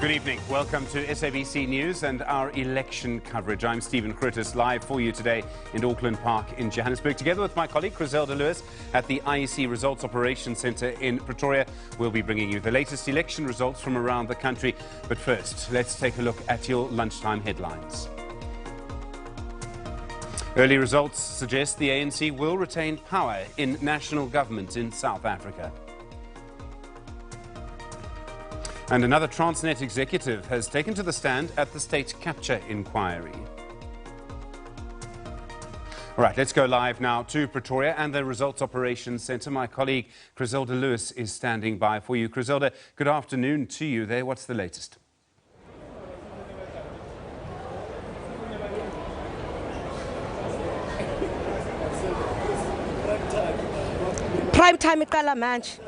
Good evening. Welcome to SABC News and our election coverage. I'm Stephen Critis, live for you today in Auckland Park in Johannesburg, together with my colleague Griselda Lewis at the IEC Results Operations Centre in Pretoria. We'll be bringing you the latest election results from around the country. But first, let's take a look at your lunchtime headlines. Early results suggest the ANC will retain power in national government in South Africa. And another Transnet executive has taken to the stand at the state capture inquiry. All right, let's go live now to Pretoria and the Results Operations Centre. My colleague Griselda Lewis is standing by for you. Griselda, good afternoon to you there. What's the latest? Prime time iqala manje.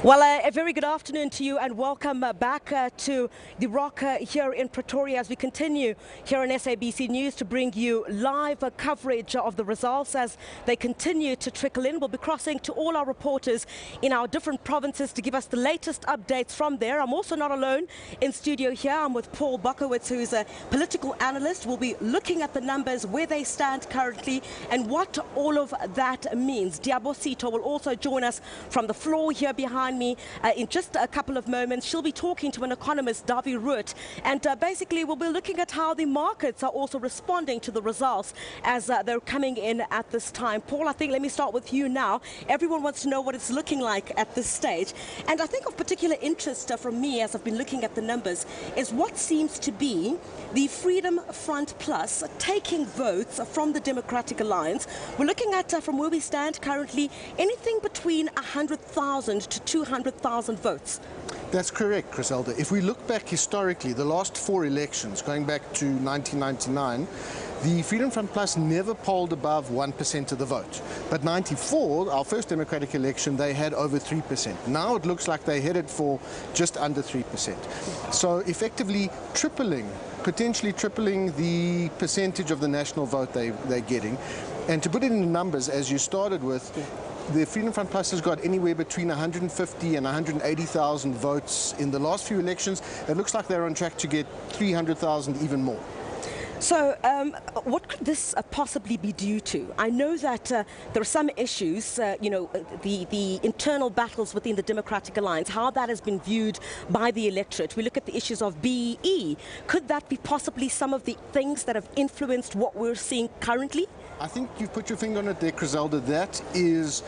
Well, a very good afternoon to you and welcome back to the Rock here in Pretoria as we continue here on SABC News to bring you live coverage of the results as they continue to trickle in. We'll be crossing to all our reporters in our different provinces to give us the latest updates from there. I'm also not alone in studio here. I'm with Paul Buckowitz, who is a political analyst. We'll be looking at the numbers, where they stand currently and what all of that means. Diabo Sito will also join us from the floor here behind me in just a couple of moments. She'll be talking to an economist, Davi Root, and basically we'll be looking at how the markets are also responding to the results as they're coming in at this time. Paul, I think let me start with you now. Everyone wants to know what it's looking like at this stage, and I think of particular interest from me as I've been looking at the numbers is what seems to be the Freedom Front Plus taking votes from the Democratic Alliance. We're looking at from where we stand currently anything between 100,000 to 200,000 votes. That's correct, Griselda. If we look back historically, the last four elections, going back to 1999, the Freedom Front Plus never polled above 1% of the vote. But 94, our first democratic election, they had over 3%. Now it looks like they're headed for just under 3%. So effectively potentially tripling the percentage of the national vote they're getting. And to put it in numbers, as you started with, the Freedom Front Plus has got anywhere between 150 and 180,000 votes in the last few elections. It looks like they're on track to get 300,000, even more. So what could this possibly be due to? I know that there are some issues, the internal battles within the Democratic Alliance, how that has been viewed by the electorate. We look at the issues of BEE. Could that be possibly some of the things that have influenced what we're seeing currently? I think you've put your finger on it there, Griselda. That is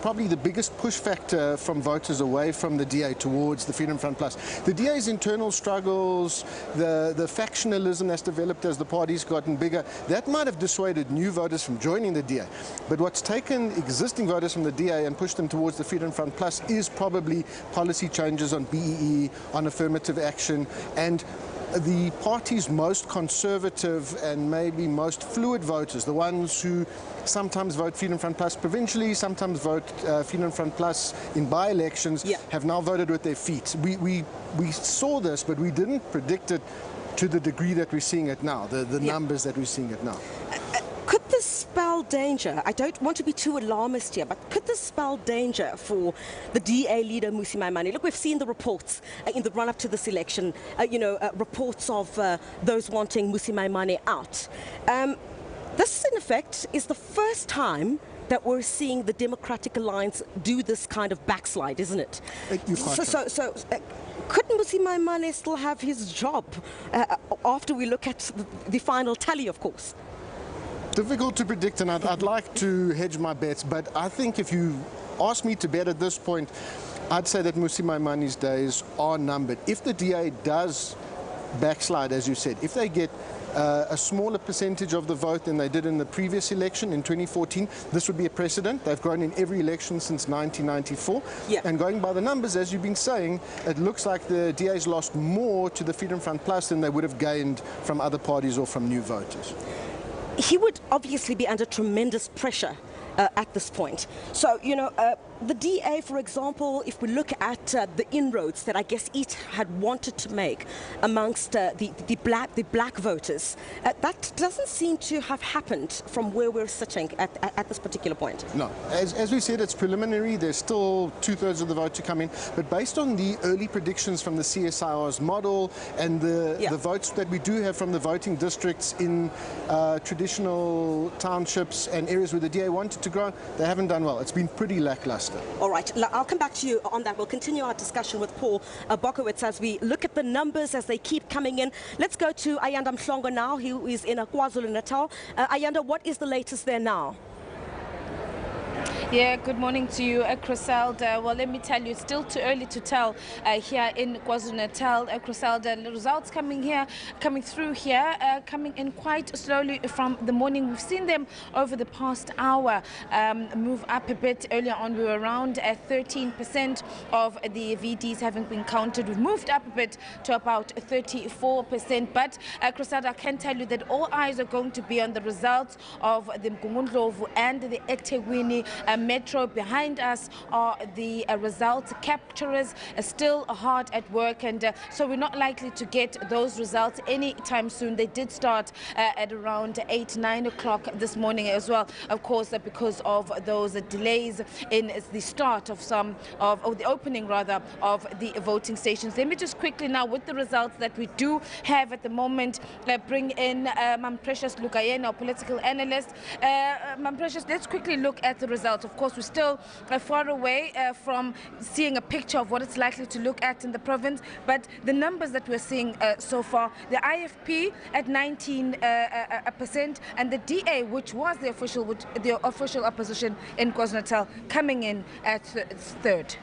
probably the biggest push factor from voters away from the DA towards the Freedom Front Plus. The DA's internal struggles, the factionalism that's developed as the party's gotten bigger, that might have dissuaded new voters from joining the DA. But what's taken existing voters from the DA and pushed them towards the Freedom Front Plus is probably policy changes on BEE, on affirmative action, and the party's most conservative and maybe most fluid voters, the ones who sometimes vote Freedom Front Plus provincially, sometimes vote Freedom Front Plus in by-elections, have now voted with their feet. We saw this, but we didn't predict it to the degree that we're seeing it now, the numbers that we're seeing it now. Could this spell danger? I don't want to be too alarmist here, but could this spell danger for the DA leader, Mmusi Maimane? Look, we've seen the reports in the run-up to this election, reports of those wanting Mmusi Maimane out. This, in effect, is the first time that we're seeing the Democratic Alliance do this kind of backslide, isn't it? Could Mmusi Maimane still have his job after we look at the final tally, of course? Difficult to predict, and I'd like to hedge my bets, but I think if you ask me to bet at this point, I'd say that Mmusi Maimane's days are numbered. If the DA does backslide, as you said, if they get a smaller percentage of the vote than they did in the previous election in 2014, this would be a precedent. They've grown in every election since 1994. And going by the numbers, as you've been saying, it looks like the DA's lost more to the Freedom Front Plus than they would have gained from other parties or from new voters. He would obviously be under tremendous pressure at this point. So, the DA, for example, if we look at the inroads that I guess it had wanted to make amongst the black voters, that doesn't seem to have happened from where we're sitting at this particular point. No, as we said, it's preliminary. There's still 2/3 of the vote to come in, but based on the early predictions from the CSIR's model and the votes that we do have from the voting districts in traditional townships and areas where the DA wanted to grow, they haven't done well. It's been pretty lackluster. All right, I'll come back to you on that. We'll continue our discussion with Paul Bokowitz as we look at the numbers as they keep coming in. Let's go to Ayanda Mhlongo now, who is in KwaZulu-Natal. Ayanda, what is the latest there now? Yeah, good morning to you, Griselda. Well, let me tell you, it's still too early to tell here in KwaZulu-Natal. Griselda, the results coming through here, coming in quite slowly from the morning. We've seen them over the past hour move up a bit. Earlier on, we were around 13% of the VDs having been counted. We've moved up a bit to about 34%. But, Griselda, I can tell you that all eyes are going to be on the results of the Mpumalanga and the eThekwini Metro. Behind us are the results capturers, still hard at work, and so we're not likely to get those results anytime soon. They did start at around 8-9 o'clock this morning as well, of course, because of those delays in the start of the opening rather of the voting stations. Let me just quickly now, with the results that we do have at the moment, bring in Mam Precious Lukayen, our political analyst. Mam Precious, let's quickly look at the results. Of course, we're still far away from seeing a picture of what it's likely to look at in the province, but the numbers that we're seeing so far, the IFP at 19% and the DA, which was the official opposition in KwaZulu-Natal, coming in at third.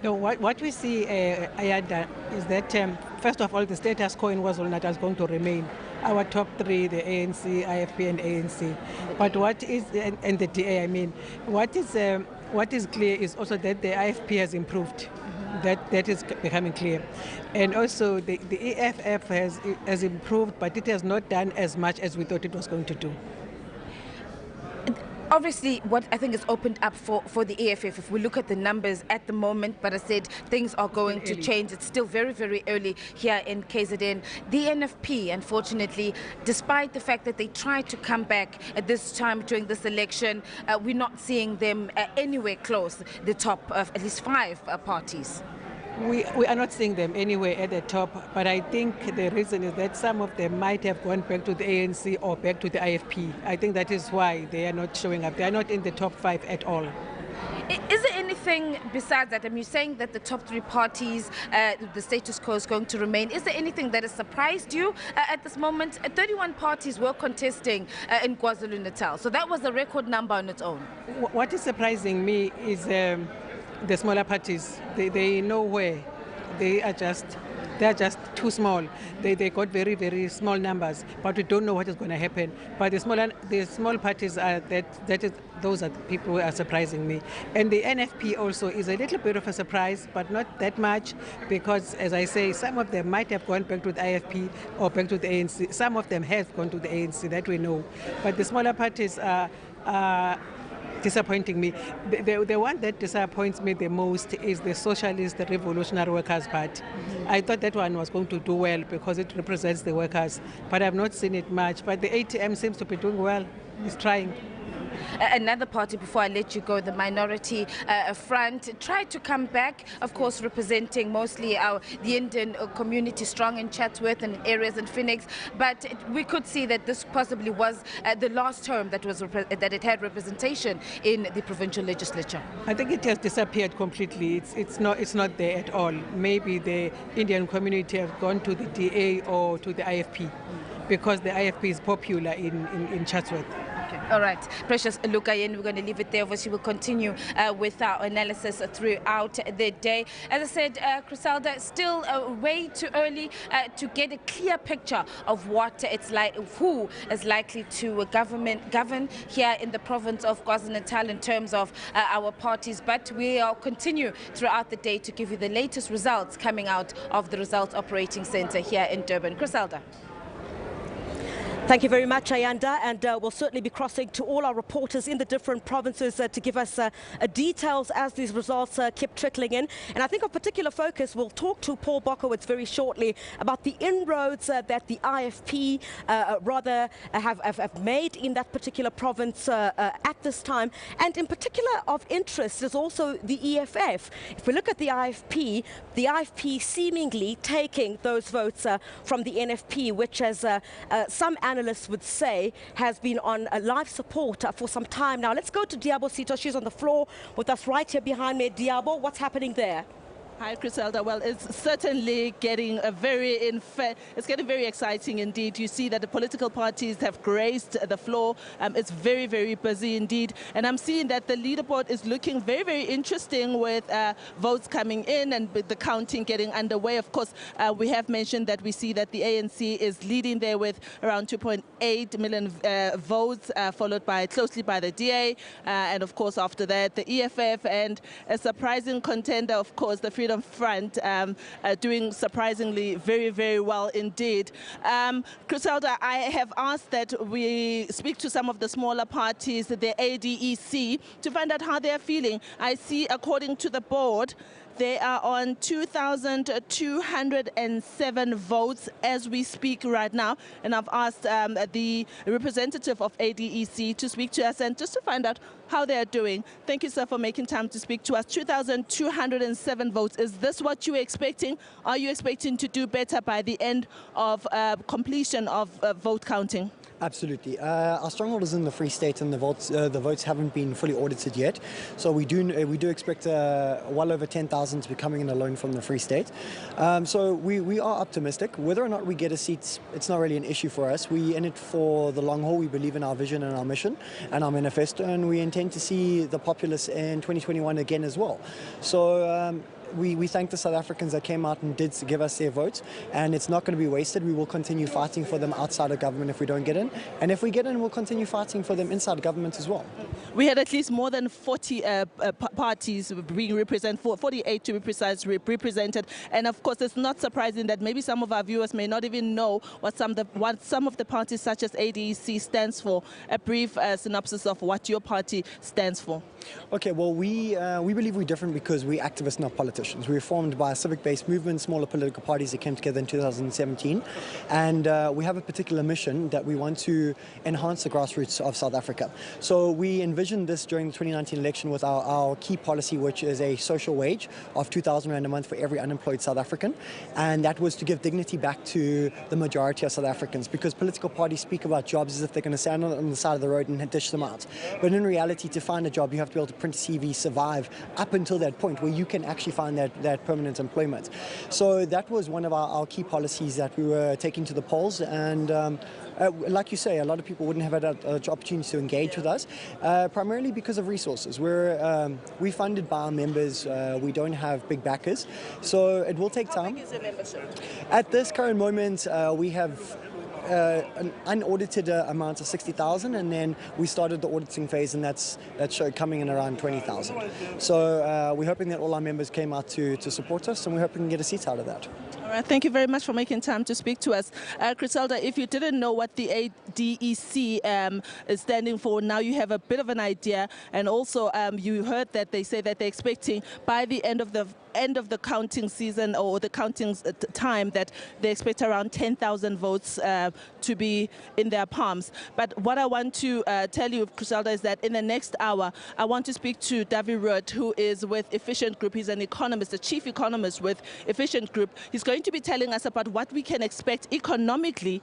No, what we see, Ayanda, is that first of all, the status quo in KwaZulu-Natal is going to remain. Our top three, the ANC, IFP and ANC. But what is, and the DA, I mean, what is clear is also that the IFP has improved. That is becoming clear. And also the EFF has improved, but it has not done as much as we thought it was going to do. Obviously, what I think is opened up for the EFF, if we look at the numbers at the moment, but I said things are going to change. It's still very, very early here in KZN. The NFP, unfortunately, despite the fact that they tried to come back at this time during this election, we're not seeing them anywhere close the top of at least 5 parties. We are not seeing them anywhere at the top, but I think the reason is that some of them might have gone back to the ANC or back to the IFP. I think that is why they are not showing up. They are not in the top 5 at all. Is there anything besides that? I mean, you're saying that the top 3 parties, the status quo is going to remain. Is there anything that has surprised you at this moment? 31 parties were contesting in KwaZulu-Natal, so that was a record number on its own. What is surprising me is the smaller parties. They know where. They are just too small. They got very, very small numbers, but we don't know what is going to happen. But the small parties are those are the people who are surprising me. And the NFP also is a little bit of a surprise, but not that much, because as I say, some of them might have gone back to the IFP or back to the ANC. Some of them have gone to the ANC, that we know. But the smaller parties are disappointing me. The one that disappoints me the most is the Socialist Revolutionary Workers' Party. I thought that one was going to do well because it represents the workers, but I've not seen it much. But the ATM seems to be doing well. It's trying. Another party, before I let you go, the Minority Front, tried to come back, of course, representing mostly the Indian community, strong in Chatsworth and areas in Phoenix. But we could see that this possibly was the last term that it had representation in the provincial legislature. I think it has disappeared completely. It's not there at all. Maybe the Indian community have gone to the DA or to the IFP because the IFP is popular in Chatsworth. All right, Precious Lukayen, we're going to leave it there. Obviously, we'll continue with our analysis throughout the day. As I said, Griselda, still way too early to get a clear picture of what it's like, who is likely to govern here in the province of KwaZulu-Natal in terms of our parties. But we'll continue throughout the day to give you the latest results coming out of the Results Operating Centre here in Durban. Griselda. Thank you very much, Ayanda, and we'll certainly be crossing to all our reporters in the different provinces to give us details as these results keep trickling in. And I think of particular focus, we'll talk to Paul Bokowitz very shortly about the inroads that the IFP have made in that particular province at this time. And in particular of interest is also the EFF. If we look at the IFP seemingly taking those votes from the NFP, which as some analysts would say has been on life support for some time now. Let's go to Diabo Sito. She's on the floor with us right here behind me. Diabo, what's happening there? Hi, Griselda. Well, it's certainly getting very exciting indeed. You see that the political parties have graced the floor. It's very, very busy indeed. And I'm seeing that the leaderboard is looking very, very interesting with votes coming in and with the counting getting underway. Of course, we have mentioned that we see that the ANC is leading there with around 2.8 million votes, followed closely by the DA. And of course, after that, the EFF, and a surprising contender, of course, the Freedom Front, doing surprisingly very, very well indeed. Griselda, I have asked that we speak to some of the smaller parties, the ADEC, to find out how they're feeling. I see, according to the board, they are on 2,207 votes as we speak right now. And I've asked the representative of ADEC to speak to us and just to find out how they are doing. Thank you, sir, for making time to speak to us. 2,207 votes. Is this what you were expecting? Are you expecting to do better by the end of completion of vote counting? Absolutely. Our stronghold is in the Free State, and the votes haven't been fully audited yet. So we do expect well over 10,000 to be coming in alone from the Free State. So we are optimistic. Whether or not we get a seat, it's not really an issue for us. We're in it for the long haul. We believe in our vision and our mission and our manifesto, and we intend to see the populace in 2021 again as well. So we thank the South Africans that came out and did give us their votes, and it's not going to be wasted. We will continue fighting for them outside of government if we don't get in, and if we get in, we'll continue fighting for them inside government as well. We had at least more than 40 parties being represented, 48 to be precise, represented, and of course it's not surprising that maybe some of our viewers may not even know what some of the parties such as ADEC stands for. A brief synopsis of what your party stands for. Okay, well, we believe we're different because we're activists, not politicians. We were formed by a civic-based movement, smaller political parties that came together in 2017, and we have a particular mission that we want to enhance the grassroots of South Africa. So we envisioned this during the 2019 election with our key policy, which is a social wage of 2,000 Rand a month for every unemployed South African, and that was to give dignity back to the majority of South Africans, because political parties speak about jobs as if they're going to stand on the side of the road and dish them out. But in reality, to find a job, you have to be able to print a CV, survive up until that point where you can actually find that permanent employment. So that was one of our key policies that we were taking to the polls, and like you say, a lot of people wouldn't have had an opportunity to engage with us, primarily because of resources. We're funded by our members. We don't have big backers, so it will take time. How big is your membership? At this current moment, we have an unaudited amount of 60,000, and then we started the auditing phase, and that showed coming in around 20,000. So we're hoping that all our members came out to support us, and we're hoping to get a seat out of that. All right, thank you very much for making time to speak to us. Griselda, if you didn't know what the ADEC is standing for, now you have a bit of an idea, and also you heard that they say that they're expecting by the end of the counting season or the counting time that they expect around 10,000 votes to be in their palms. But what I want to tell you, Griselda, is that in the next hour, I want to speak to Davi Rudd, who is with Efficient Group. He's an economist, a chief economist with Efficient Group. He's going to be telling us about what we can expect economically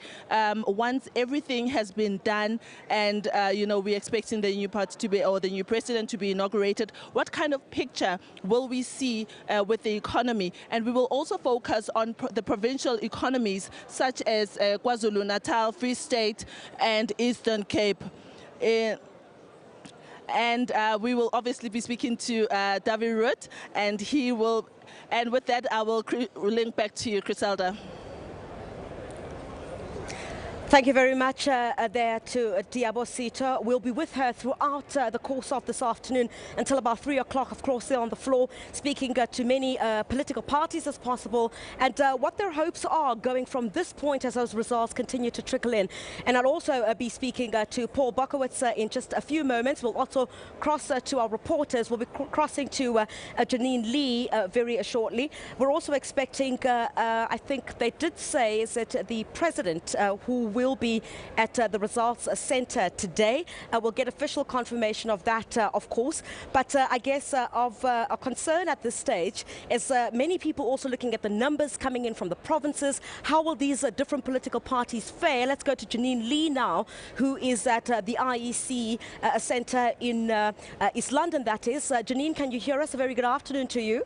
once everything has been done, and we're expecting the new party to be, or the new president to be inaugurated. What kind of picture will we see with the economy? And we will also focus on the provincial economies such as KwaZulu-Natal, Free State and Eastern Cape. And we will obviously be speaking to Davi Rudd, and he will, and with that I will link back to you, Griselda. Thank you very much there to Diabosita. We'll be with her throughout the course of this afternoon until about 3 o'clock, of course, there on the floor, speaking to many political parties as possible and what their hopes are going from this point as those results continue to trickle in. And I'll also be speaking to Paul Bokowitz in just a few moments. We'll also cross to our reporters. We'll be crossing to Janine Lee very shortly. We're also expecting, I think they did say, is that the president who will be at the results centre today. We'll get official confirmation of that, of course. But I guess of a concern at this stage is many people also looking at the numbers coming in from the provinces. How will these different political parties fare? Let's go to Janine Lee now, who is at the IEC centre in East London, that is. Janine, can you hear us? A very good afternoon to you.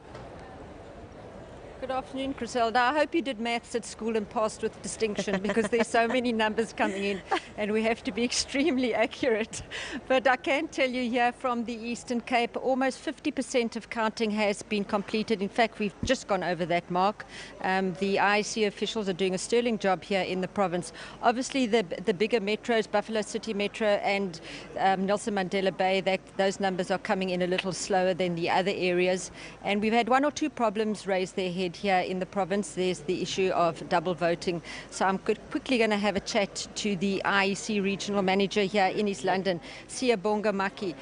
Good afternoon, Griselda. I hope you did maths at school and passed with distinction because there's so many numbers coming in and we have to be extremely accurate. But I can tell you here from the Eastern Cape, almost 50% of counting has been completed. In fact, we've just gone over that mark. The IEC officials are doing a sterling job here in the province. Obviously, the bigger metros, Buffalo City Metro and Nelson Mandela Bay, those numbers are coming in a little slower than the other areas. And we've had one or two problems raise their head here in the province. There's the issue of double voting. So I'm quickly going to have a chat to the IEC regional manager here in East London, Siyabonga Maki.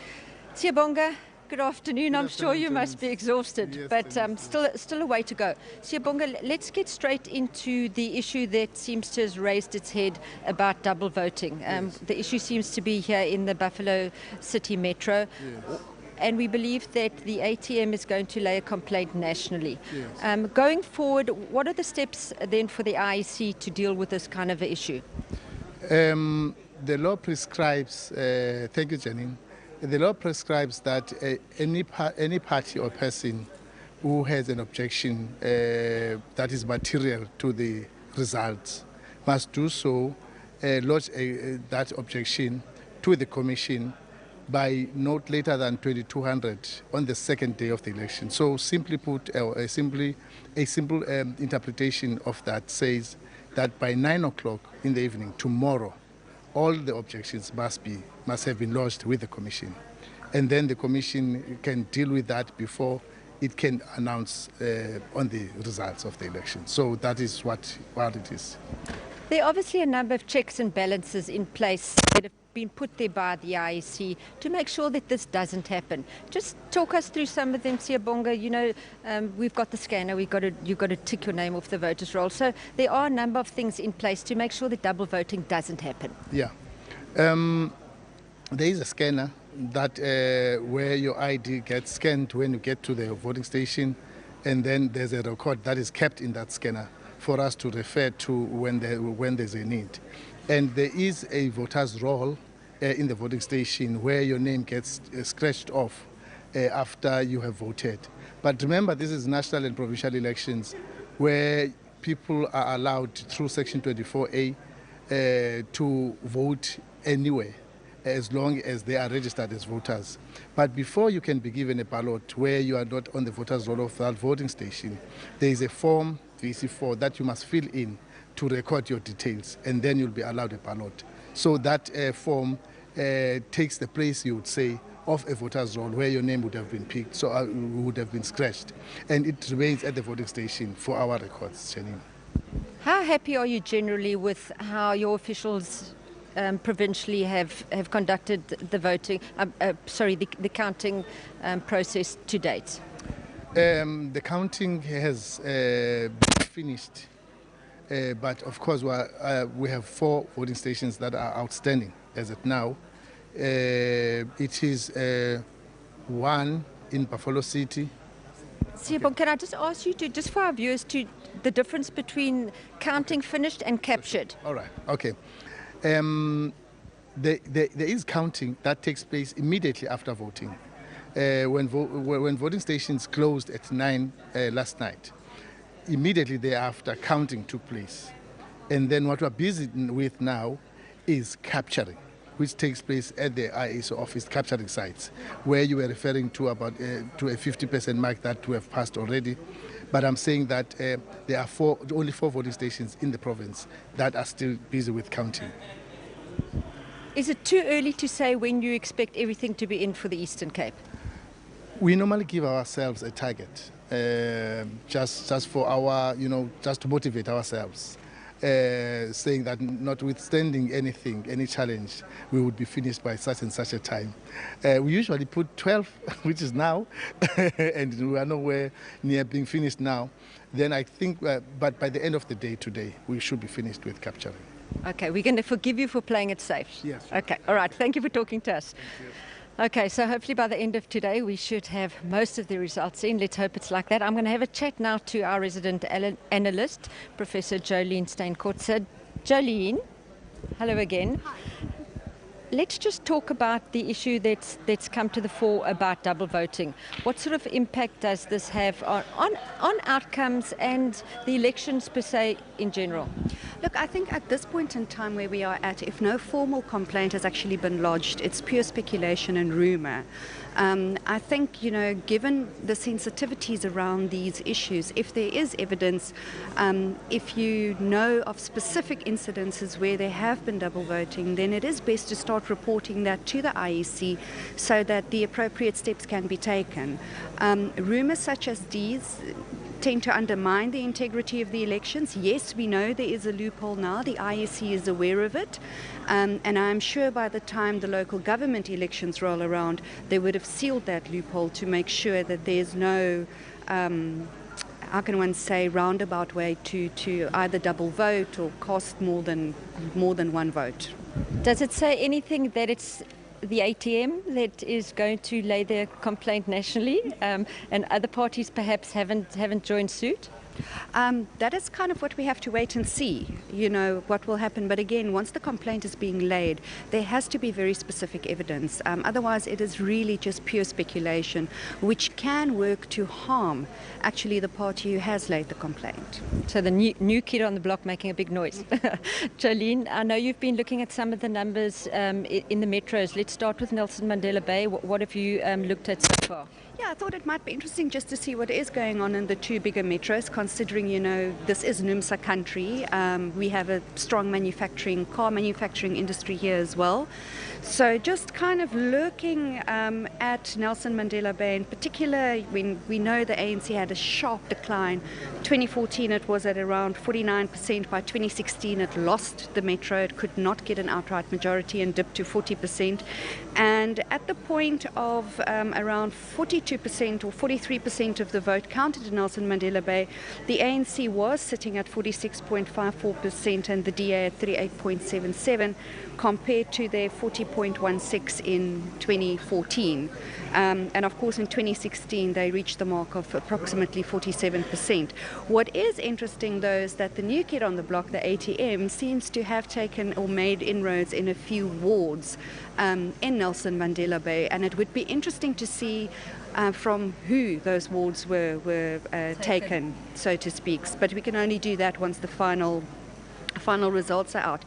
Siyabonga, good afternoon. I'm sure you must be exhausted, yes, but still a way to go. Siyabonga, let's get straight into the issue that seems to have raised its head about double voting. Yes. The issue seems to be here in the Buffalo City Metro. Yes. And we believe that the ATM is going to lay a complaint nationally. Yes. Going forward, what are the steps then for the IEC to deal with this kind of issue? The law prescribes, thank you, Janine. The law prescribes that any party or person who has an objection that is material to the results must do so, lodge that objection to the Commission by not later than 2200 on the second day of the election. So simply put, a simple interpretation of that says that by 9 o'clock in the evening tomorrow, all the objections must have been lodged with the Commission. And then the Commission can deal with that before it can announce on the results of the election. So that is what it is. There are obviously a number of checks and balances in place that have been put there by the IEC to make sure that this doesn't happen. Just talk us through some of them, Siyabonga. You know, we've got the scanner, you've got to tick your name off the voters roll. So there are a number of things in place to make sure that double voting doesn't happen. Yeah. There is a scanner that where your ID gets scanned when you get to the voting station, and then there's a record that is kept in that scanner for us to refer to when there's a need. And there is a voter's roll in the voting station where your name gets scratched off after you have voted. But remember, this is national and provincial elections where people are allowed through Section 24A to vote anywhere as long as they are registered as voters. But before you can be given a ballot where you are not on the voter's roll of that voting station, there is a form, VC4, that you must fill in to record your details, and then you'll be allowed a ballot. So that form takes the place, you would say, of a voter's roll where your name would have been picked, so would have been scratched. And it remains at the voting station for our records, Janine. How happy are you generally with how your officials provincially have conducted the voting, the counting process to date? The counting has finished. But of course, we have 4 voting stations that are outstanding as of now. It is 1 in Buffalo City. Siyabonga, can I just ask you to, just for our viewers, to the difference between counting finished and captured? All right, okay. There is counting that takes place immediately after voting. When voting stations closed at 9 last night, immediately thereafter, counting took place. And then what we're busy with now is capturing, which takes place at the IEC office, capturing sites, where you were referring to about to a 50% mark that we have passed already. But I'm saying that there are only 4 voting stations in the province that are still busy with counting. Is it too early to say when you expect everything to be in for the Eastern Cape? We normally give ourselves a target, just for our, just to motivate ourselves, saying that notwithstanding anything, any challenge, we would be finished by such and such a time. We usually put 12, which is now, and we are nowhere near being finished now. Then I think, but by the end of the day today, we should be finished with capturing. Okay, we're going to forgive you for playing it safe. Yes. Okay, all right. Thank you for talking to us. Okay, so hopefully by the end of today, we should have most of the results in. Let's hope it's like that. I'm going to have a chat now to our resident analyst, Professor Jolene Steenkort. Jolene, hello again. Hi. Let's just talk about the issue that's come to the fore about double voting. What sort of impact does this have on outcomes and the elections per se in general? Look, I think at this point in time where we are at, if no formal complaint has actually been lodged, it's pure speculation and rumour. I think, given the sensitivities around these issues, if there is evidence, if you know of specific incidences where there have been double voting, then it is best to start reporting that to the IEC so that the appropriate steps can be taken. Rumours such as these tend to undermine the integrity of the elections. Yes, we know there is a loophole now. The IEC is aware of it. And I'm sure by the time the local government elections roll around, they would have sealed that loophole to make sure that there's no, how can one say, roundabout way to either double vote or cast more than one vote. Does it say anything that it's the ATM that is going to lay their complaint nationally, and other parties perhaps haven't joined suit? That is kind of what we have to wait and see, what will happen. But again, once the complaint is being laid, there has to be very specific evidence. Otherwise, it is really just pure speculation, which can work to harm actually the party who has laid the complaint. So the new kid on the block making a big noise. Jolene, I know you've been looking at some of the numbers in the metros. Let's start with Nelson Mandela Bay. What have you looked at so far? Yeah, I thought it might be interesting just to see what is going on in the 2 bigger metros, considering, this is NUMSA country. We have a strong car manufacturing industry here as well. So just kind of looking at Nelson Mandela Bay in particular, when we know the ANC had a sharp decline. 2014 it was at around 49%. By 2016 it lost the metro. It could not get an outright majority and dipped to 40%. And at the point of around 42% or 43% of the vote counted in Nelson Mandela Bay, the ANC was sitting at 46.54% and the DA at 38.77%, compared to their 40.16% in 2014. And of course in 2016 they reached the mark of approximately 47%. What is interesting though is that the new kid on the block, the ATM, seems to have taken or made inroads in a few wards in Nelson Mandela Bay, and it would be interesting to see from who those wards were taken, so to speak. But we can only do that once the final results are out.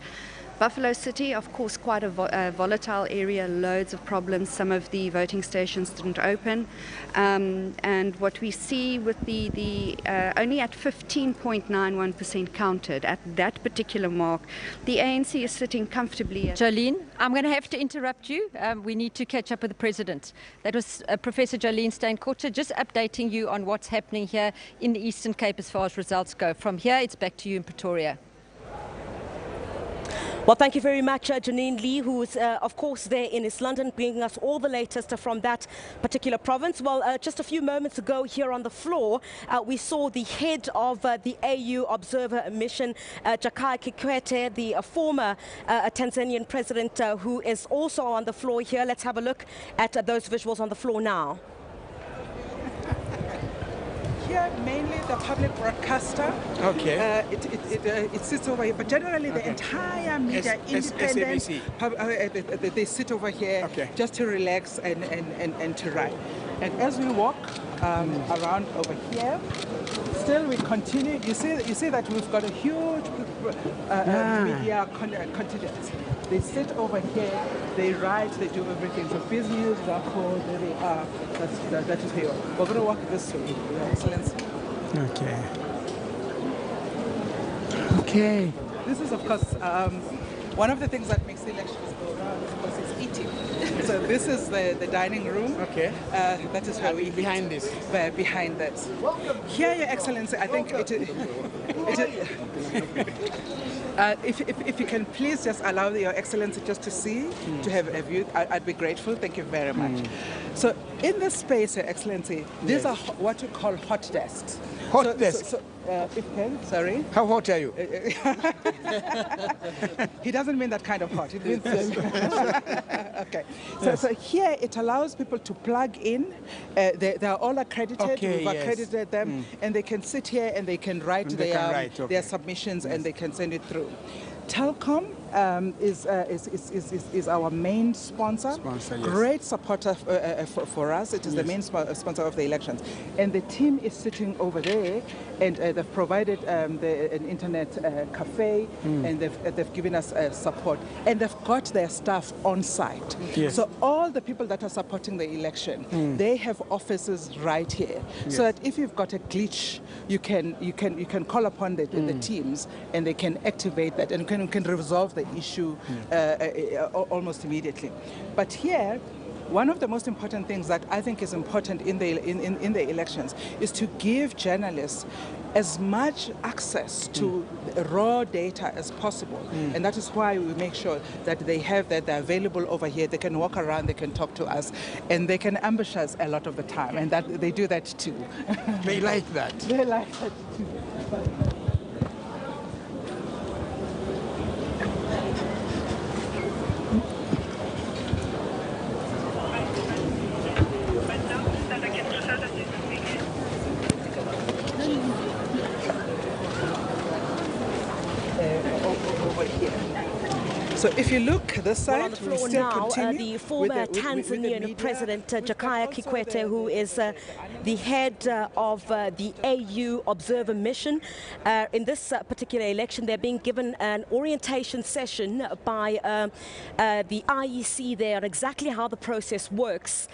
Buffalo City, of course, quite a volatile area, loads of problems. Some of the voting stations didn't open. And what we see with the only at 15.91% counted at that particular mark, the ANC is sitting comfortably. Jolene, I'm going to have to interrupt you. We need to catch up with the President. That was Professor Jolene Steenkort, just updating you on what's happening here in the Eastern Cape as far as results go. From here, it's back to you in Pretoria. Well, thank you very much, Janine Lee, who is, of course, there in East London, bringing us all the latest from that particular province. Well, just a few moments ago here on the floor, we saw the head of the AU Observer Mission, Jakaya Kikwete, the former Tanzanian president, who is also on the floor here. Let's have a look at those visuals on the floor now. Here, mainly the public broadcaster. Okay. It sits over here, but generally the entire media, independent, SABC. they sit over here just to relax and to write. And as we walk around over here, still we continue. You see that we've got a huge media contingent. They sit over here, they write, they do everything. So business, record, there they are. That is here. We're going to walk this way, Your Excellency. Okay. Okay. This is, of course, one of the things that makes the elections go round, of course, is eating. So this is the dining room. Okay. That is where we behind this. Behind that. Here, Your Excellency, I think if you can please just allow Your Excellency just to see, to have a view, I'd be grateful. Thank you very much. So in this space, Your Excellency, these are what we call hot desks. Hot desk? If you can, sorry. How hot are you? He doesn't mean that kind of hot. It means okay. So here it allows people to plug in. They're all accredited. Okay, We've accredited them, and they can sit here and they can write their submissions and they can send it through. Telkom is our main sponsor. Yes. Great supporter for us. It is the main sponsor of the elections. And the team is sitting over there, and they've provided an internet cafe, and they've given us support. And they've got their staff on site. Yes. So all the people that are supporting the election, they have offices right here. Yes. So that if you've got a glitch, you can call upon the teams, and they can activate that and can resolve the issue almost immediately. But here, one of the most important things that I think is important in the elections is to give journalists as much access to raw data as possible. And that is why we make sure that they have that, they're available over here, they can walk around, they can talk to us, and they can ambush us a lot of the time, and that they do that too. They like that. They like that too. So if you look this side, on the floor now, the former Tanzanian President Jakaya Kikwete, who is the head of the AU Observer Mission. In this particular election, they're being given an orientation session by the IEC there on exactly how the process works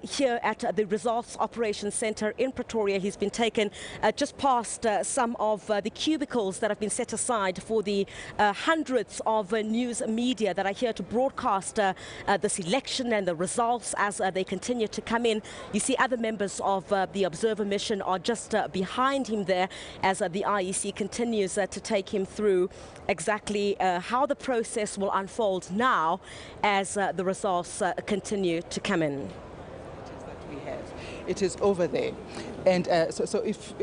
here at the Results Operations Center in Pretoria. He's been taken just past some of the cubicles that have been set aside for the hundreds of news media that are here to broadcast this election and the results as they continue to come in. You see other members of the Observer Mission are just behind him there as the IEC continues to take him through exactly how the process will unfold now as the results continue to come in. It is over there, and so if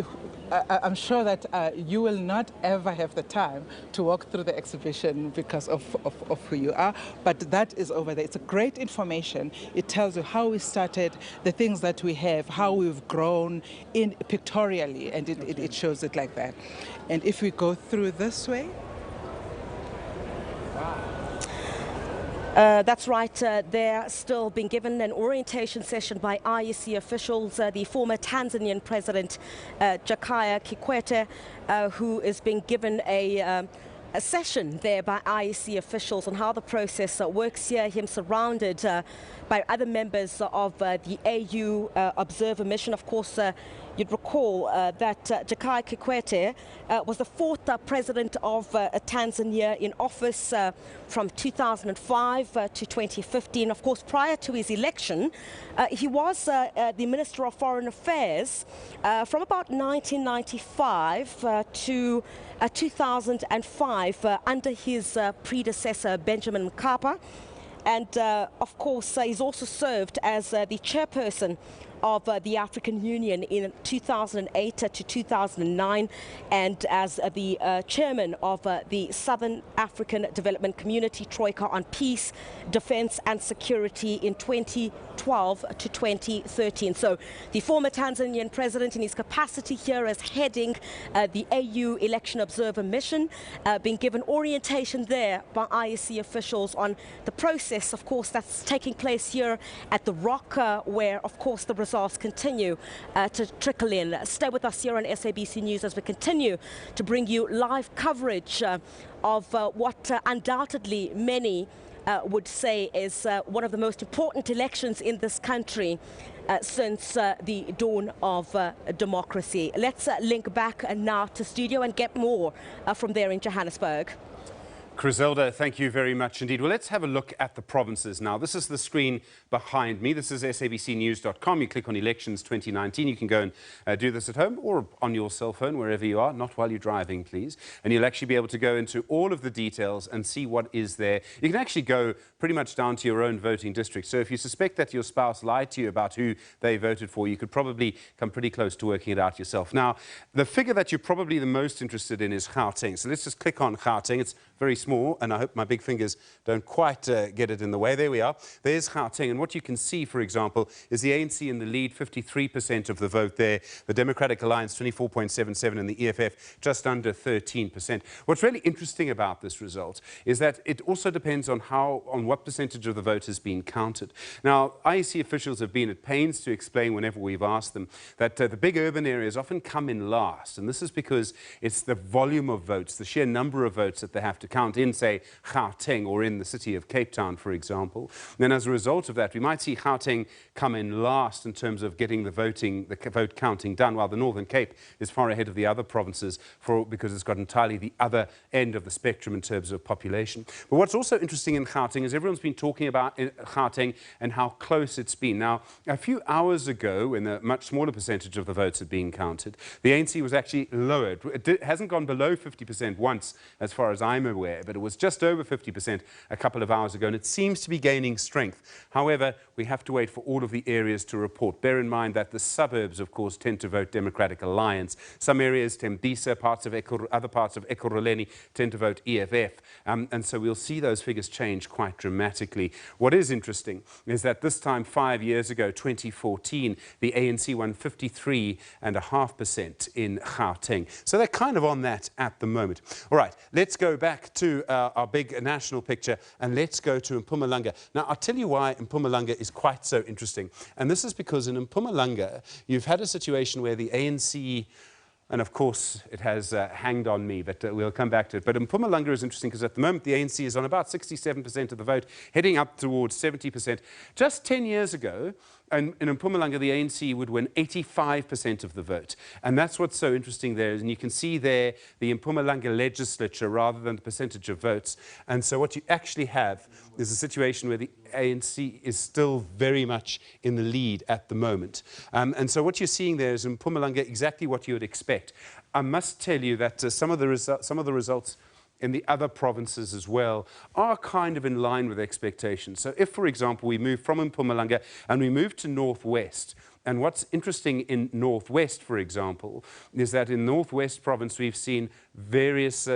I'm sure that you will not ever have the time to walk through the exhibition because of who you are, but that is over there. It's a great information. It tells you how we started, the things that we have, how we've grown in pictorially, and it shows it like that. And if we go through this way, that's right. They're still being given an orientation session by IEC officials. The former Tanzanian President Jakaya Kikwete, who is being given a session there by IEC officials on how the process works here. Him surrounded by other members of the AU Observer Mission. Of course, you'd recall that Jakaya Kikwete was the fourth president of Tanzania in office from 2005 to 2015. Of course, prior to his election, he was the Minister of Foreign Affairs from about 1995 to 2005 under his predecessor, Benjamin Mkapa. And of course, he's also served as the chairperson of the African Union in 2008 to 2009, and as the chairman of the Southern African Development Community Troika on Peace, Defense and Security in 2012 to 2013. So the former Tanzanian president in his capacity here as heading the AU Election Observer Mission, being given orientation there by IEC officials on the process, of course, that's taking place here at the Rock, where, of course, the results continue to trickle in. Stay with us here on SABC News as we continue to bring you live coverage of what undoubtedly many would say is one of the most important elections in this country since the dawn of democracy. Let's link back now to studio and get more from there in Johannesburg. Griselda, thank you very much indeed. Well, let's have a look at the provinces now. This is the screen behind me. This is sabcnews.com. You click on Elections 2019. You can go and do this at home or on your cell phone, wherever you are, not while you're driving, please. And you'll actually be able to go into all of the details and see what is there. You can actually go pretty much down to your own voting district. So if you suspect that your spouse lied to you about who they voted for, you could probably come pretty close to working it out yourself. Now, the figure that you're probably the most interested in is Gauteng. So let's just click on Gauteng. It's very small, and I hope my big fingers don't quite get it in the way. There we are. There's Gauteng, and what you can see, for example, is the ANC in the lead, 53% of the vote there. The Democratic Alliance, 24.77%, and the EFF, just under 13%. What's really interesting about this result is that it also depends on what percentage of the vote has been counted. Now, IEC officials have been at pains to explain whenever we've asked them that the big urban areas often come in last, and this is because it's the volume of votes, the sheer number of votes that they have to count in, say, Gauteng or in the city of Cape Town, for example. And as a result of that, we might see Gauteng come in last in terms of getting the vote counting done, while the Northern Cape is far ahead of the other provinces because it's got entirely the other end of the spectrum in terms of population. But what's also interesting in Gauteng is everyone's been talking about Gauteng and how close it's been. Now, a few hours ago, when a much smaller percentage of the votes had been counted, the ANC was actually lowered. It hasn't gone below 50% once, as far as I'm aware, but it was just over 50% a couple of hours ago, and it seems to be gaining strength. However, we have to wait for all of the areas to report. Bear in mind that the suburbs, of course, tend to vote Democratic Alliance. Some areas, Tembisa, other parts of Ekurhuleni, tend to vote EFF, and so we'll see those figures change quite dramatically. What is interesting is that this time 5 years ago, 2014, the ANC won 53.5% in Gauteng. So they're kind of on that at the moment. All right, let's go back to our big national picture, and let's go to Mpumalanga. Now, I'll tell you why Mpumalanga is quite so interesting. And this is because in Mpumalanga, you've had a situation where the ANC, and of course, it has hanged on me, but we'll come back to it. But Mpumalanga is interesting because at the moment, the ANC is on about 67% of the vote, heading up towards 70%. Just 10 years ago, and in Mpumalanga, the ANC would win 85% of the vote. And that's what's so interesting there. And you can see there the Mpumalanga legislature rather than the percentage of votes. And so what you actually have is a situation where the ANC is still very much in the lead at the moment. And so what you're seeing there is in Mpumalanga exactly what you would expect. I must tell you that some of the results in the other provinces as well are kind of in line with expectations. So if, for example, we move from Mpumalanga and we move to Northwest, and what's interesting in Northwest, for example, is that in Northwest Province we've seen various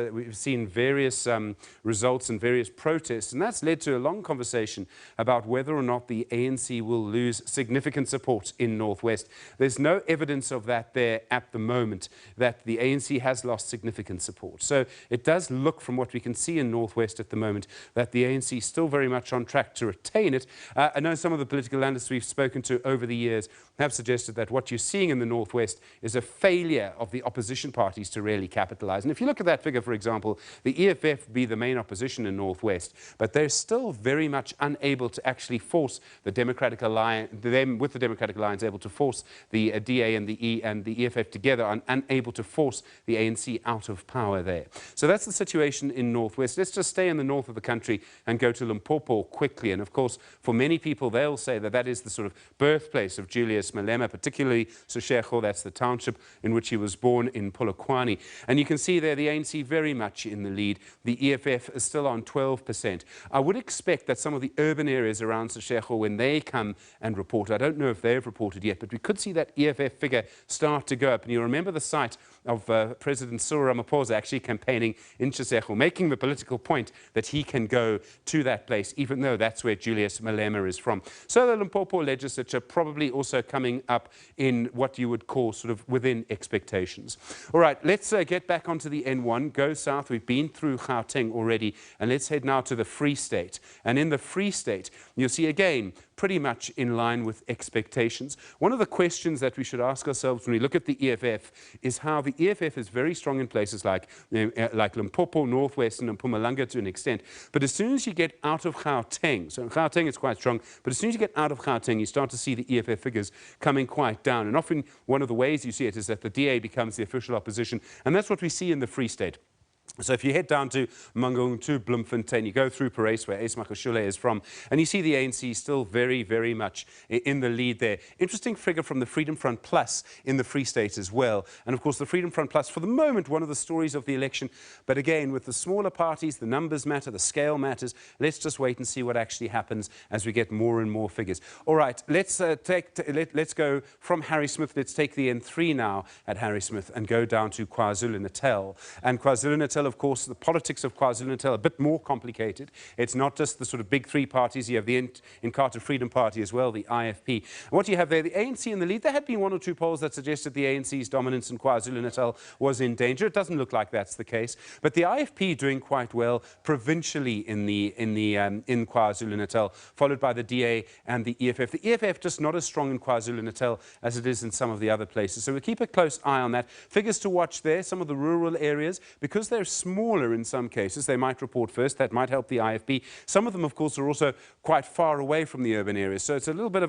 results and various protests, and that's led to a long conversation about whether or not the ANC will lose significant support in Northwest. There's no evidence of that there at the moment, that the ANC has lost significant support. So it does look, from what we can see in Northwest at the moment, that the ANC is still very much on track to retain it. I know some of the political analysts we've spoken to over the years have suggested that what you're seeing in the Northwest is a failure of the opposition parties to really capitalize. And if you look at that figure, for example, the EFF be the main opposition in Northwest, but they're still very much unable to actually force the Democratic Alliance, with the Democratic Alliance, able to force the DA and the EFF together, and unable to force the ANC out of power there. So that's the situation in Northwest. Let's just stay in the north of the country and go to Limpopo quickly. And of course, for many people, they'll say that that is the sort of birthplace of Julius Malema, particularly Seshego, that's the township in which he was born in Polokwane. And you can see there the ANC very much in the lead. The EFF is still on 12%. I would expect that some of the urban areas around Seshego, when they come and report, I don't know if they've reported yet, but we could see that EFF figure start to go up. And you remember the site of President Cyril Ramaphosa actually campaigning in Seshego, making the political point that he can go to that place, even though that's where Julius Malema is from. So the Limpopo legislature probably also coming up in what you would call sort of within expectations. All right, let's get back onto the N1, go south. We've been through Gauteng already, and let's head now to the Free State. And in the Free State, you'll see again pretty much in line with expectations. One of the questions that we should ask ourselves when we look at the EFF is how the EFF is very strong in places like Limpopo, Northwestern and Mpumalanga to an extent. But as soon as you get out of Gauteng, so in Gauteng it's quite strong, but as soon as you get out of Gauteng, you start to see the EFF figures coming quite down. And often one of the ways you see it is that the DA becomes the official opposition. And that's what we see in the Free State. So if you head down to Mangaung, to Bloemfontein, you go through Parys, where Ace Makashule is from, and you see the ANC still very, very much in the lead there. Interesting figure from the Freedom Front Plus in the Free State as well. And of course, the Freedom Front Plus, for the moment, one of the stories of the election. But again, with the smaller parties, the numbers matter, the scale matters. Let's just wait and see what actually happens as we get more and more figures. All right, let's go from Harry Smith. Let's take the N3 now at Harry Smith and go down to KwaZulu-Natal. And KwaZulu-Natal, of course, the politics of KwaZulu-Natal are a bit more complicated. It's not just the sort of big three parties. You have the Inkatha Freedom Party as well, the IFP. And what you have there, the ANC in the lead. There had been one or two polls that suggested the ANC's dominance in KwaZulu-Natal was in danger. It doesn't look like that's the case. But the IFP doing quite well provincially in KwaZulu-Natal, followed by the DA and the EFF. The EFF just not as strong in KwaZulu-Natal as it is in some of the other places. So we'll keep a close eye on that. Figures to watch there, some of the rural areas, because they're smaller in some cases, they might report first. That might help the IFP. Some of them, of course, are also quite far away from the urban areas. So it's a little bit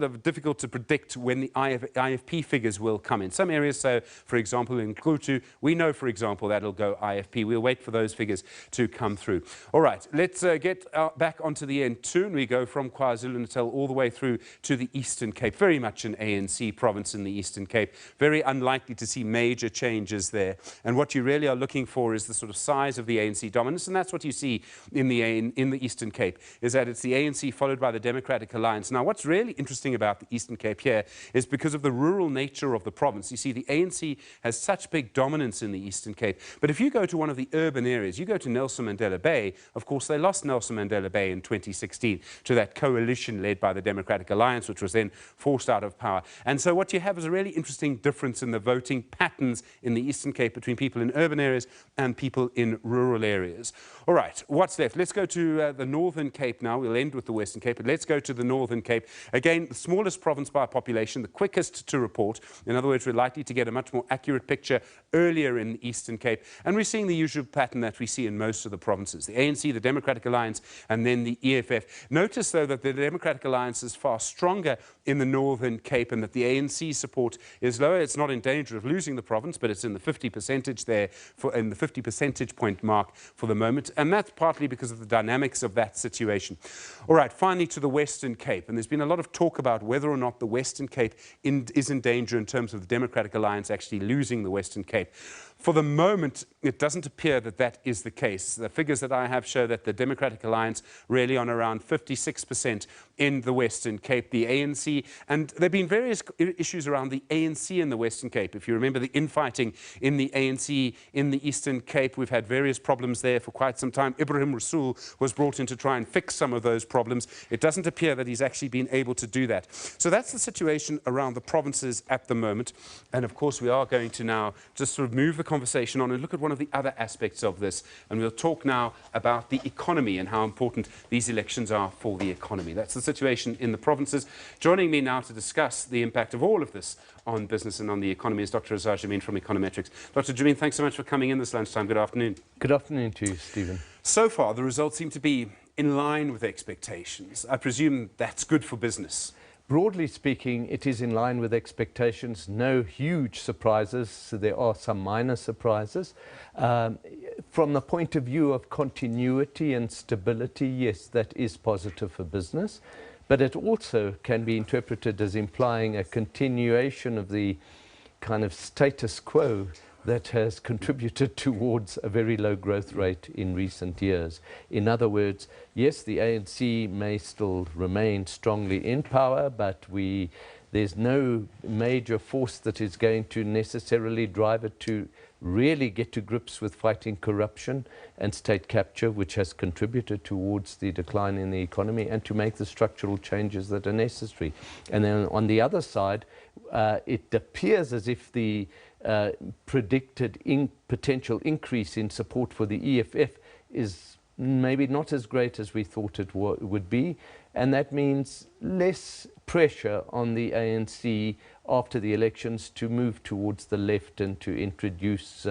of difficult to predict when the IFP figures will come in. Some areas, so for example, in Kutu, we know, for example, that'll go IFP. We'll wait for those figures to come through. All right, let's get back onto the N2, and we go from KwaZulu-Natal all the way through to the Eastern Cape. Very much an ANC province in the Eastern Cape. Very unlikely to see major changes there. And what you really are looking for is the sort of size of the ANC dominance, and that's what you see in the Eastern Cape, is that it's the ANC followed by the Democratic Alliance. Now, what's really interesting about the Eastern Cape here is because of the rural nature of the province. You see, the ANC has such big dominance in the Eastern Cape, but if you go to one of the urban areas, you go to Nelson Mandela Bay, of course, they lost Nelson Mandela Bay in 2016 to that coalition led by the Democratic Alliance, which was then forced out of power. And so what you have is a really interesting difference in the voting patterns in the Eastern Cape between people in urban areas and people in rural areas. All right, what's left? Let's go to the Northern Cape now. We'll end with the Western Cape, but let's go to the Northern Cape. Again, the smallest province by population, the quickest to report. In other words, we're likely to get a much more accurate picture earlier in the Eastern Cape. And we're seeing the usual pattern that we see in most of the provinces. The ANC, the Democratic Alliance, and then the EFF. Notice, though, that the Democratic Alliance is far stronger in the Northern Cape and that the ANC support is lower. It's not in danger of losing the province, but it's in the 50% there, in the 50 percentage point mark for the moment. And that's partly because of the dynamics of that situation. All right, finally to the Western Cape. And there's been a lot of talk about whether or not the Western Cape is in danger in terms of the Democratic Alliance actually losing the Western Cape. For the moment, it doesn't appear that that is the case. The figures that I have show that the Democratic Alliance really on around 56% in the Western Cape. The ANC, and there have been various issues around the ANC in the Western Cape. If you remember the infighting in the ANC in the Eastern Cape, we've had various problems there for quite some time. Ibrahim Rasool was brought in to try and fix some of those problems. It doesn't appear that he's actually been able to do that. So that's the situation around the provinces at the moment. And of course, we are going to now just sort of move the conversation on and look at one of the other aspects of this. And we'll talk now about the economy and how important these elections are for the economy. That's the situation in the provinces. Joining me now to discuss the impact of all of this on business and on the economy is Dr. Azar Jamin from Econometrics. Dr. Jamin, thanks so much for coming in this lunchtime. Good afternoon. Good afternoon to you, Stephen. So far, the results seem to be in line with expectations. I presume that's good for business. Broadly speaking, it is in line with expectations. No huge surprises. So there are some minor surprises. From the point of view of continuity and stability, yes, that is positive for business. But it also can be interpreted as implying a continuation of the kind of status quo that has contributed towards a very low growth rate in recent years. In other words, yes, the ANC may still remain strongly in power, but there's no major force that is going to necessarily drive it to really get to grips with fighting corruption and state capture, which has contributed towards the decline in the economy, and to make the structural changes that are necessary. And then on the other side, it appears as if the predicted potential increase in support for the EFF is maybe not as great as we thought it would be. and that means less pressure on the ANC after the elections to move towards the left and to introduce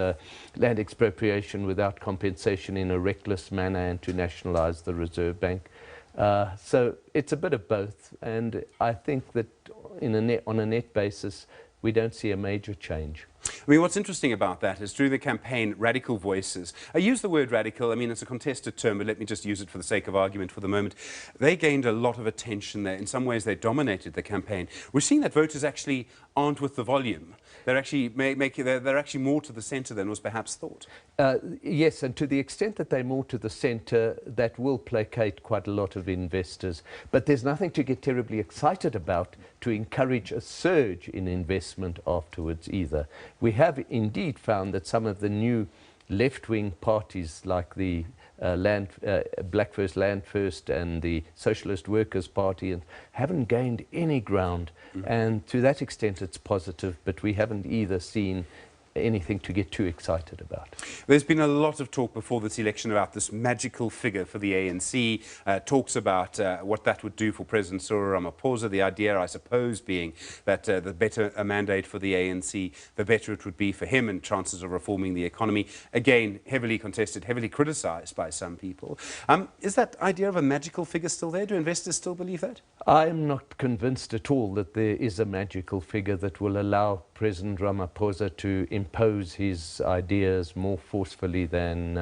land expropriation without compensation in a reckless manner and to nationalize the Reserve Bank. So it's a bit of both, and I think that on a net basis we don't see a major change. I mean, what's interesting about that is through the campaign, radical voices, I use the word radical, I mean, it's a contested term, but let me just use it for the sake of argument for the moment. They gained a lot of attention there. In some ways, they dominated the campaign. We're seeing that voters actually aren't with the volume. They're actually, they're actually more to the centre than was perhaps thought. Yes, and to the extent that they're more to the centre, that will placate quite a lot of investors. But there's nothing to get terribly excited about to encourage a surge in investment afterwards either. We have indeed found that some of the new left-wing parties like the Black First, Land First and the Socialist Workers' Party haven't gained any ground. And to that extent it's positive, but we haven't either seen anything to get too excited about. There's been a lot of talk before this election about this magical figure for the ANC, talks about what that would do for President Cyril Ramaphosa, the idea, I suppose, being that the better a mandate for the ANC, the better it would be for him and chances of reforming the economy. Again, heavily contested, heavily criticised by some people. Is that idea of a magical figure still there? Do investors still believe that? I'm not convinced at all that there is a magical figure that will allow President Ramaphosa to impose his ideas more forcefully than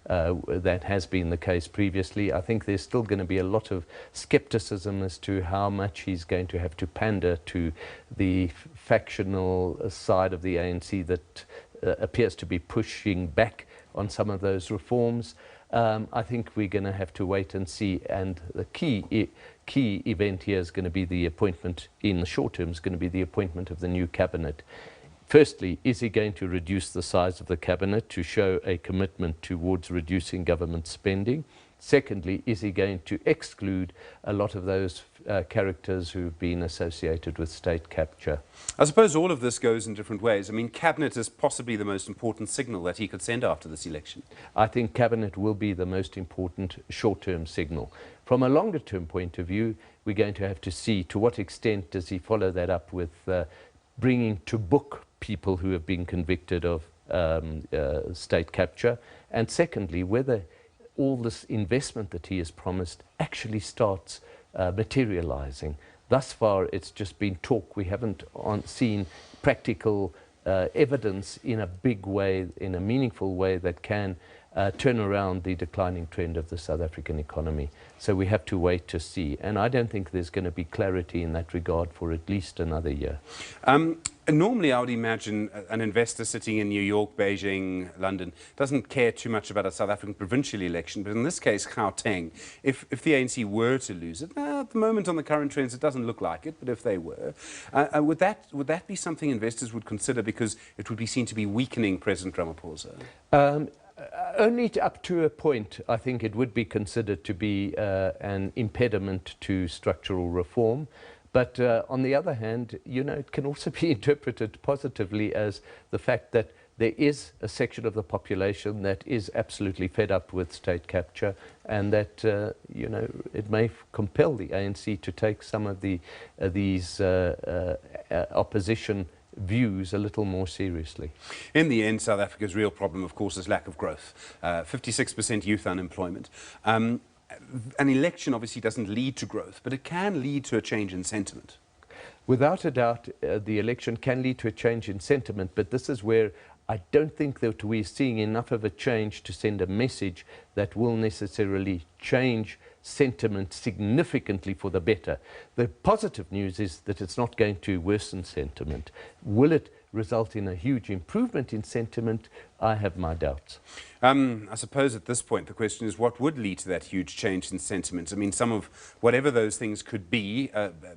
that has been the case previously. I think there's still going to be a lot of skepticism as to how much he's going to have to pander to the factional side of the ANC that appears to be pushing back on some of those reforms. I think we're going to have to wait and see, and the key event here is going to be the appointment, in the short term, is going to be the appointment of the new cabinet. Firstly, is he going to reduce the size of the cabinet to show a commitment towards reducing government spending? Secondly, is he going to exclude a lot of those characters who've been associated with state capture? I suppose all of this goes in different ways. I mean, cabinet is possibly the most important signal that he could send after this election. I think cabinet will be the most important short-term signal. From a longer-term point of view, we're going to have to see to what extent does he follow that up with bringing to book people who have been convicted of state capture, and secondly, whether all this investment that he has promised actually starts materializing. Thus far, it's just been talk. We haven't seen practical evidence in a big way, in a meaningful way that can turn around the declining trend of the South African economy. So we have to wait to see. And I don't think there's going to be clarity in that regard for at least another year. Normally, I would imagine an investor sitting in New York, Beijing, London doesn't care too much about a South African provincial election, but in this case, Gauteng, if the ANC were to lose it, at the moment on the current trends, it doesn't look like it, but if they were, would that be something investors would consider because it would be seen to be weakening President Ramaphosa? Only up to a point, I think it would be considered to be an impediment to structural reform. But on the other hand, you know, it can also be interpreted positively as the fact that there is a section of the population that is absolutely fed up with state capture, and that you know, it may compel the ANC to take some of these opposition views a little more seriously. In the end, South Africa's real problem, of course, is lack of growth. 56% youth unemployment. An election obviously doesn't lead to growth, but it can lead to a change in sentiment. Without a doubt, the election can lead to a change in sentiment, but this is where I don't think that we're seeing enough of a change to send a message that will necessarily change sentiment significantly for the better. The positive news is that it's not going to worsen sentiment. Will it result in a huge improvement in sentiment? I have my doubts. I suppose at this point the question is what would lead to that huge change in sentiment? I mean, some of whatever those things could be,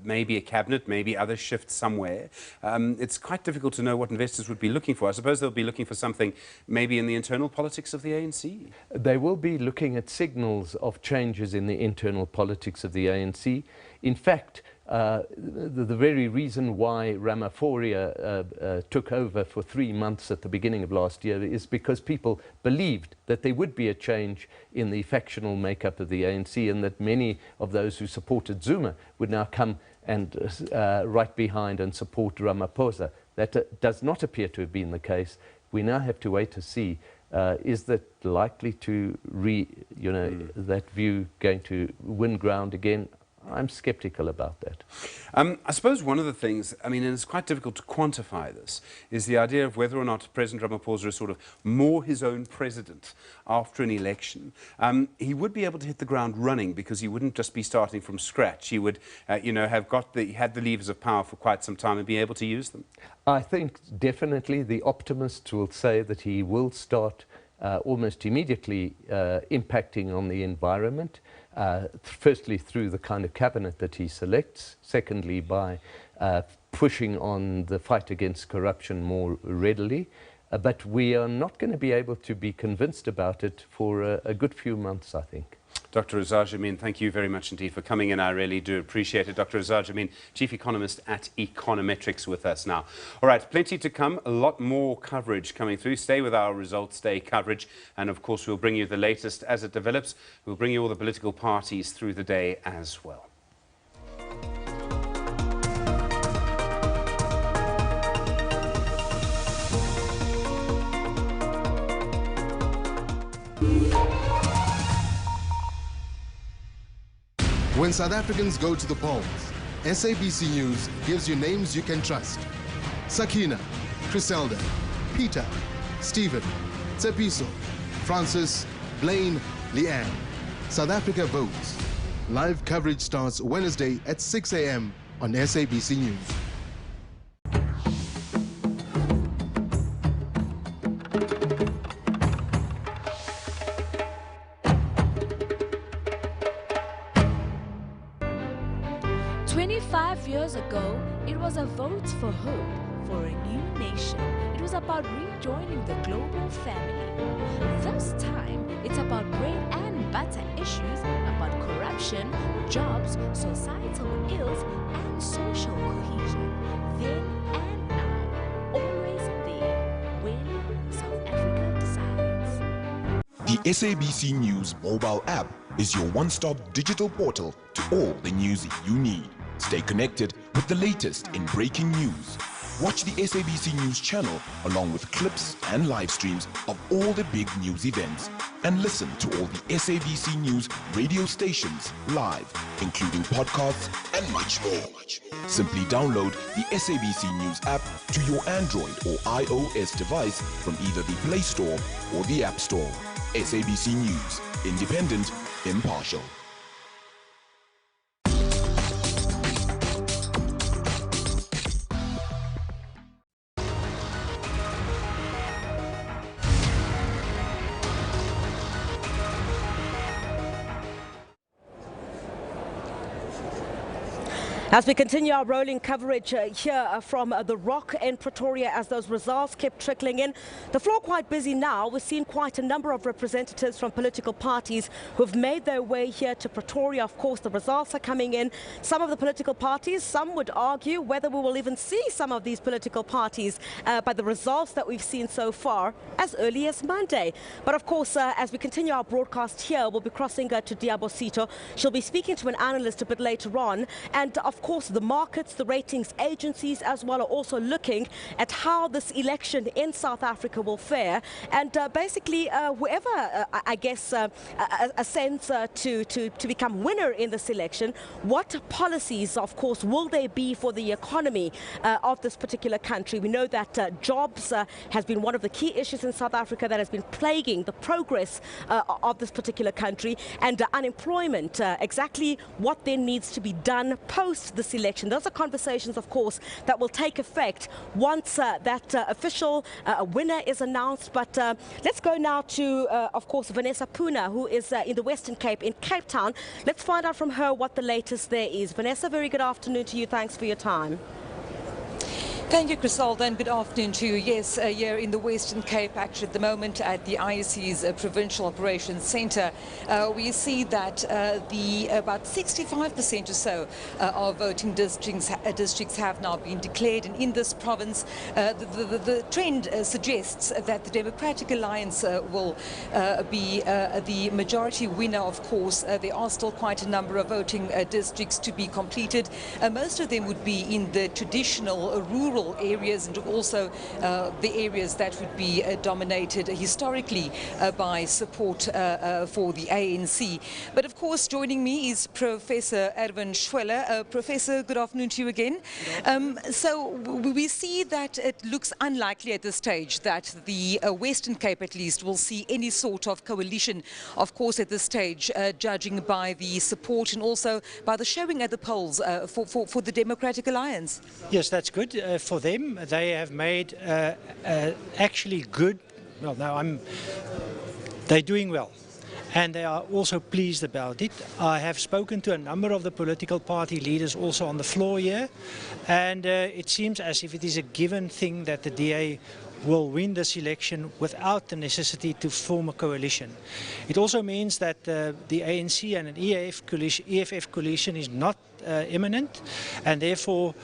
maybe a cabinet, maybe other shifts somewhere. It's quite difficult to know what investors would be looking for. I suppose they'll be looking for something maybe in the internal politics of the ANC. They will be looking at signals of changes in the internal politics of the ANC. In fact, the very reason why Ramaphosa took over for 3 months at the beginning of last year is because people believed that there would be a change in the factional makeup of the ANC, and that many of those who supported Zuma would now come and right behind and support Ramaphosa. That does not appear to have been the case. We now have to wait to see, is that likely to that view going to win ground again? I'm skeptical about that. I suppose one of the things, I mean, and it's quite difficult to quantify this, is the idea of whether or not President Ramaphosa is sort of more his own president after an election. He would be able to hit the ground running because he wouldn't just be starting from scratch. He would, have had the levers of power for quite some time and be able to use them. I think definitely the optimists will say that he will start almost immediately impacting on the environment. Firstly, through the kind of cabinet that he selects. Secondly, by pushing on the fight against corruption more readily. But we are not going to be able to be convinced about it for a good few months, I think. Dr. Azar Jammine, thank you very much indeed for coming in. I really do appreciate it. Dr. Azar Jammine, Chief Economist at Econometrics, with us now. All right, plenty to come, a lot more coverage coming through. Stay with our Results Day coverage, and of course we'll bring you the latest as it develops. We'll bring you all the political parties through the day as well. When South Africans go to the polls, SABC News gives you names you can trust. Sakina, Criselda, Peter, Stephen, Tsepiso, Francis, Blaine, Leanne. South Africa votes. Live coverage starts Wednesday at 6 a.m. on SABC News. Years ago, it was a vote for hope, for a new nation. It was about rejoining the global family. This time, it's about bread and butter issues, about corruption, jobs, societal ills, and social cohesion. Then and now, always there, when South Africa decides. The SABC News mobile app is your one-stop digital portal to all the news you need. Stay connected with the latest in breaking news. Watch the SABC News channel along with clips and live streams of all the big news events. And listen to all the SABC News radio stations live, including podcasts and much more. Simply download the SABC News app to your Android or iOS device from either the Play Store or the App Store. SABC News, independent, impartial. As we continue our rolling coverage here from the Rock in Pretoria, as those results kept trickling in, the floor quite busy now. We've seen quite a number of representatives from political parties who've made their way here to Pretoria. Of course, the results are coming in. Some of the political parties, some would argue whether we will even see some of these political parties by the results that we've seen so far as early as Monday. But of course, as we continue our broadcast here, we'll be crossing to Diabosito. She'll be speaking to an analyst a bit later on. And of course, the markets, the ratings agencies as well are also looking at how this election in South Africa will fare. And basically, whoever, I guess, ascends to become winner in this election, what policies, of course, will there be for the economy of this particular country? We know that jobs has been one of the key issues in South Africa that has been plaguing the progress of this particular country, and unemployment, exactly what then needs to be done post this election. Those are conversations, of course, that will take effect once that official winner is announced. But let's go now to, of course, Vanessa Puna, who is in the Western Cape, in Cape Town. Let's find out from her what the latest there is. Vanessa, very good afternoon to you. Thanks for your time. Thank you, Griselda, and good afternoon to you. Yes, here in the Western Cape, actually at the moment at the IEC's Provincial Operations Centre, we see that about 65% or so of voting districts have now been declared, and in this province, the trend suggests that the Democratic Alliance will be the majority winner. Of course, there are still quite a number of voting districts to be completed. Most of them would be in the traditional rural areas, and also the areas that would be dominated historically by support for the ANC. But of course, joining me is Professor Erwin Schweller. Professor, good afternoon to you again. So we see that it looks unlikely at this stage that the Western Cape at least will see any sort of coalition, of course at this stage, judging by the support and also by the showing at the polls for the Democratic Alliance. Yes, that's good for them. They have made actually good, well, now they're doing well. And they are also pleased about it. I have spoken to a number of the political party leaders also on the floor here, and it seems as if it is a given thing that the DA will win this election without the necessity to form a coalition. It also means that the ANC and an EFF coalition is not imminent, and therefore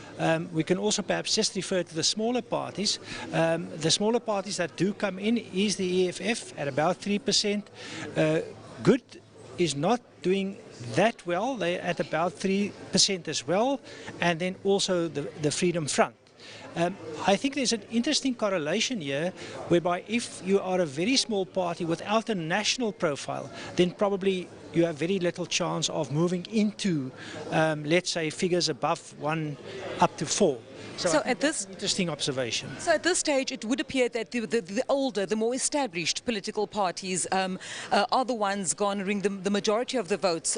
we can also perhaps just refer to the smaller parties. The smaller parties that do come in is the EFF at about 3%. Good is not doing that well, they're at about 3% as well, and then also the Freedom Front. I think there's an interesting correlation here whereby if you are a very small party without a national profile, then probably you have very little chance of moving into, let's say, figures above 1 up to 4. So at this interesting observation. So at this stage, it would appear that the older, the more established political parties are the ones garnering the majority of the votes.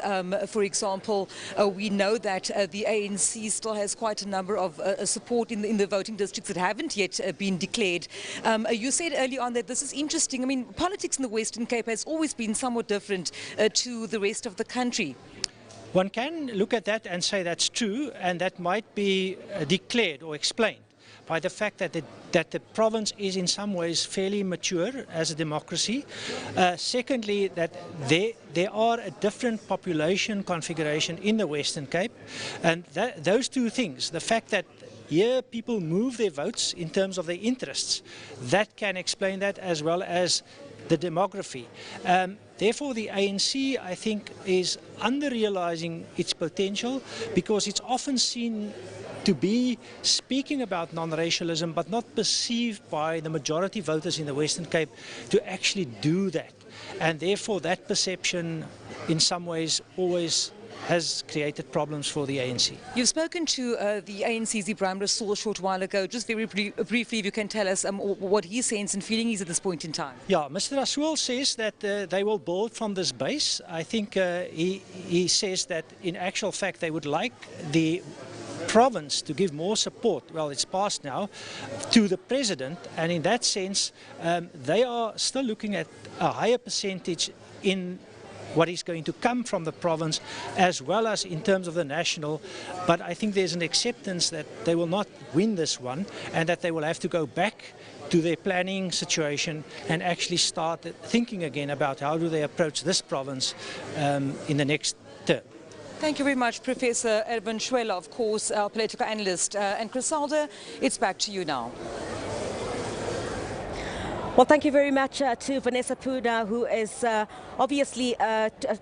For example, we know that the ANC still has quite a number of support in the voting districts that haven't yet been declared. You said earlier on that this is interesting. I mean, politics in the Western Cape has always been somewhat different to the rest of the country. One can look at that and say that's true, and that might be declared or explained by the fact that the province is in some ways fairly mature as a democracy. Secondly, that there are a different population configuration in the Western Cape, and those two things, the fact that here people move their votes in terms of their interests, that can explain that, as well as the demography. Therefore, the ANC, I think, is under-realizing its potential because it's often seen to be speaking about non-racialism, but not perceived by the majority voters in the Western Cape to actually do that. And therefore, that perception, in some ways, always has created problems for the ANC. You've spoken to the ANC's Ibrahim Rasool a short while ago. Just very briefly, if you can tell us what his sense and feeling is at this point in time. Yeah, Mr. Rasool says that they will build from this base. I think he says that in actual fact they would like the province to give more support, well it's passed now, to the president, and in that sense they are still looking at a higher percentage in what is going to come from the province as well as in terms of the national, but I think there's an acceptance that they will not win this one and that they will have to go back to their planning situation and actually start thinking again about how do they approach this province in the next term. Thank you very much, Professor Erwin Schweller, of course, our political analyst. And Griselda, it's back to you now. Well, thank you very much to Vanessa Puna, who is obviously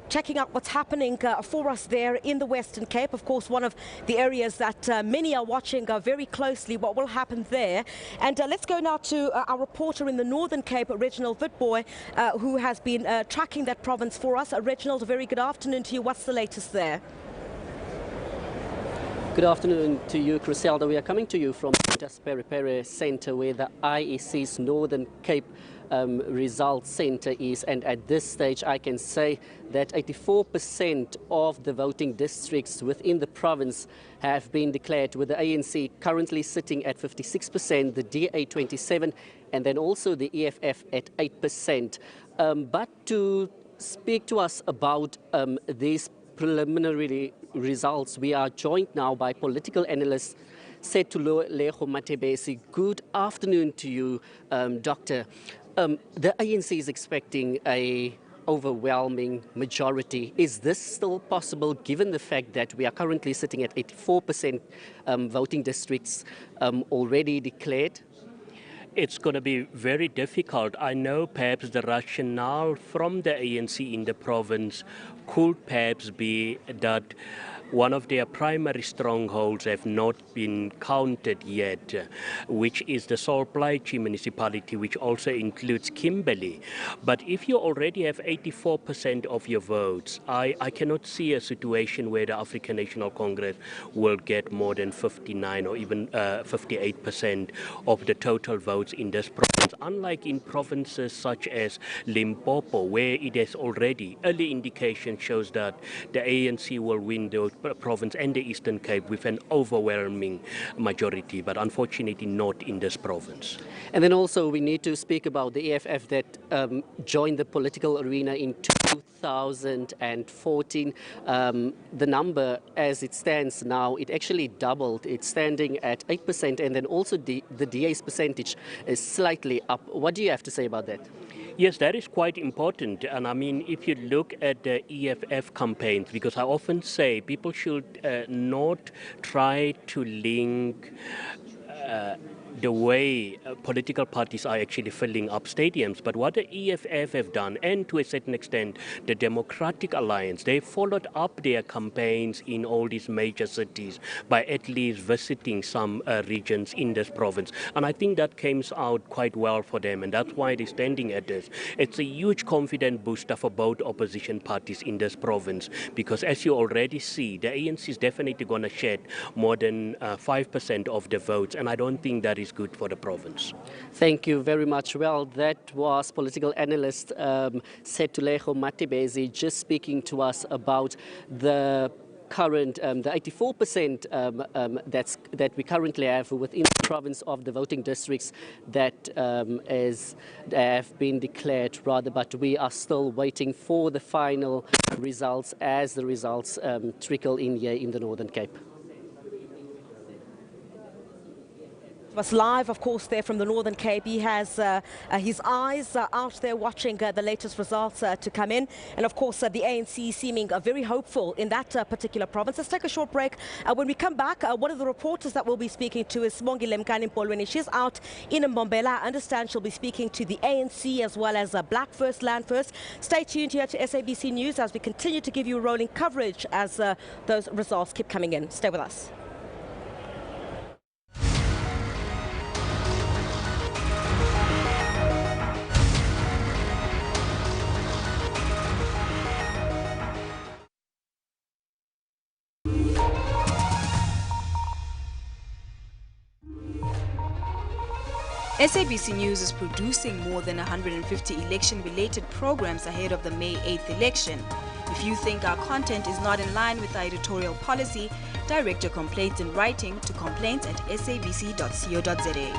checking out what's happening for us there in the Western Cape. Of course, one of the areas that many are watching very closely what will happen there. And let's go now to our reporter in the Northern Cape, Reginald Witboy, who has been tracking that province for us. Reginald, a very good afternoon to you. What's the latest there? Good afternoon to you, Griselda. We are coming to you from the Peripere Centre, where the IEC's Northern Cape Results Centre is, and at this stage I can say that 84% of the voting districts within the province have been declared, with the ANC currently sitting at 56%, the DA 27%, and then also the EFF at 8%. But to speak to us about these preliminary results, we are joined now by political analyst Setulolego Matebesi, good afternoon to you, Doctor. The ANC is expecting a overwhelming majority. Is this still possible given the fact that we are currently sitting at 84% voting districts already declared? It's going to be very difficult. I know perhaps the rationale from the ANC in the province could perhaps be that one of their primary strongholds have not been counted yet, which is the Sol Plaatje municipality, which also includes Kimberley. But if you already have 84% of your votes, I cannot see a situation where the African National Congress will get more than 59 or even 58% of the total votes in this province. Unlike in provinces such as Limpopo, where it has already, early indication shows that the ANC will win the province and the Eastern Cape with an overwhelming majority, but unfortunately not in this province. And then also we need to speak about the EFF that joined the political arena in 2014. The number as it stands now, it actually doubled. It's standing at 8%, and then also the DA's percentage is slightly up. What do you have to say about that? Yes, that is quite important. And I mean, if you look at the EFF campaigns, because I often say people should not try to link the way political parties are actually filling up stadiums. But what the EFF have done, and to a certain extent the Democratic Alliance, they followed up their campaigns in all these major cities by at least visiting some regions in this province. And I think that came out quite well for them, and that's why they're standing at this. It's a huge confidence booster for both opposition parties in this province, because as you already see, the ANC is definitely going to shed more than 5% of the votes, and I don't think that is good for the province. Thank you very much. Well, that was political analyst Setulolego Matebesi just speaking to us about the current, the 84% that we currently have within the province of the voting districts that have been declared rather, but we are still waiting for the final results as the results trickle in here in the Northern Cape. Was live, of course, there from the Northern Cape. He has his eyes out there watching the latest results to come in. And, of course, the ANC seeming very hopeful in that particular province. Let's take a short break. When we come back, one of the reporters that we'll be speaking to is Sibongile Mkani-Mpolweni. She's out in Mbombela. I understand she'll be speaking to the ANC as well as Black First, Land First. Stay tuned here to SABC News as we continue to give you rolling coverage as those results keep coming in. Stay with us. SABC News is producing more than 150 election-related programs ahead of the May 8th election. If you think our content is not in line with our editorial policy, direct your complaints in writing to complaints@sabc.co.za.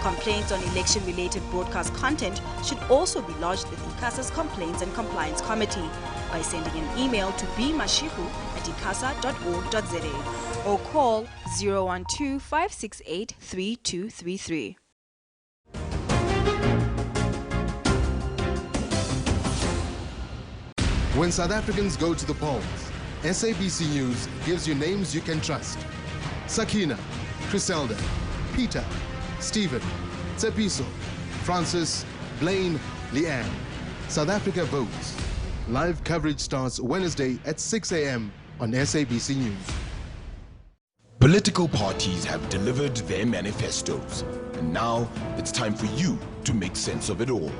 Complaints on election-related broadcast content should also be lodged with ICASA's Complaints and Compliance Committee by sending an email to bmashiku@icasa.org.za or call 012-568-3233. When South Africans go to the polls, SABC News gives you names you can trust. Sakina, Griselda, Peter, Stephen, Tsepiso, Francis, Blaine, Leanne. South Africa votes. Live coverage starts Wednesday at 6 a.m. on SABC News. Political parties have delivered their manifestos, and now it's time for you to make sense of it all.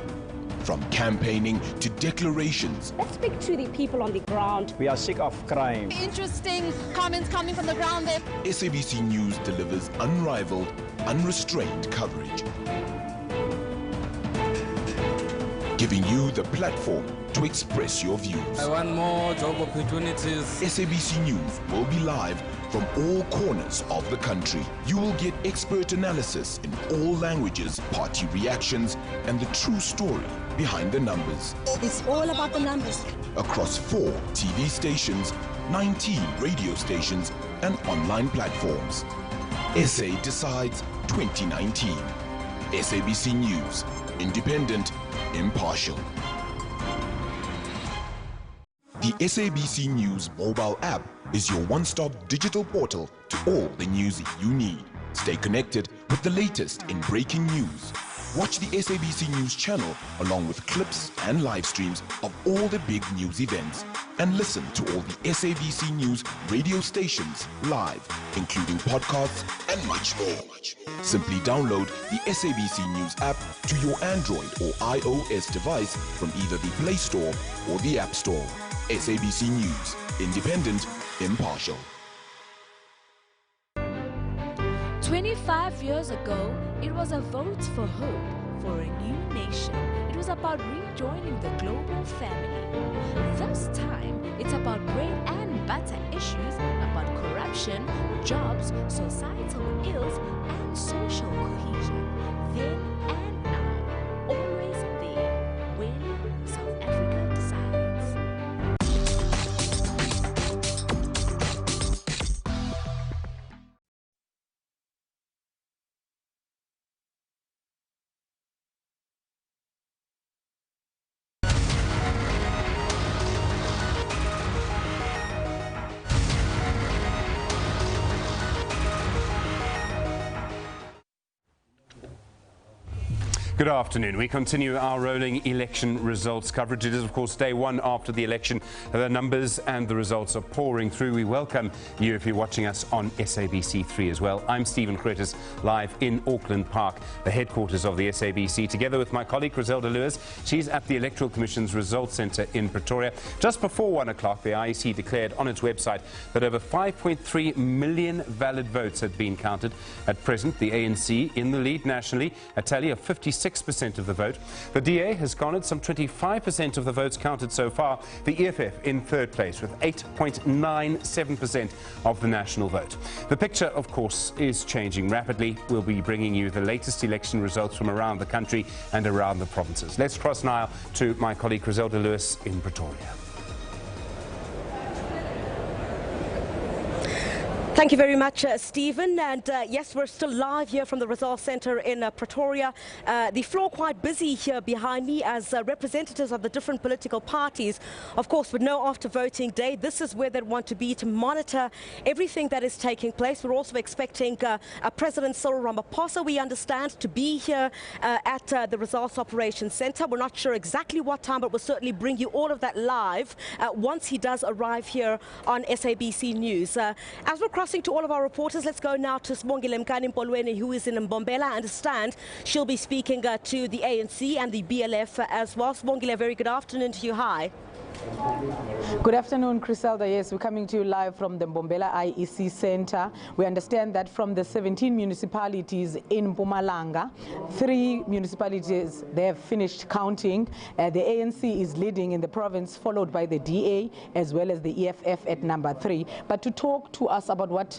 From campaigning to declarations. Let's speak to the people on the ground. We are sick of crime. Interesting comments coming from the ground there. SABC News delivers unrivaled, unrestrained coverage, giving you the platform to express your views. I want more job opportunities. SABC News will be live from all corners of the country. You will get expert analysis in all languages, party reactions, and the true story behind the numbers. It's all about the numbers. Across 4 TV stations, 19 radio stations, and online platforms. SA Decides 2019. SABC News, independent, impartial. The SABC News mobile app is your one-stop digital portal to all the news you need. Stay connected with the latest in breaking news. Watch the SABC News channel along with clips and live streams of all the big news events. And listen to all the SABC News radio stations live, including podcasts and much more. Simply download the SABC News app to your Android or iOS device from either the Play Store or the App Store. SABC News, independent, impartial. 25 years ago, it was a vote for hope, for a new nation. It was about rejoining the global family. This time, it's about bread and butter issues, about corruption, jobs, societal ills, and social cohesion. Then and now, always there, when South Africa decides. Good afternoon. We continue our rolling election results coverage. It is, of course, day one after the election. The numbers and the results are pouring through. We welcome you if you're watching us on SABC3 as well. I'm Stephen Curtis, live in Auckland Park, the headquarters of the SABC, together with my colleague Griselda Lewis. She's at the Electoral Commission's Results Centre in Pretoria. Just before 1 o'clock, the IEC declared on its website that over 5.3 million valid votes had been counted. At present, the ANC in the lead nationally, a tally of 56% of the vote. The DA has garnered some 25% of the votes counted so far. The EFF in third place with 8.97% of the national vote. The picture, of course, is changing rapidly. We'll be bringing you the latest election results from around the country and around the provinces. Let's cross now to my colleague Griselda Lewis in Pretoria. Thank you very much, Stephen. And yes, we're still live here from the Results Centre in Pretoria. The floor quite busy here behind me as representatives of the different political parties, of course, would know after voting day, this is where they want to be to monitor everything that is taking place. We're also expecting President Cyril Ramaphosa, we understand, to be here at the Results Operations Centre. We're not sure exactly what time, but we'll certainly bring you all of that live once he does arrive here on SABC News. As we're crossing to all of our reporters, let's go now to Sibongile Mkani-Mpolweni, who is in Mbombela. I understand she'll be speaking to the ANC and the BLF as well. Sibongile, very good afternoon to you. Hi. Good afternoon, Griselda. Yes, we're coming to you live from the Mbombela IEC Center. We understand that from the 17 municipalities in Mpumalanga, 3 municipalities, they have finished counting. The ANC is leading in the province, followed by the DA as well as the EFF at number 3. But to talk to us about what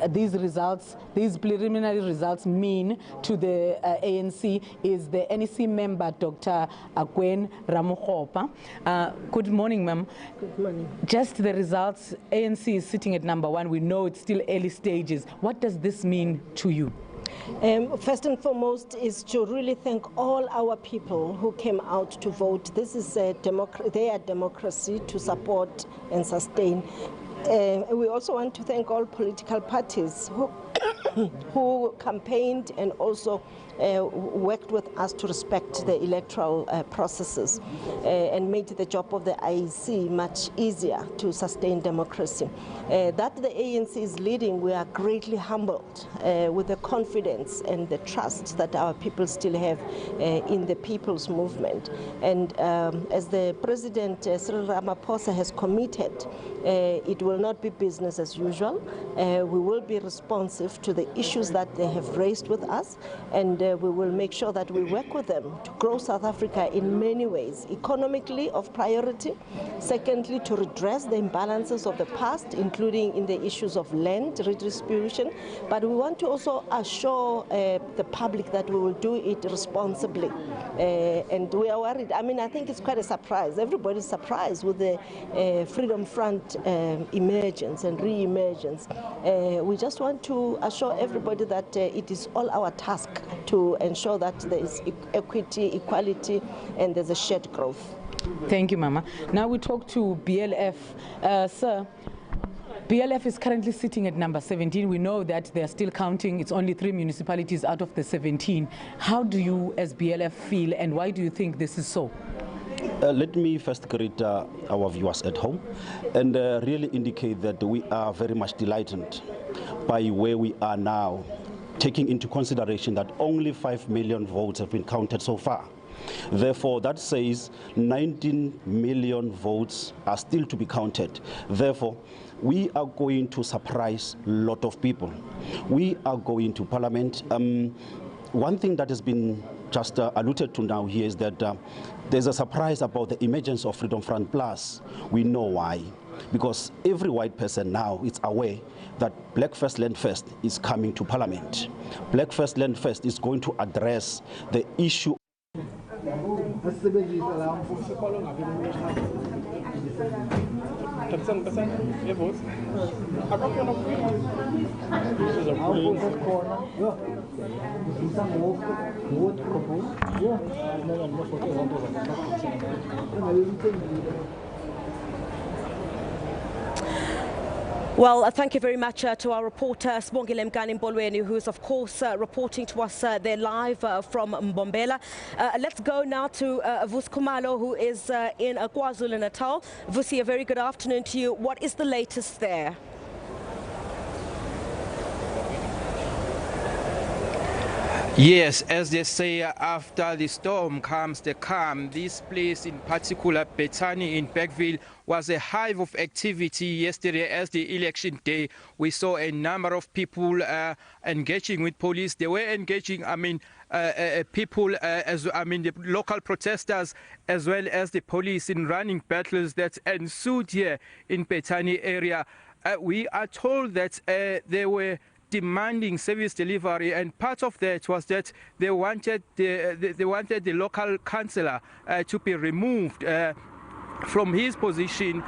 these results, these preliminary results mean to the ANC is the NEC member, Dr. Gwen Ramukhopa. Good morning, ma'am. Good morning. Just the results, ANC is sitting at number 1. We know it's still early stages. What does this mean to you? First and foremost is to really thank all our people who came out to vote. This is their democracy to support and sustain. We also want to thank all political parties who campaigned and also worked with us to respect the electoral processes and made the job of the IEC much easier to sustain democracy. That the ANC is leading, we are greatly humbled with the confidence and the trust that our people still have in the people's movement. And as the President Cyril Ramaphosa has committed, it will not be business as usual. We will be responsive to the issues that they have raised with us, and we will make sure that we work with them to grow South Africa in many ways. Economically, of priority. Secondly, to redress the imbalances of the past, including in the issues of land redistribution. But we want to also assure the public that we will do it responsibly. And we are worried. I mean, I think it's quite a surprise. Everybody's surprised with the Freedom Front emergence and re-emergence. We just want to assure everybody that it is all our task to ensure that there is equity, equality, and there's a shared growth. Thank you, Mama. Now we talk to BLF. Sir, BLF is currently sitting at number 17. We know that they're still counting. It's only 3 municipalities out of the 17. How do you as BLF feel, and why do you think this is so? Let me first greet our viewers at home and really indicate that we are very much delighted by where we are now, taking into consideration that only 5 million votes have been counted so far. Therefore, that says 19 million votes are still to be counted. Therefore, we are going to surprise a lot of people. We are going to Parliament. One thing that has been just alluded to now here is that there's a surprise about the emergence of Freedom Front Plus. We know why. Because every white person now is aware that Black First Land First is coming to Parliament. Black First Land First is going to address the issue. Well, thank you very much to our reporter, Sibongile Mgani-Mbolweni, who is, of course, reporting to us there live from Mbombela. Let's go now to Vusi Khumalo, who is in KwaZulu-Natal. Vusi, a very good afternoon to you. What is the latest there? Yes, as they say, after the storm comes the calm. This place in particular, Bethany in Bergville, was a hive of activity yesterday as the election day. We saw a number of people engaging with police. They were engaging, people, the local protesters, as well as the police in running battles that ensued here in Bethany area. We are told that they were demanding service delivery, and part of that was that they wanted the local councillor to be removed from his position,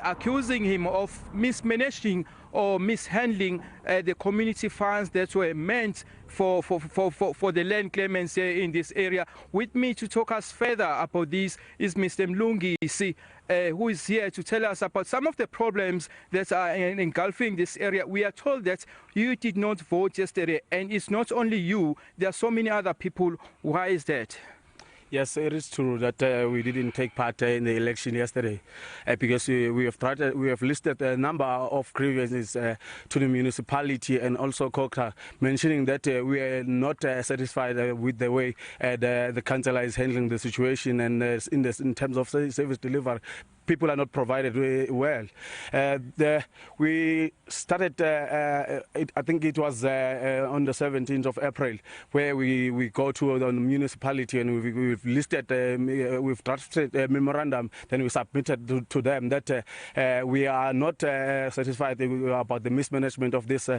accusing him of mismanaging or mishandling the community funds that were meant for the land claimants here in this area. With me to talk us further about this is Mr. Mlungisi, who is here to tell us about some of the problems that are engulfing this area. We are told that you did not vote yesterday, and it's not only you, there are so many other people. Why is that? Yes, it is true that we didn't take part in the election yesterday because we have listed a number of grievances to the municipality and also COCTA, mentioning that we are not satisfied with the way the councillor is handling the situation, and in terms of service delivery, people are not provided well. We started, I think it was on the 17th of April, where we go to the municipality and we've listed, we've drafted a memorandum, then we submitted to them that we are not satisfied about the mismanagement of this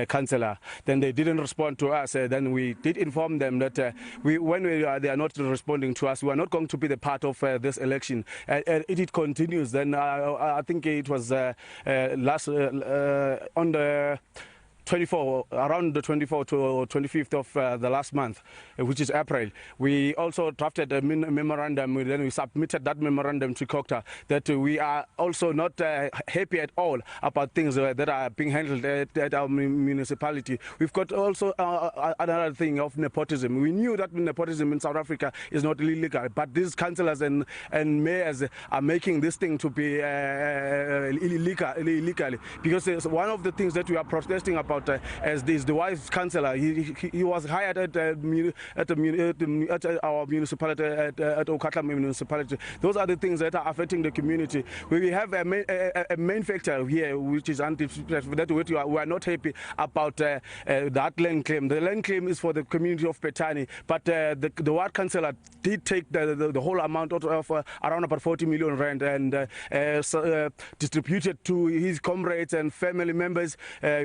councillor. Then they didn't respond to us. Then we did inform them that they are not responding to us, we are not going to be the part of this election. It continues. Then I think it was on the 24, around the 24th to 25th of the last month, which is April. We also drafted a memorandum, then we submitted that memorandum to COCTA that we are also not happy at all about things that are being handled at our municipality. We've got also another thing of nepotism. We knew that nepotism in South Africa is not illegal, but these councillors and mayors are making this thing to be illegal, because it's one of the things that we are protesting about about as the vice councillor. He was hired at our municipality, at Okatlam municipality. Those are the things that are affecting the community. We have a main factor here, which is that we are not happy about that land claim. The land claim is for the community of Petani, but the ward councillor did take the whole amount of around about 40 million rand and distributed to his comrades and family members.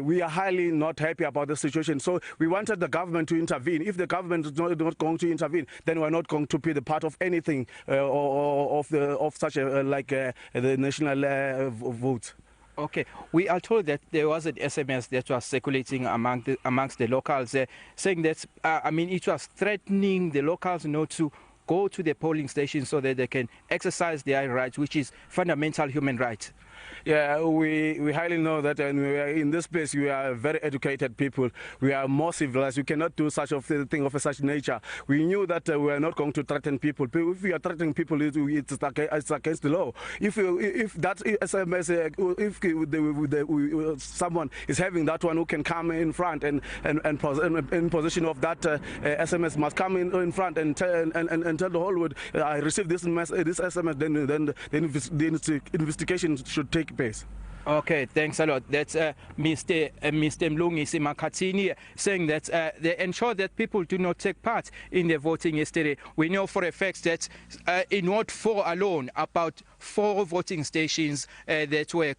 We are highly not happy about the situation. So we wanted the government to intervene. If the government is not going to intervene, then we're not going to be the part of anything of such the national vote. Okay, we are told that there was an SMS that was circulating amongst the locals, saying that it was threatening the locals not to go to the polling station so that they can exercise their rights, which is fundamental human right. Yeah, we highly know that, and we are in this place. We are very educated people. We are more civilized. We cannot do such a thing of such nature. We knew that we are not going to threaten people. If we are threatening people, it's against the law. If that SMS, if someone is having that one who can come in front and in possession of that SMS must come in front and tell the whole world, I received this SMS. Then the investigation should take place. Okay, thanks a lot. That's Mr. Mlungisi Makhathini saying that they ensure that people do not take part in the voting yesterday. We know for a fact that in Ward 4 alone, about 4 voting stations that were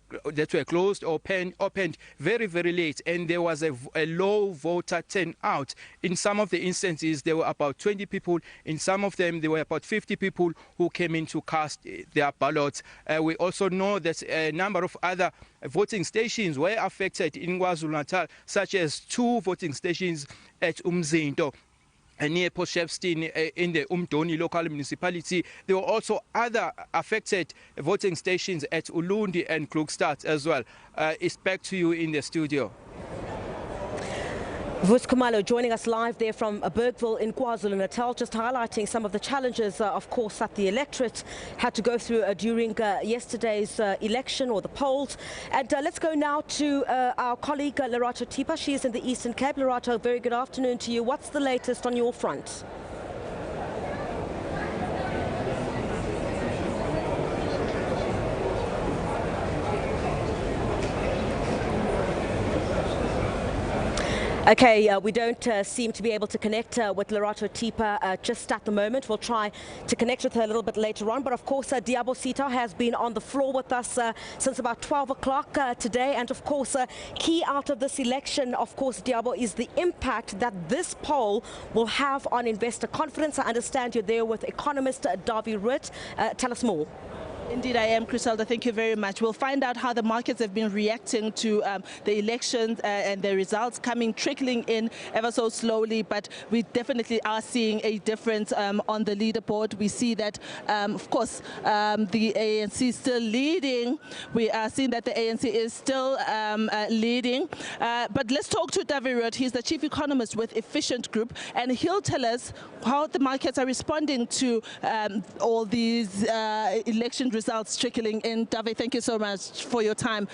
closed or opened very, very late, and there was a low voter turnout. In some of the instances, there were about 20 people. In some of them, there were about 50 people who came in to cast their ballots. We also know that a number of other voting stations were affected in KwaZulu-Natal, such as 2 voting stations at Umzinto near Potchefstroom in the Umdoni local municipality. There were also other affected voting stations at Ulundi and Klugstad as well. It's back to you in the studio. Vus Khumalo joining us live there from Bergville in KwaZulu-Natal, just highlighting some of the challenges, of course, that the electorate had to go through during yesterday's election or the polls. And let's go now to our colleague Lerato Tipa. She is in the Eastern Cape. Lerato, very good afternoon to you. What's the latest on your front? Okay, we don't seem to be able to connect with Lerato Tipa just at the moment. We'll try to connect with her a little bit later on. But of course, Diabo Sita has been on the floor with us since about 12 o'clock today. And of course, key out of this election, of course, Diabo, is the impact that this poll will have on investor confidence. I understand you're there with economist Davi Rutt. Tell us more. Indeed, I am, Criselda. Thank you very much. We'll find out how the markets have been reacting to the elections and the results trickling in ever so slowly. But we definitely are seeing a difference on the leaderboard. We see that, of course, the ANC is still leading. We are seeing that the ANC is still leading. But let's talk to Davi Rutt. He's the chief economist with Efficient Group, and he'll tell us how the markets are responding to all these election results trickling in. Davi, thank you so much for your time.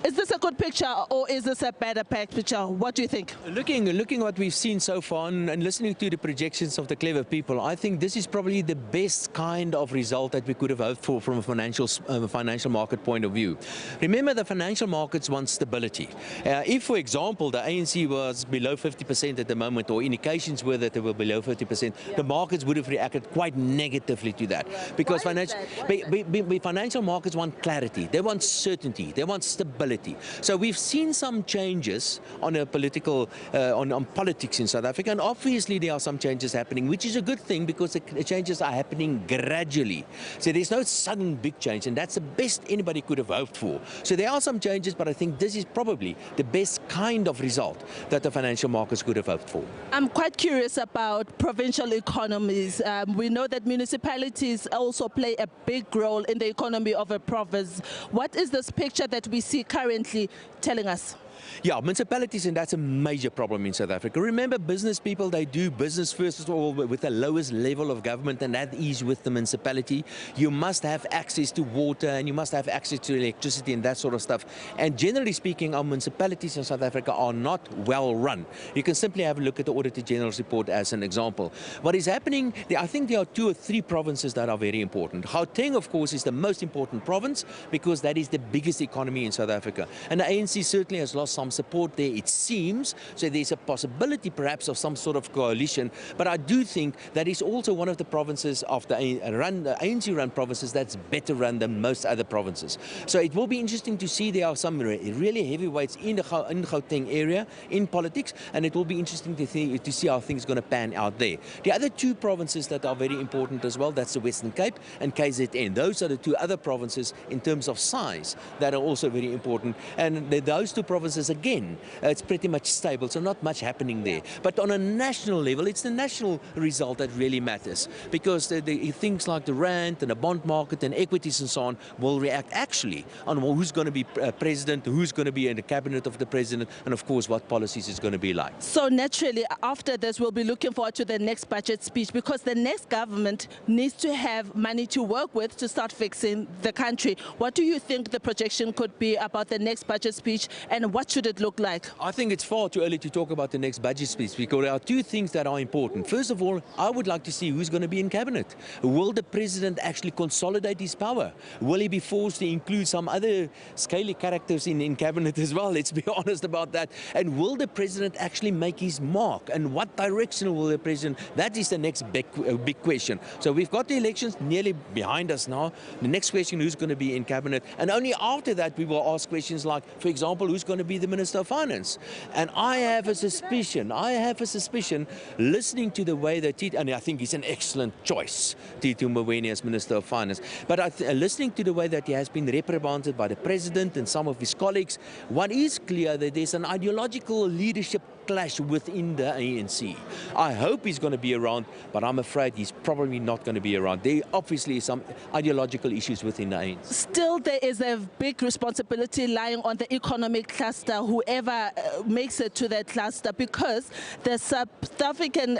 Is this a good picture or is this a better picture? What do you think? Looking what we've seen so far and listening to the projections of the clever people, I think this is probably the best kind of result that we could have hoped for from a financial market point of view. Remember, the financial markets want stability. If, for example, the ANC was below 50% at the moment, or indications were that they were below 50%, the markets would have reacted quite negatively to that. Because financial markets want clarity, they want certainty, they want stability. So we've seen some changes on a political, on politics in South Africa, and obviously there are some changes happening, which is a good thing because the changes are happening gradually. So there's no sudden big change, and that's the best anybody could have hoped for. So there are some changes, but I think this is probably the best kind of result that the financial markets could have hoped for. I'm quite curious about provincial economies. We know that municipalities also play a big role in the economy of a province. What is this picture that we see currently telling us? Yeah, municipalities, and that's a major problem in South Africa. Remember, business people, they do business first of all with the lowest level of government, and that is with the municipality. You must have access to water, and you must have access to electricity and that sort of stuff. And generally speaking, our municipalities in South Africa are not well run. You can simply have a look at the Auditor General's report as an example. What is happening, I think there are 2 or 3 provinces that are very important. Gauteng, of course, is the most important province because that is the biggest economy in South Africa. And the ANC certainly has lost some support there, it seems. So there's a possibility perhaps of some sort of coalition. But I do think that is also one of the provinces of the ANC-run provinces that's better run than most other provinces. So it will be interesting to see there are some really heavyweights in the Gauteng area in politics, and it will be interesting to see how things are going to pan out there. The other 2 provinces that are very important as well, that's the Western Cape and KZN. Those are the 2 other provinces in terms of size that are also very important. And those 2 provinces, again, it's pretty much stable, so not much happening there. But on a national level, it's the national result that really matters, because the things like the rand and the bond market and equities and so on will react actually on who's going to be president, who's going to be in the cabinet of the president, and of course what policies is going to be like. So naturally, after this, we'll be looking forward to the next budget speech, because the next government needs to have money to work with to start fixing the country. What do you think the projection could be about the next budget speech, and what should it look like? I think it's far too early to talk about the next budget speech, because there are 2 things that are important. First of all, I would like to see who's going to be in cabinet. Will the president actually consolidate his power? Will he be forced to include some other scaly characters in cabinet as well? Let's be honest about that. And will the president actually make his mark? And what direction will the president? That is the next big question. So we've got the elections nearly behind us now. The next question, who's going to be in cabinet? And only after that we will ask questions like, for example, who's going to be the Minister of Finance? And I have a suspicion, listening to the way that and I think he's an excellent choice, Tito Mboweni as Minister of Finance, but listening to the way that he has been reprimanded by the President and some of his colleagues, what is clear that there's an ideological leadership clash within the ANC. I hope he's going to be around, but I'm afraid he's probably not going to be around. There obviously is some ideological issues within the ANC. Still, there is a big responsibility lying on the economic cluster, whoever makes it to that cluster, because the South African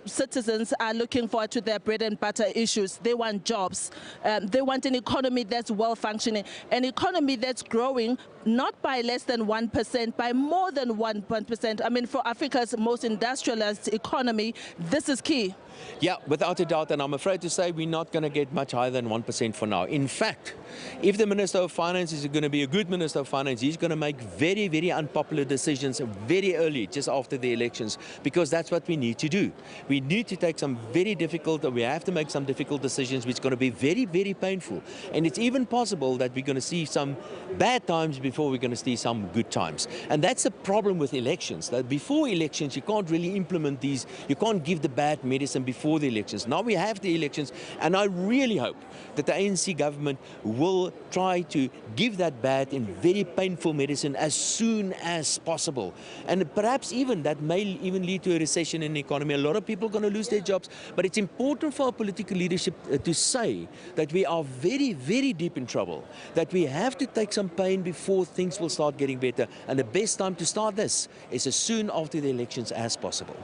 citizens are looking forward to their bread and butter issues. They want jobs. They want an economy that's well functioning, an economy that's growing not by less than 1%, by more than 1%. I mean, for Africa's most industrialized economy, this is key. Yeah, without a doubt, and I'm afraid to say we're not going to get much higher than 1% for now. In fact, if the Minister of Finance is going to be a good Minister of Finance, he's going to make very, very unpopular decisions very early, just after the elections, because that's what we need to do. We need to take some very difficult, we have to make some difficult decisions, which is going to be very, very painful. And it's even possible that we're going to see some bad times before we're going to see some good times. And that's the problem with elections, that before elections, you can't really implement these, you can't give the bad medicine before the elections. Now we have the elections, and I really hope that the ANC government will try to give that bad and very painful medicine as soon as possible. And perhaps even that may even lead to a recession in the economy. A lot of people are going to lose their jobs, but it's important for our political leadership to say that we are very, very deep in trouble, that we have to take some pain before things will start getting better. And the best time to start this is as soon after the elections as possible.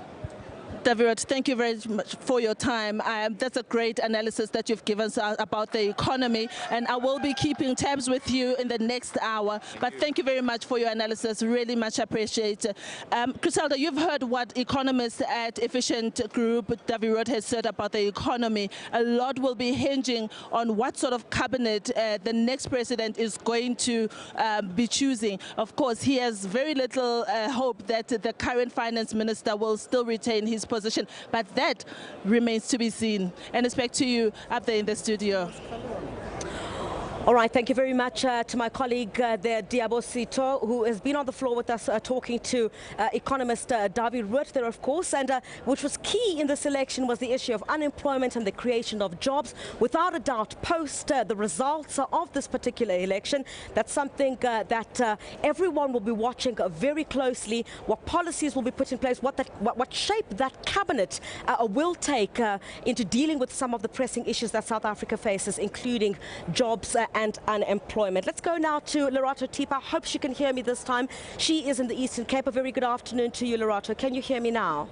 David, thank you very much for your time. That's a great analysis that you've given us about the economy, and I will be keeping tabs with you in the next hour. But thank you very much for your analysis. Really much appreciated. Griselda, you've heard what economists at Efficient Group, David, has said about the economy. A lot will be hinging on what sort of cabinet the next president is going to be choosing. Of course, he has very little hope that the current finance minister will still retain his position, but that remains to be seen. And it's back to you up there in the studio. All right, thank you very much to my colleague there, Diabo Sito, who has been on the floor with us talking to economist David Root there, of course, and which was key in this election was the issue of unemployment and the creation of jobs. Without a doubt, post the results of this particular election, that's something that everyone will be watching very closely, what policies will be put in place, what shape that cabinet will take into dealing with some of the pressing issues that South Africa faces, including jobs and unemployment. Let's go now to Lerato Tipa. I hope she can hear me this time. She is in the Eastern Cape. A very good afternoon to you, Lerato. Can you hear me now?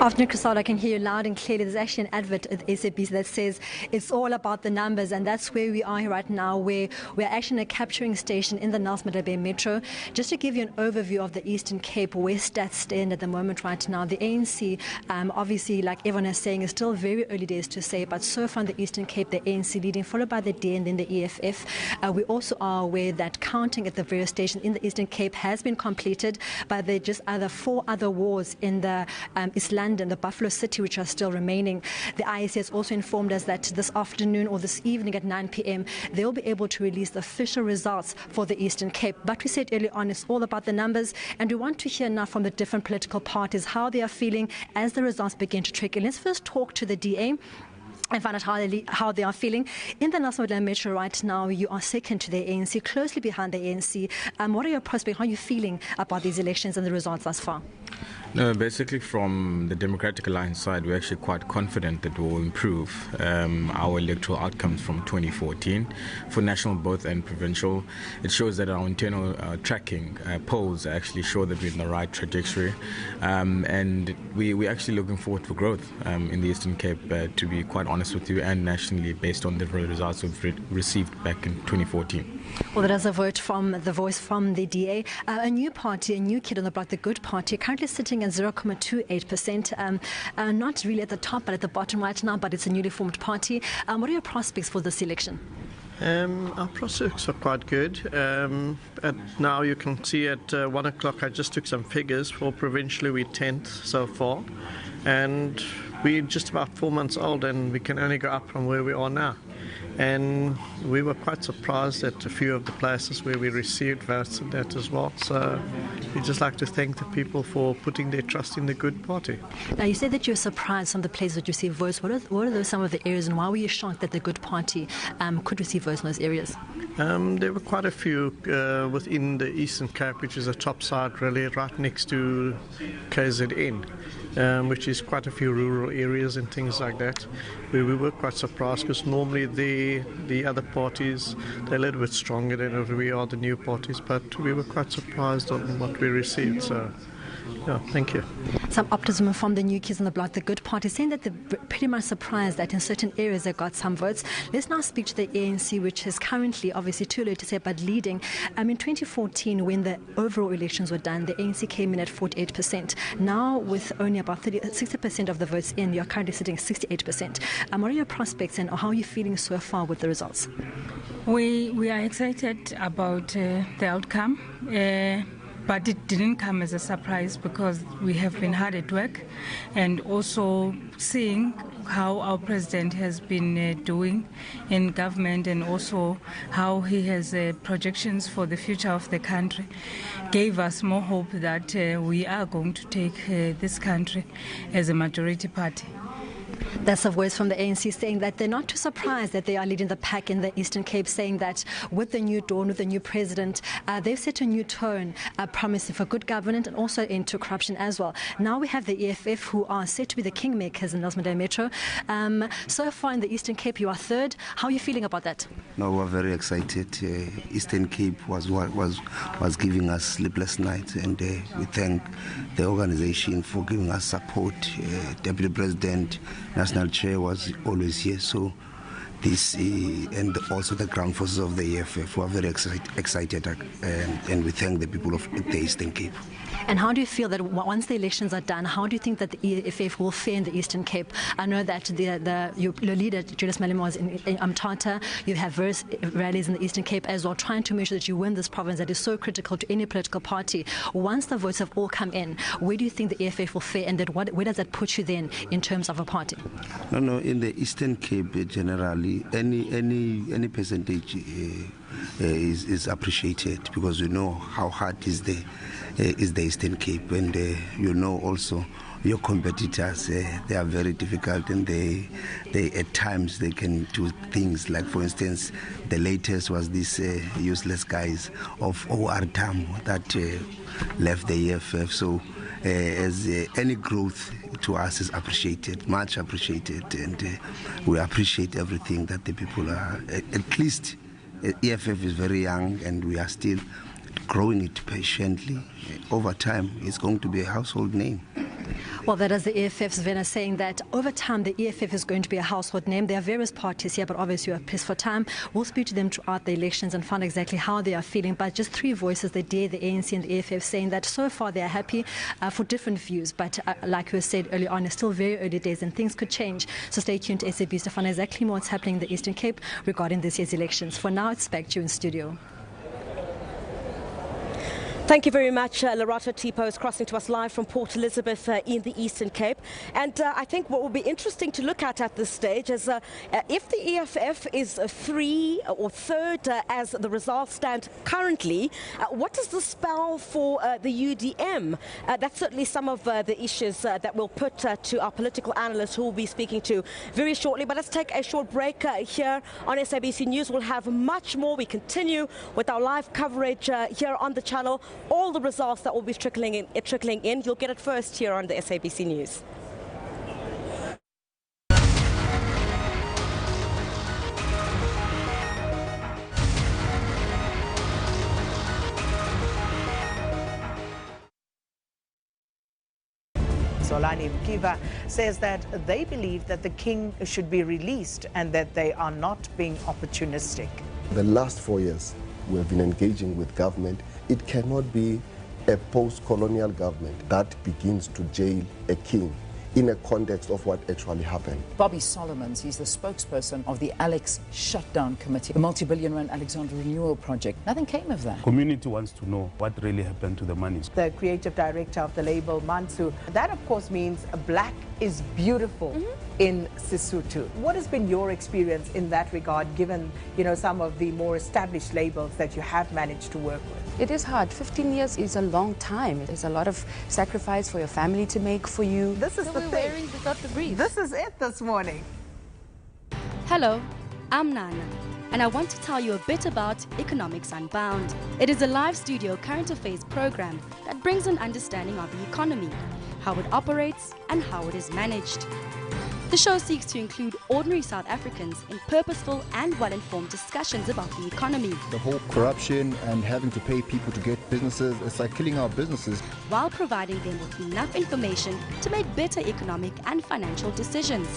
Afternoon, Crisaldo. I can hear you loud and clearly. There's actually an advert at SABC that says it's all about the numbers, and that's where we are right now, where we're actually in a capturing station in the Nelson Mandela Bay Metro. Just to give you an overview of the Eastern Cape, where stats stand at the moment right now, the ANC, obviously, like everyone is saying, is still very early days to say, but so far in the Eastern Cape, the ANC leading, followed by the D and then the EFF. We also are aware that counting at the various stations in the Eastern Cape has been completed, but there are just other 4 other wards in the East London, the Buffalo City, which are still remaining. The IEC has also informed us that this afternoon or this evening at 9 p.m. they'll be able to release the official results for the Eastern Cape. But we said earlier on, it's all about the numbers, and we want to hear now from the different political parties how they are feeling as the results begin to trickle. Let's first talk to the DA and find out how they are feeling. In the Nelson Mandela Metro right now, you are second to the ANC, closely behind the ANC. What are your prospects? How are you feeling about these elections and the results thus far? No, basically from the Democratic Alliance side, we're actually quite confident that we'll improve our electoral outcomes from 2014 for national both and provincial. It shows that our internal tracking polls actually show that we're in the right trajectory, and we're actually looking forward to growth in the Eastern Cape, to be quite honest with you, and nationally based on the results we've received back in 2014. Well, that is a vote from the voice from the DA. A new party, a new kid on the block, the Good Party, currently sitting at 0.28%. Not really at the top, but at the bottom right now, but it's a newly formed party. What are your prospects for this election? Our prospects are quite good. Now you can see at 1 o'clock I just took some figures. For provincially we're 10th so far, and we're just about 4 months old, and we can only go up from where we are now. And we were quite surprised at a few of the places where we received votes and that as well. So we'd just like to thank the people for putting their trust in the Good Party. Now, you said that you're surprised on the places that you received votes. What are those some of the areas, and why were you shocked that the Good Party could receive votes in those areas? There were quite a few within the Eastern Cape, which is a top side really, right next to KZN, which is quite a few rural areas and things like that. We were quite surprised because normally the other parties, they're a little bit stronger than we are, the new parties, but we were quite surprised on what we received. So, yeah, thank you. Some optimism from the new kids on the block, the Good Party, saying that they're pretty much surprised that in certain areas they got some votes. Let's now speak to the ANC, which is currently, obviously too late to say, but leading. In 2014, when the overall elections were done, the ANC came in at 48%. Now, with only about 60% of the votes in, you're currently sitting at 68%. What are your prospects, and how are you feeling so far with the results? We are excited about the outcome. But it didn't come as a surprise because we have been hard at work, and also seeing how our president has been doing in government, and also how he has projections for the future of the country, gave us more hope that we are going to take this country as a majority party. That's a voice from the ANC saying that they're not too surprised that they are leading the pack in the Eastern Cape, saying that with the new dawn, with the new president, they've set a new tone, promising for good governance and also into corruption as well. Now we have the EFF, who are said to be the kingmakers in Nelson Mandela Metro. So far in the Eastern Cape, you are third. How are you feeling about that? No, we're very excited. Eastern Cape was giving us sleepless nights, and we thank the organization for giving us support. Deputy President, National Chair was always here, so this and also the ground forces of the EFF were very excited, and we thank the people of the Eastern Cape. And how do you feel that once the elections are done, how do you think that the EFF will fare in the Eastern Cape? I know that your leader, Julius Malema, was in Mthatha. You have various rallies in the Eastern Cape as well, trying to make sure that you win this province that is so critical to any political party. Once the votes have all come in, where do you think the EFF will fare, and where does that put you then in terms of a party? No, in the Eastern Cape, generally, any percentage is appreciated, because you know how hard is the Eastern Cape, and you know also your competitors, they are very difficult, and they at times they can do things like, for instance, the latest was this useless guys of OR Tam that left the EFF. So any growth to us is appreciated, much appreciated, and we appreciate everything that the people are. At least EFF is very young, and we are still growing it patiently. Over time, it's going to be a household name. Well, that is the EFF's Vena saying that over time the EFF is going to be a household name. There are various parties here, but obviously we are pressed for time. We'll speak to them throughout the elections and find exactly how they are feeling. But just three voices, the DA, the ANC and the EFF, saying that so far they are happy for different views. But like we said earlier on, it's still very early days and things could change. So stay tuned to SABC to find exactly what's happening in the Eastern Cape regarding this year's elections. For now, it's back to you in studio. Thank you very much. Lerato Tipo is crossing to us live from Port Elizabeth in the Eastern Cape. And I think what will be interesting to look at this stage is if the EFF is three or third as the results stand currently, what does this spell for the UDM? That's certainly some of the issues that we'll put to our political analysts who will be speaking to very shortly. But let's take a short break here on SABC News. We'll have much more. We continue with our live coverage here on the channel. All the results that will be trickling in. You'll get it first here on the SABC News. Solani Mkiva says that they believe that the king should be released and that they are not being opportunistic. The last 4 years, we have been engaging with government. It cannot be a post-colonial government that begins to jail a king in a context of what actually happened. Bobby Solomons, he's the spokesperson of the Alex Shutdown Committee, the multi-billion rand Alexander Renewal Project. Nothing came of that. Community wants to know what really happened to the money. The creative director of the label, Mansu, that of course means black is beautiful in Sesotho. What has been your experience in that regard, given some of the more established labels that you have managed to work with? It is hard. 15 years is a long time. There's a lot of sacrifice for your family to make for you. This is the thing. Wearing without the brief. This is it this morning. Hello, I'm Nana, and I want to tell you a bit about Economics Unbound. It is a live studio current affairs program that brings an understanding of the economy, how it operates, and how it is managed. The show seeks to include ordinary South Africans in purposeful and well-informed discussions about the economy. The whole corruption and having to pay people to get businesses, it's like killing our businesses. While providing them with enough information to make better economic and financial decisions.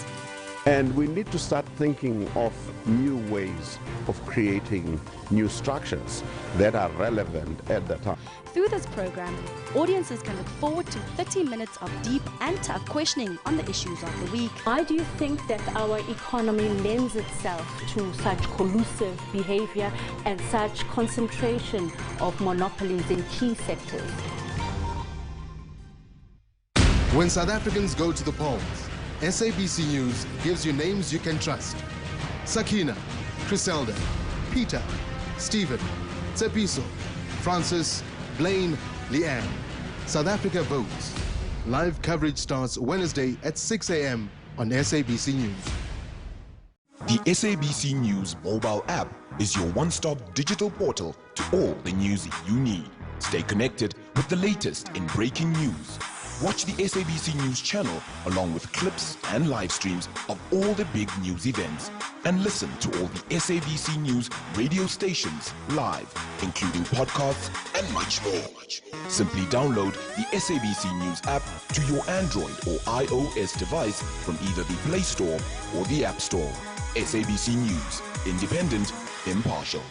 And we need to start thinking of new ways of creating new structures that are relevant at the time. Through this program, audiences can look forward to 30 minutes of deep and tough questioning on the issues of the week. Why do you think that our economy lends itself to such collusive behavior and such concentration of monopolies in key sectors? When South Africans go to the polls, SABC News gives you names you can trust. Sakina, Griselda, Peter, Stephen, Tsepiso, Francis, Blaine, Leanne. South Africa votes. Live coverage starts Wednesday at 6 a.m. on SABC News. The SABC News mobile app is your one-stop digital portal to all the news you need. Stay connected with the latest in breaking news. Watch the SABC News channel along with clips and live streams of all the big news events. And listen to all the SABC News radio stations live, including podcasts and much more. Simply download the SABC News app to your Android or iOS device from either the Play Store or the App Store. SABC News, independent, impartial.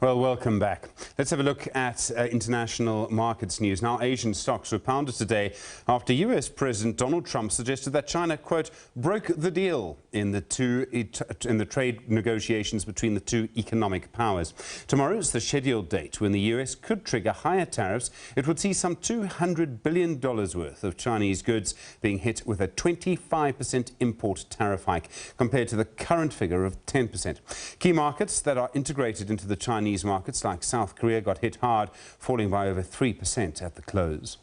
Well, welcome back. Let's have a look at international markets news. Now, Asian stocks were pounded today after US President Donald Trump suggested that China, quote, broke the deal in the trade negotiations between the two economic powers. Tomorrow is the scheduled date when the US could trigger higher tariffs. It would see some $200 billion worth of Chinese goods being hit with a 25% import tariff hike compared to the current figure of 10%. Key markets that are integrated into the Chinese markets like South Korea got hit hard, falling by over 3% at the close.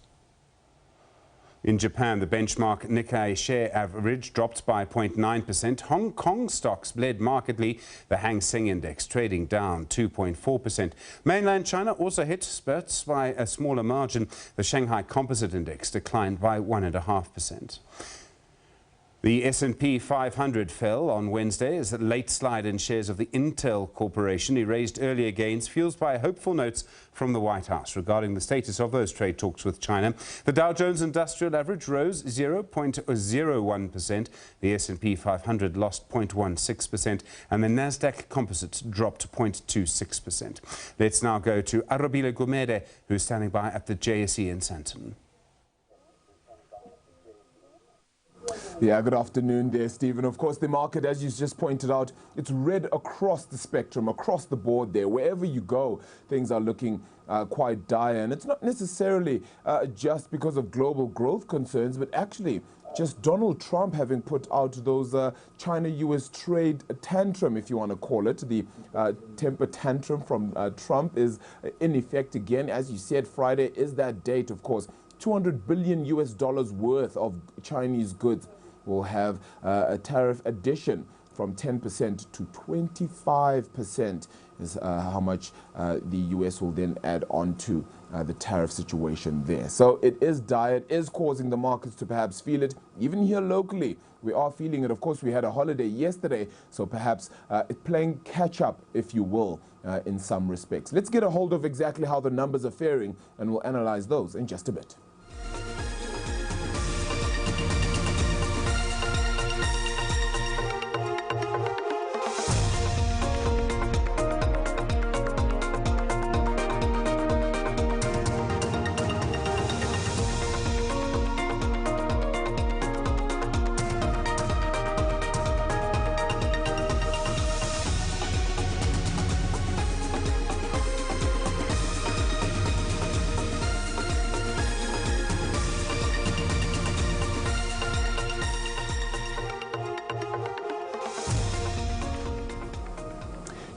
In Japan, the benchmark Nikkei share average dropped by 0.9%. Hong Kong stocks led markedly, the Hang Seng Index trading down 2.4%. Mainland China also hit spurts by a smaller margin. The Shanghai Composite Index declined by 1.5%. The S&P 500 fell on Wednesday as a late slide in shares of the Intel Corporation erased earlier gains, fueled by hopeful notes from the White House regarding the status of those trade talks with China. The Dow Jones Industrial Average rose 0.01%. The S&P 500 lost 0.16%, and the Nasdaq Composite dropped 0.26%. Let's now go to Arabile Gumede, who's standing by at the JSE in Sandton. Yeah, good afternoon there, Stephen. Of course, the market, as you just pointed out, it's red across the spectrum, across the board there. Wherever you go, things are looking quite dire. And it's not necessarily just because of global growth concerns, but actually just Donald Trump having put out those China-US trade tantrum, if you want to call it. The temper tantrum from Trump is in effect again. As you said, Friday is that date, of course. $200 billion worth of Chinese goods will have a tariff addition from 10% to 25% is how much the US will then add on to the tariff situation there. So it is dire, it is causing the markets to perhaps feel it. Even here locally, we are feeling it. Of course, we had a holiday yesterday, so perhaps playing catch up, if you will, in some respects. Let's get a hold of exactly how the numbers are faring, and we'll analyze those in just a bit.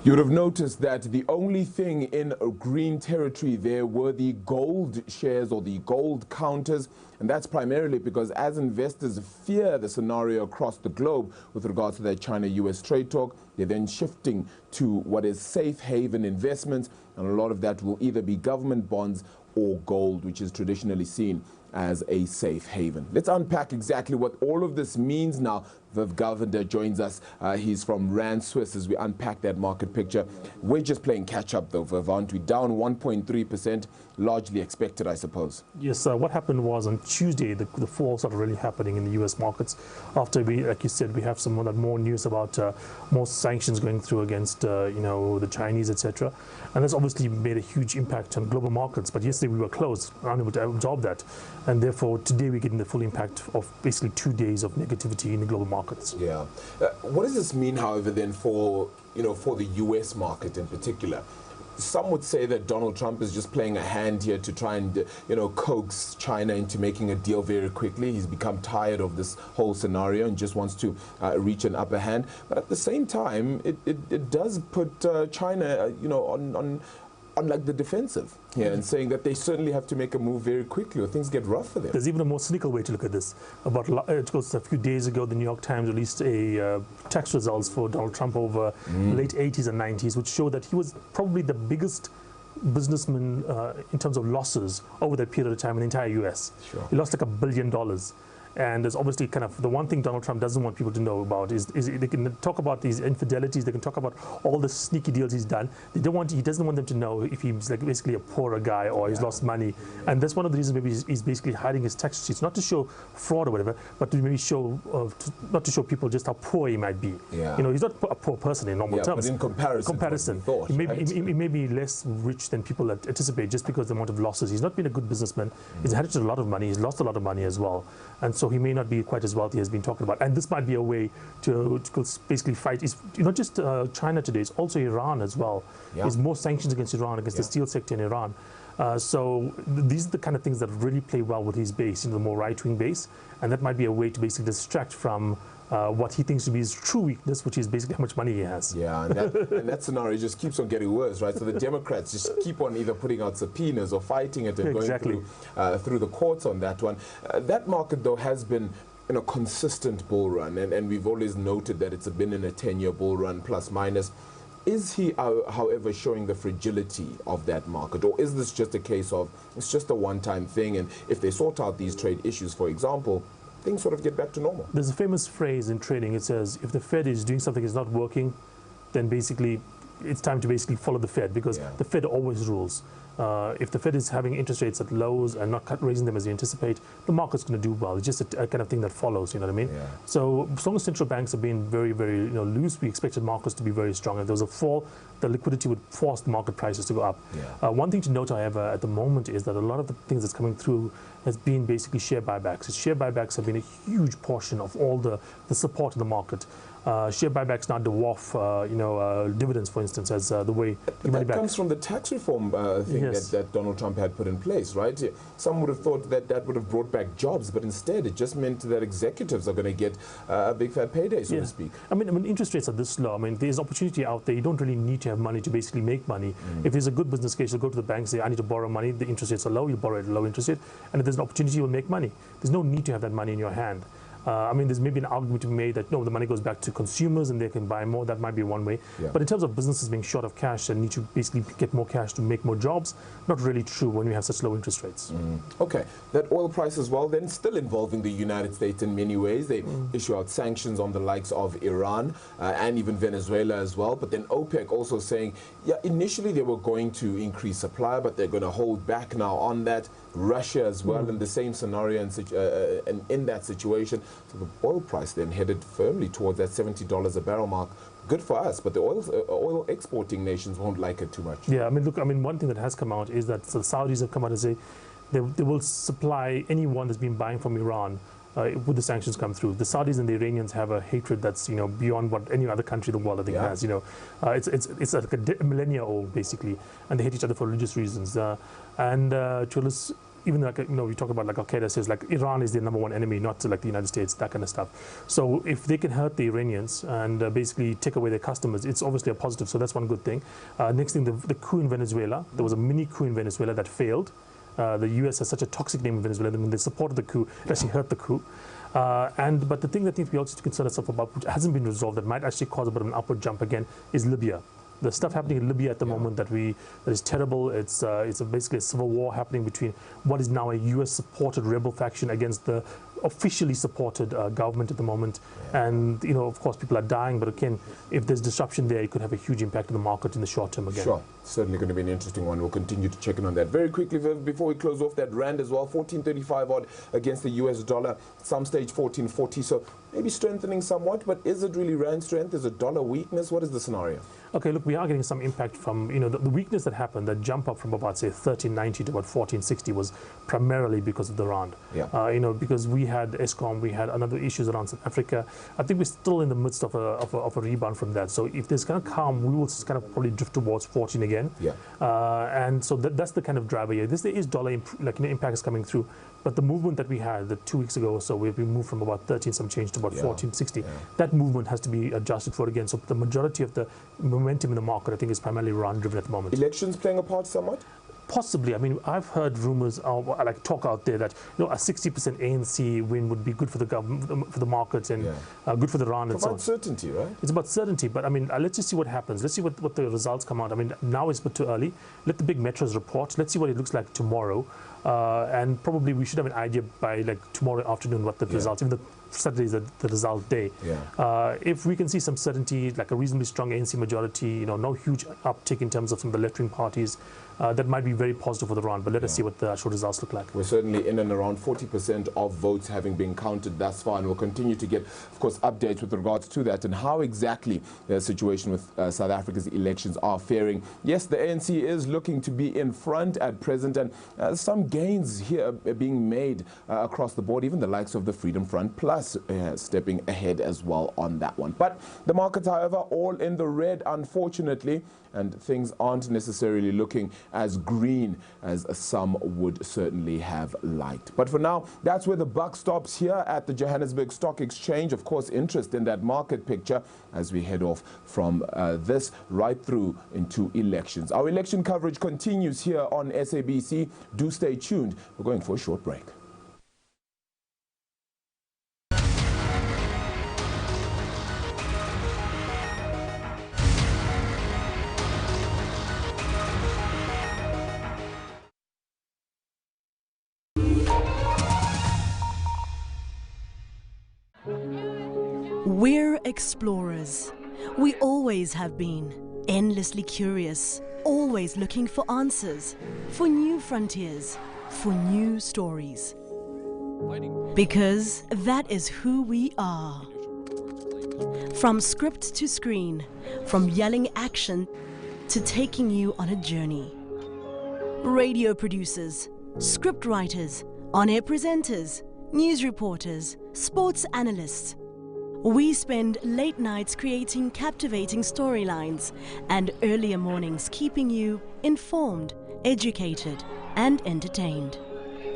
You would have noticed that the only thing in green territory there were the gold shares or the gold counters, and that's primarily because as investors fear the scenario across the globe with regards to their China-US trade talk, they're then shifting to what is safe haven investments, and a lot of that will either be government bonds or gold, which is traditionally seen as a safe haven. Let's unpack exactly what all of this means now. Viv Govender joins us. He's from Rand Swiss as we unpack that market picture. We're just playing catch up though, Viv, aren't we? Down 1.3%, largely expected, I suppose. Yes, what happened was on Tuesday, the fall started really happening in the US markets after we, like you said, we have some more news about more sanctions going through against, the Chinese, etc. And that's obviously made a huge impact on global markets. But yesterday we were closed, unable to absorb that. And therefore, today we're getting the full impact of basically 2 days of negativity in the global markets. Yeah. What does this mean, however, then for the US market in particular? Some would say that Donald Trump is just playing a hand here to try and, coax China into making a deal very quickly. He's become tired of this whole scenario and just wants to reach an upper hand. But at the same time, it does put China, on like the defensive here and saying that they certainly have to make a move very quickly or things get rough for them. There's even a more cynical way to look at this. It was a few days ago, the New York Times released a tax results for Donald Trump over late 80s and 90s, which showed that he was probably the biggest businessman in terms of losses over that period of time in the entire US. Sure. He lost like $1 billion. And there's obviously kind of the one thing Donald Trump doesn't want people to know about is they can talk about these infidelities, they can talk about all the sneaky deals he's done. He doesn't want them to know if he's like basically a poorer guy or he's lost money. And that's one of the reasons maybe he's basically hiding his tax sheets, not to show fraud or whatever, but to maybe show, not to show people just how poor he might be. Yeah. He's not a poor person in normal terms. But in comparison he may be less rich than people anticipate just because of the amount of losses. He's not been a good businessman. He's inherited a lot of money. He's lost a lot of money as well. And so he may not be quite as wealthy as been talked about. And this might be a way to basically fight. It's not just China today, it's also Iran as well. Yeah. There's more sanctions against Iran, against the steel sector in Iran. So these are the kind of things that really play well with his base, the more right-wing base, and that might be a way to basically distract from what he thinks to be his true weakness, which is basically how much money he has. Yeah, and that scenario just keeps on getting worse, right? So the Democrats just keep on either putting out subpoenas or fighting it and going through the courts on that one. That market, though, has been in a consistent bull run, and we've always noted that it's been in a 10-year bull run, plus minus. Is he, however, showing the fragility of that market, or is this just a case of it's just a one-time thing, and if they sort out these trade issues, for example, things sort of get back to normal? There's a famous phrase in trading. It says, if the Fed is doing something that's not working, then basically it's time to basically follow the Fed, because the Fed always rules. If the Fed is having interest rates at lows and not raising them as you anticipate, the market's going to do well. It's just a kind of thing that follows, you know what I mean? Yeah. So as long as central banks have been very, very loose, we expected markets to be very strong. If there was a fall, the liquidity would force the market prices to go up. Yeah. One thing to note, however, at the moment is that a lot of the things that's coming through has been basically share buybacks. Share buybacks have been a huge portion of all the support in the market. Share buybacks now dwarf, dividends, for instance, as the way. But that comes from the tax reform thing that Donald Trump had put in place, right? Some would have thought that that would have brought back jobs, but instead it just meant that executives are going to get a big fat payday, so to speak. I mean, interest rates are this low. I mean, there's opportunity out there. You don't really need to have money to basically make money. If there's a good business case, you'll go to the bank, say, I need to borrow money. The interest rates are low. You borrow at a low interest rate, and if there's an opportunity, you'll make money. There's no need to have that money in your hand. I mean, there's maybe an argument to be made that, no, the money goes back to consumers and they can buy more. That might be one way. Yeah. But in terms of businesses being short of cash and need to basically get more cash to make more jobs, not really true when we have such low interest rates. Okay. That oil price as well, then still involving the United States in many ways. They issue out sanctions on the likes of Iran and even Venezuela as well. But then OPEC also saying, yeah, initially they were going to increase supply, but they're going to hold back now on that. Russia as well in the same scenario and in that situation. So the oil price then headed firmly towards that $70 a barrel mark. Good for us, but the oil exporting nations won't like it too much. Yeah, I mean, look, one thing that has come out is that the Saudis have come out and say they will supply anyone that's been buying from Iran would the sanctions come through. The Saudis and the Iranians have a hatred that's beyond what any other country in the world I think has. It's like a millennia old basically, and they hate each other for religious reasons. Even like we talk about like Al-Qaeda says like Iran is the #1 enemy, not like the United States, that kind of stuff. So if they can hurt the Iranians and basically take away their customers, it's obviously a positive. So that's one good thing. Next thing, the coup in Venezuela. There was a mini coup in Venezuela that failed. The US has such a toxic name in Venezuela that when they supported the coup, it actually hurt the coup. But the thing that needs to be also to concern ourselves about, which hasn't been resolved, that might actually cause a bit of an upward jump again, is Libya. The stuff happening in Libya at the moment that is terrible. It's basically a civil war happening between what is now a US-supported rebel faction against the officially supported government at the moment. And, of course, people are dying. But again, if there's disruption there, it could have a huge impact on the market in the short term again. Sure. Certainly going to be an interesting one. We'll continue to check in on that. Very quickly, before we close off, that rand as well, 14.35 odd against the US dollar. At some stage, 14.40. So maybe strengthening somewhat. But is it really rand strength? Is it dollar weakness? What is the scenario? Okay, look, we are getting some impact from, the weakness that happened, that jump up from about, say, 13.90 to about 14.60 was primarily because of the rand. Yeah. Because we had ESCOM, we had another issues around South Africa. I think we're still in the midst of a rebound from that. So if there's kind of calm, we will kind of probably drift towards 14 again. Yeah. And so that's the kind of driver here. There is dollar impact is coming through. But the movement that we had 2 weeks ago or so, we moved from about 13 some change to about 14.60. That movement has to be adjusted for again. So the majority of the momentum in the market, I think, is primarily rand driven at the moment. Elections playing a part somewhat? Possibly. I mean, I've heard rumors, like talk out there that a 60% ANC win would be good for the government, for the markets, and good for the rand. It's about certainty, right? It's about certainty, but I mean, let's just see what happens. Let's see what the results come out. I mean, now it's a bit too early. Let the big metros report. Let's see what it looks like tomorrow, and probably we should have an idea by like tomorrow afternoon what the results. Even the Saturday is the result day. If we can see some certainty, like a reasonably strong ANC majority, no huge uptick in terms of some of the left-wing parties, that might be very positive for the rand. But let us see what the actual results look like. We're certainly in and around 40% of votes having been counted thus far, and we'll continue to get, of course, updates with regards to that and how exactly the situation with South Africa's elections are faring. Yes, the ANC is looking to be in front at present, and some gains here being made across the board, even the likes of the Freedom Front Plus stepping ahead as well on that one. But the markets, however, all in the red, unfortunately, and things aren't necessarily looking as green as some would certainly have liked. But for now, that's where the buck stops here at the Johannesburg Stock Exchange. Of course, interest in that market picture as we head off from this right through into elections. Our election coverage continues here on SABC. Do stay tuned. We're going for a short break. We're explorers. We always have been, endlessly curious, always looking for answers, for new frontiers, for new stories. Because that is who we are. From script to screen, from yelling action to taking you on a journey. Radio producers, script writers, on-air presenters, news reporters, sports analysts. We spend late nights creating captivating storylines and earlier mornings keeping you informed, educated, and entertained.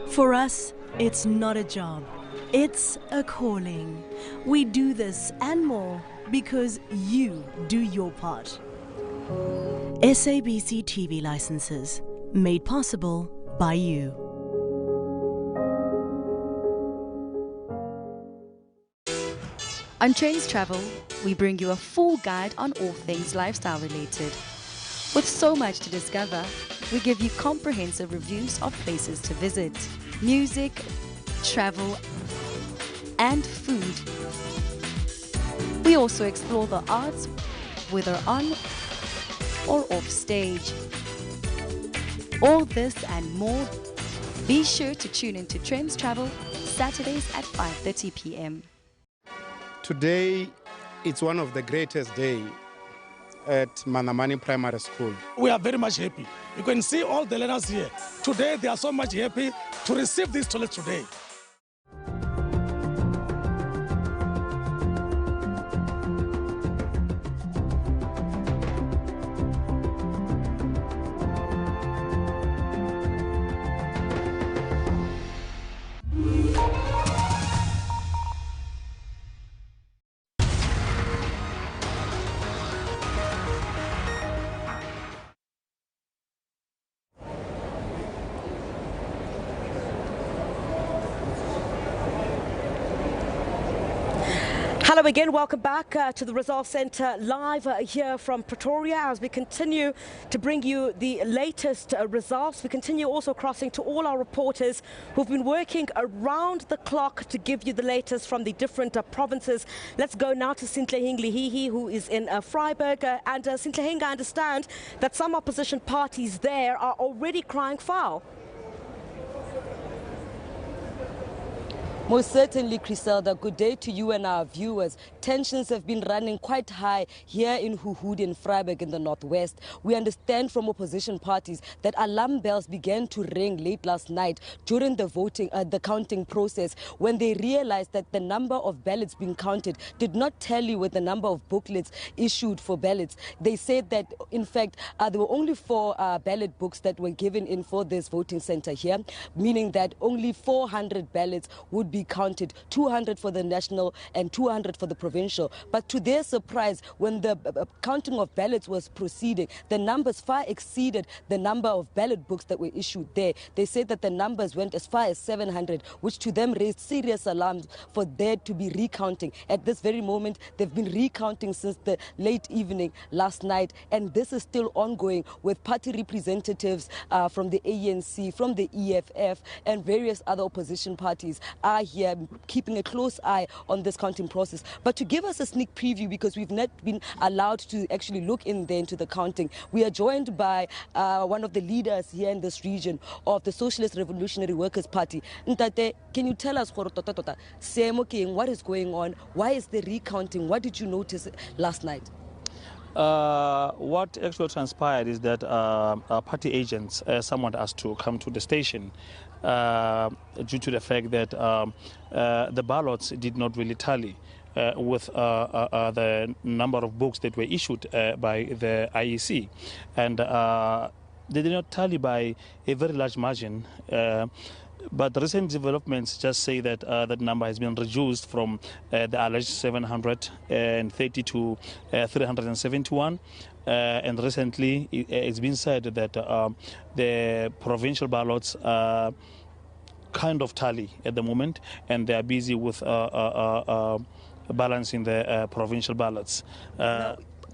For us, it's not a job, it's a calling. We do this and more because you do your part. SABC TV licenses, made possible by you. On Trains Travel, we bring you a full guide on all things lifestyle related. With so much to discover, we give you comprehensive reviews of places to visit, music, travel, and food. We also explore the arts, whether on or off stage. All this and more, be sure to tune into Trains Travel Saturdays at 5:30 p.m. Today, it's one of the greatest days at Manamani Primary School. We are very much happy. You can see all the learners here. Today, they are so much happy to receive these toilets today. Hello again, welcome back to the Results Centre live here from Pretoria as we continue to bring you the latest results. We continue also crossing to all our reporters who've been working around the clock to give you the latest from the different provinces. Let's go now to Sintleheng Lihihi, who is in Vryburg. And Sintleheng, I understand that some opposition parties there are already crying foul. Most certainly, Griselda. Good day to you and our viewers. Tensions have been running quite high here in Huhudi and Vryburg in the northwest. We understand from opposition parties that alarm bells began to ring late last night during the counting process when they realized that the number of ballots being counted did not tally with the number of booklets issued for ballots. They said that, in fact, there were only 4 ballot books that were given in for this voting center here, meaning that only 400 ballots would be counted, 200 for the national and 200 for the provincial. But to their surprise, when the counting of ballots was proceeding, the numbers far exceeded the number of ballot books that were issued there. They said that the numbers went as far as 700, which to them raised serious alarms for there to be recounting. At this very moment, they've been recounting since the late evening last night, and this is still ongoing with party representatives from the ANC, from the EFF, and various other opposition parties are here keeping a close eye on this counting process. But to give us a sneak preview, because we've not been allowed to actually look in there into the counting, we are joined by one of the leaders here in this region of the Socialist Revolutionary Workers' Party. Ntate, can you tell us what is going on? Why is the recounting? What did you notice last night? What actually transpired is that party agents summoned us to come to the station due to the fact that the ballots did not really tally with the number of books that were issued by the IEC. And they did not tally by a very large margin. But recent developments just say that that number has been reduced from the alleged 730 to 371. And recently, it's been said that the provincial ballots kind of tally at the moment, and they are busy with balancing the provincial ballots.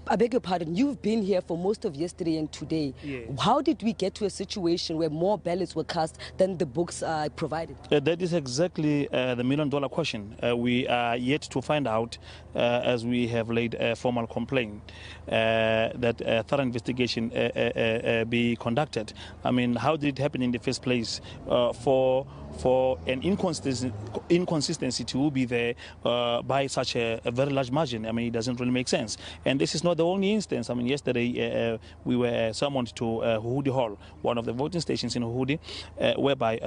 I beg your pardon, you've been here for most of yesterday and today. Yes. How did we get to a situation where more ballots were cast than the books provided? That is exactly the million-dollar question. We are yet to find out, as we have laid a formal complaint, that a thorough investigation be conducted. I mean, how did it happen in the first place? For an inconsistency to be there by such a very large margin, I mean, it doesn't really make sense. And this is not the only instance. I mean, yesterday we were summoned to Huhudi Hall, one of the voting stations in Huhudi, whereby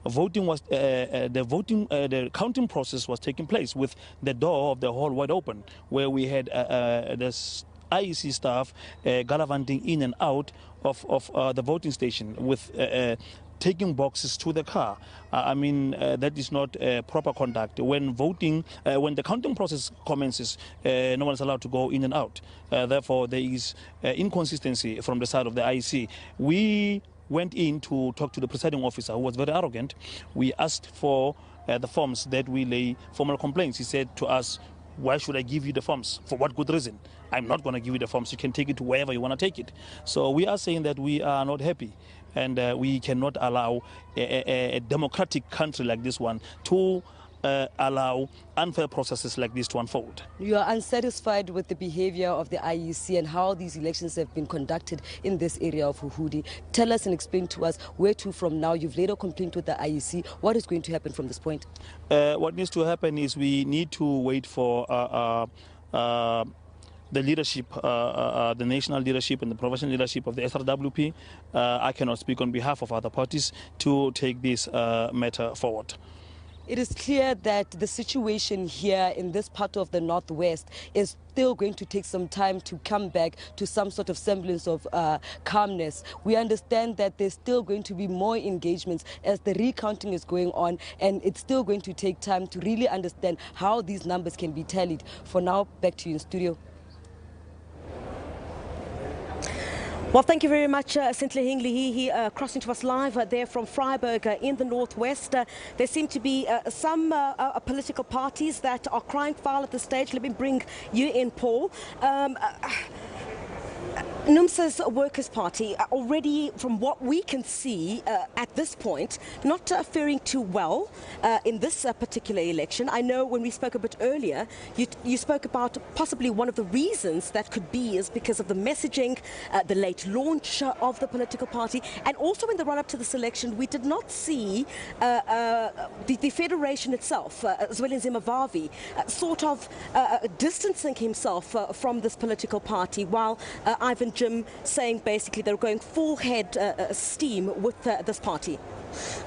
voting was the counting process was taking place with the door of the hall wide open, where we had the IEC staff gallivanting in and out of the voting station with taking boxes to the car. I mean, that is not proper conduct. When voting, when the counting process commences, no one is allowed to go in and out. Therefore, there is inconsistency from the side of the IEC. We went in to talk to the presiding officer, who was very arrogant. We asked for the forms that we lay formal complaints. He said to us, "Why should I give you the forms? For what good reason? I'm not going to give you the forms. You can take it to wherever you want to take it." So we are saying that we are not happy, and we cannot allow a democratic country like this one to allow unfair processes like this to unfold. You are unsatisfied with the behavior of the IEC and how these elections have been conducted in this area of Huhudi. Tell us and explain to us where to from now. You've laid a complaint with the IEC. What is going to happen from this point? What needs to happen is we need to wait for the leadership, the national leadership and the provincial leadership of the SRWP. I cannot speak on behalf of other parties to take this matter forward. It is clear that the situation here in this part of the Northwest is still going to take some time to come back to some sort of semblance of calmness. We understand that there's still going to be more engagements as the recounting is going on, and it's still going to take time to really understand how these numbers can be tallied. For now, back to you in studio. Well, thank you very much, Cynthia Hingley, crossing to us live there from Freiburg in the Northwest. There seem to be some political parties that are crying foul at this stage. Let me bring you in, Paul. NUMSA's Workers' Party already, from what we can see at this point, not faring too well in this particular election. I know when we spoke a bit earlier, you spoke about possibly one of the reasons that could be is because of the messaging, the late launch of the political party, and also in the run-up to this election, we did not see the federation itself, Zweli Mavavi, sort of distancing himself from this political party, while Ivan Jim saying basically they're going full head steam with this party.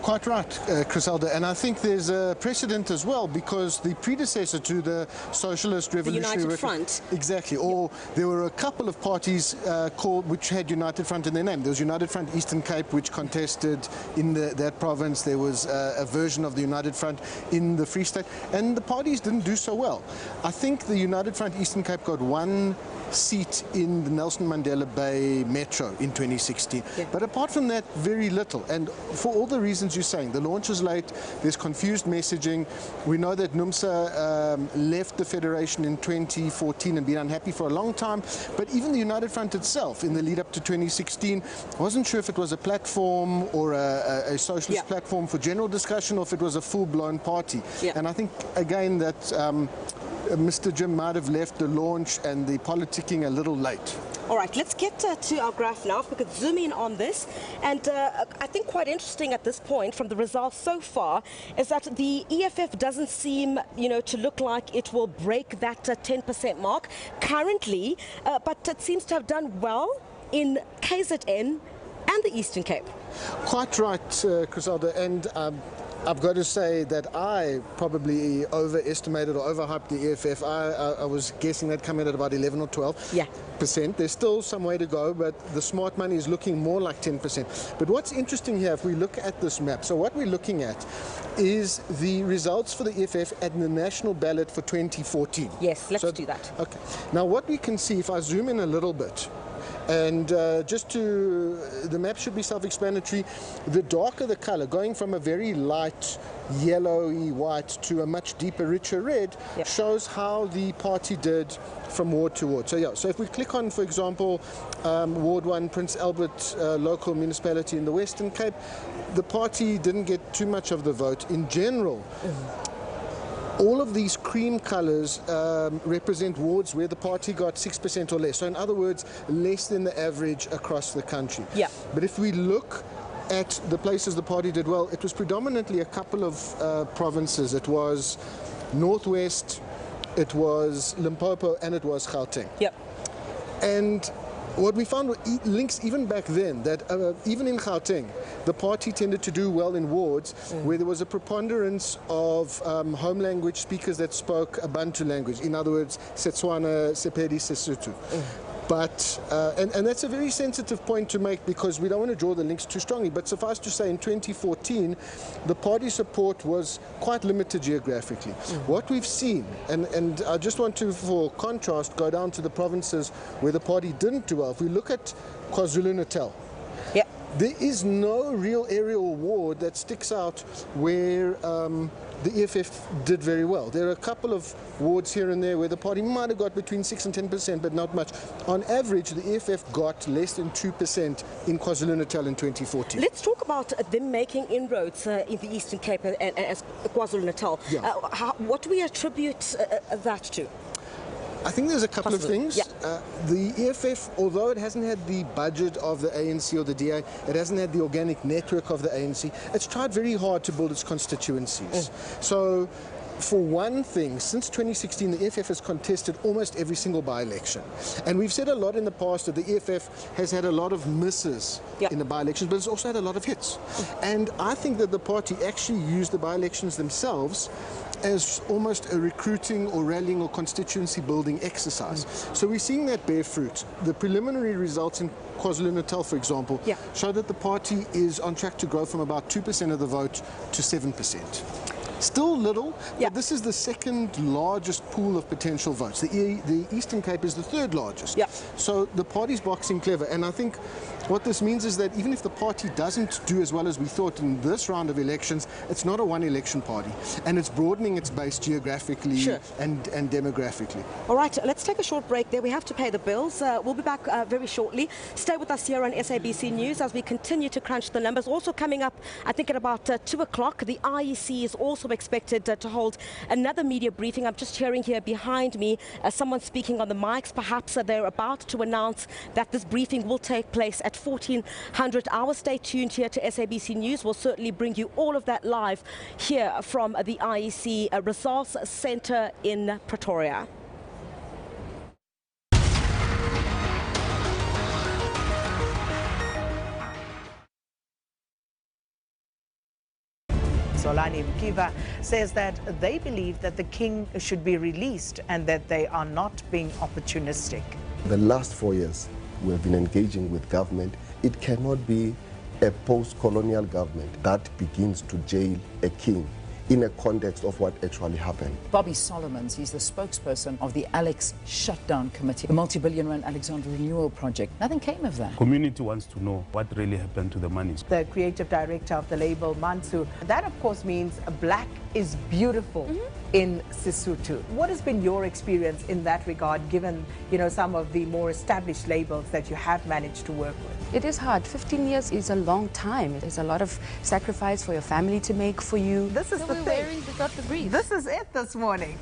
Quite right, Griselda, and I think there's a precedent as well, because the predecessor to the Socialist Revolutionary United Front. Exactly, or there were a couple of parties which had United Front in their name. There was United Front Eastern Cape, which contested in that province. There was a version of the United Front in the Free State, and the parties didn't do so well. I think the United Front Eastern Cape got one seat in the Nelson Mandela Bay Metro in 2016. Yeah. But apart from that, very little. And for all the reasons you're saying, the launch is late, there's confused messaging. We know that NUMSA left the Federation in 2014 and been unhappy for a long time. But even the United Front itself, in the lead up to 2016, wasn't sure if it was a platform or a socialist platform for general discussion, or if it was a full-blown party. Yeah. And I think, again, that Mr. Jim might have left the launch and the politicking a little late. All right, let's get to our graph now. If we could zoom in on this. And I think quite interesting at this point from the results so far is that the EFF doesn't seem, to look like it will break that 10% mark currently, but it seems to have done well in KZN and the Eastern Cape. Quite right, Griselda, and I've got to say that I probably overestimated or overhyped the EFF. I was guessing that coming at about 11 or 12%. Yeah. There's still some way to go, but the smart money is looking more like 10%. But what's interesting here, if we look at this map, so what we're looking at is the results for the EFF at the national ballot for 2014. Yes, let's do that. Okay. Now what we can see, if I zoom in a little bit, and the map should be self-explanatory. The darker the color, going from a very light yellowy white to a much deeper, richer red, shows how the party did from ward to ward. So yeah, so if we click on, for example, Ward 1, Prince Albert local municipality in the Western Cape, the party didn't get too much of the vote in general. All of these cream colours represent wards where the party got 6% or less. So in other words, less than the average across the country. Yeah. But if we look at the places the party did well, it was predominantly a couple of provinces. It was Northwest, it was Limpopo, and it was Gauteng. Yep. And what we found were links even back then, that even in Gauteng, the party tended to do well in wards where there was a preponderance of home language speakers that spoke a Bantu language, in other words, Setswana, Sepedi, Sesotho. But, and that's a very sensitive point to make because we don't want to draw the links too strongly, but suffice to say in 2014, the party support was quite limited geographically. What we've seen, and I just want to, for contrast, go down to the provinces where the party didn't do well. If we look at KwaZulu-Natal, there is no real area or ward that sticks out where the EFF did very well. There are a couple of wards here and there where the party might have got between 6 and 10%, but not much. On average, the EFF got less than 2% in KwaZulu-Natal in 2014. Let's talk about them making inroads in the Eastern Cape and KwaZulu-Natal. Yeah. What do we attribute that to? I think there's a couple of things. The EFF, although it hasn't had the budget of the ANC or the DA, it hasn't had the organic network of the ANC, it's tried very hard to build its constituencies. So, for one thing, since 2016, the EFF has contested almost every single by-election. And we've said a lot in the past that the EFF has had a lot of misses in the by-elections, but it's also had a lot of hits. And I think that the party actually used the by-elections themselves as almost a recruiting or rallying or constituency building exercise. So we're seeing that bear fruit. The preliminary results in KwaZulu-Natal, for example, show that the party is on track to grow from about 2% of the vote to 7%. Still little, but this is the second largest pool of potential votes. The Eastern Cape is the third largest. So the party's boxing clever, and I think what this means is that even if the party doesn't do as well as we thought in this round of elections, it's not a one-election party, and it's broadening its base geographically and demographically. All right, let's take a short break there. We have to pay the bills. We'll be back very shortly. Stay with us here on SABC News as we continue to crunch the numbers. Also coming up, I think at about 2 o'clock, the IEC is also expected to hold another media briefing. I'm just hearing here behind me someone speaking on the mics. Perhaps they're about to announce that this briefing will take place at 1400 hours. Stay tuned here to SABC News. We'll certainly bring you all of that live here from the IEC Resource Centre in Pretoria. Solani Mkiva says that they believe that the king should be released and that they are not being opportunistic. The last 4 years, we have been engaging with government. It cannot be a post-colonial government that begins to jail a king in a context of what actually happened. Bobby Solomons, he's the spokesperson of the Alex Shutdown Committee, the multi-billion rand Alexander Renewal Project. Nothing came of that. Community wants to know what really happened to the money. The creative director of the label, Mansu, that of course means black is beautiful in Sesotho. What has been your experience in that regard, given, you know, some of the more established labels that you have managed to work with? It is hard. 15 years is a long time. There's a lot of sacrifice for your family to make for you. This is the thing. This is it this morning.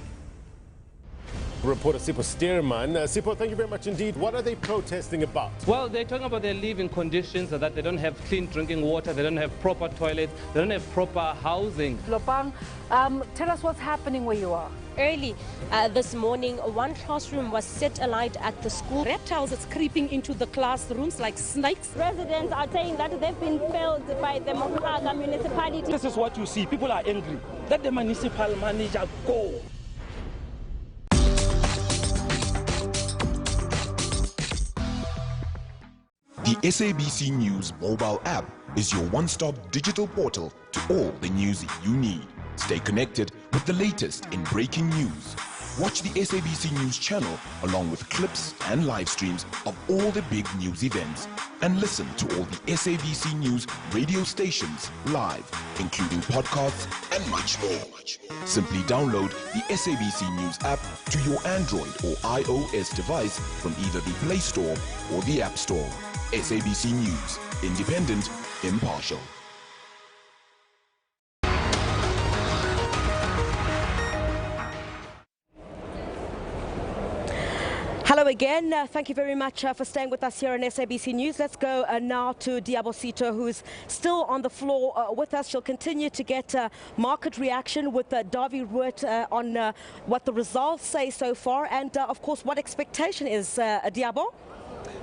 Reporter Sipho Stearman. Sipho, thank you very much indeed. What are they protesting about? Well, they're talking about their living conditions, that they don't have clean drinking water, they don't have proper toilets, they don't have proper housing. Lopang, tell us what's happening where you are. early this morning, one classroom was set alight at the school. Reptiles are creeping into the classrooms like snakes. Residents are saying that they've been failed by the Mpumalanga municipality. This is what you see. People are angry. Let the municipal manager go. The SABC News mobile app is your one-stop digital portal to all the news you need. Stay connected with the latest in breaking news. Watch the SABC News channel along with clips and live streams of all the big news events. And listen to all the SABC News radio stations live, including podcasts and much more. Simply download the SABC News app to your Android or iOS device from either the Play Store or the App Store. SABC News, independent, impartial. Hello again. Thank you very much for staying with us here on SABC News. Let's go now to Diabosito, who's still on the floor with us. She'll continue to get market reaction with Davi Root on what the results say so far and, of course, what expectation is, Diabo?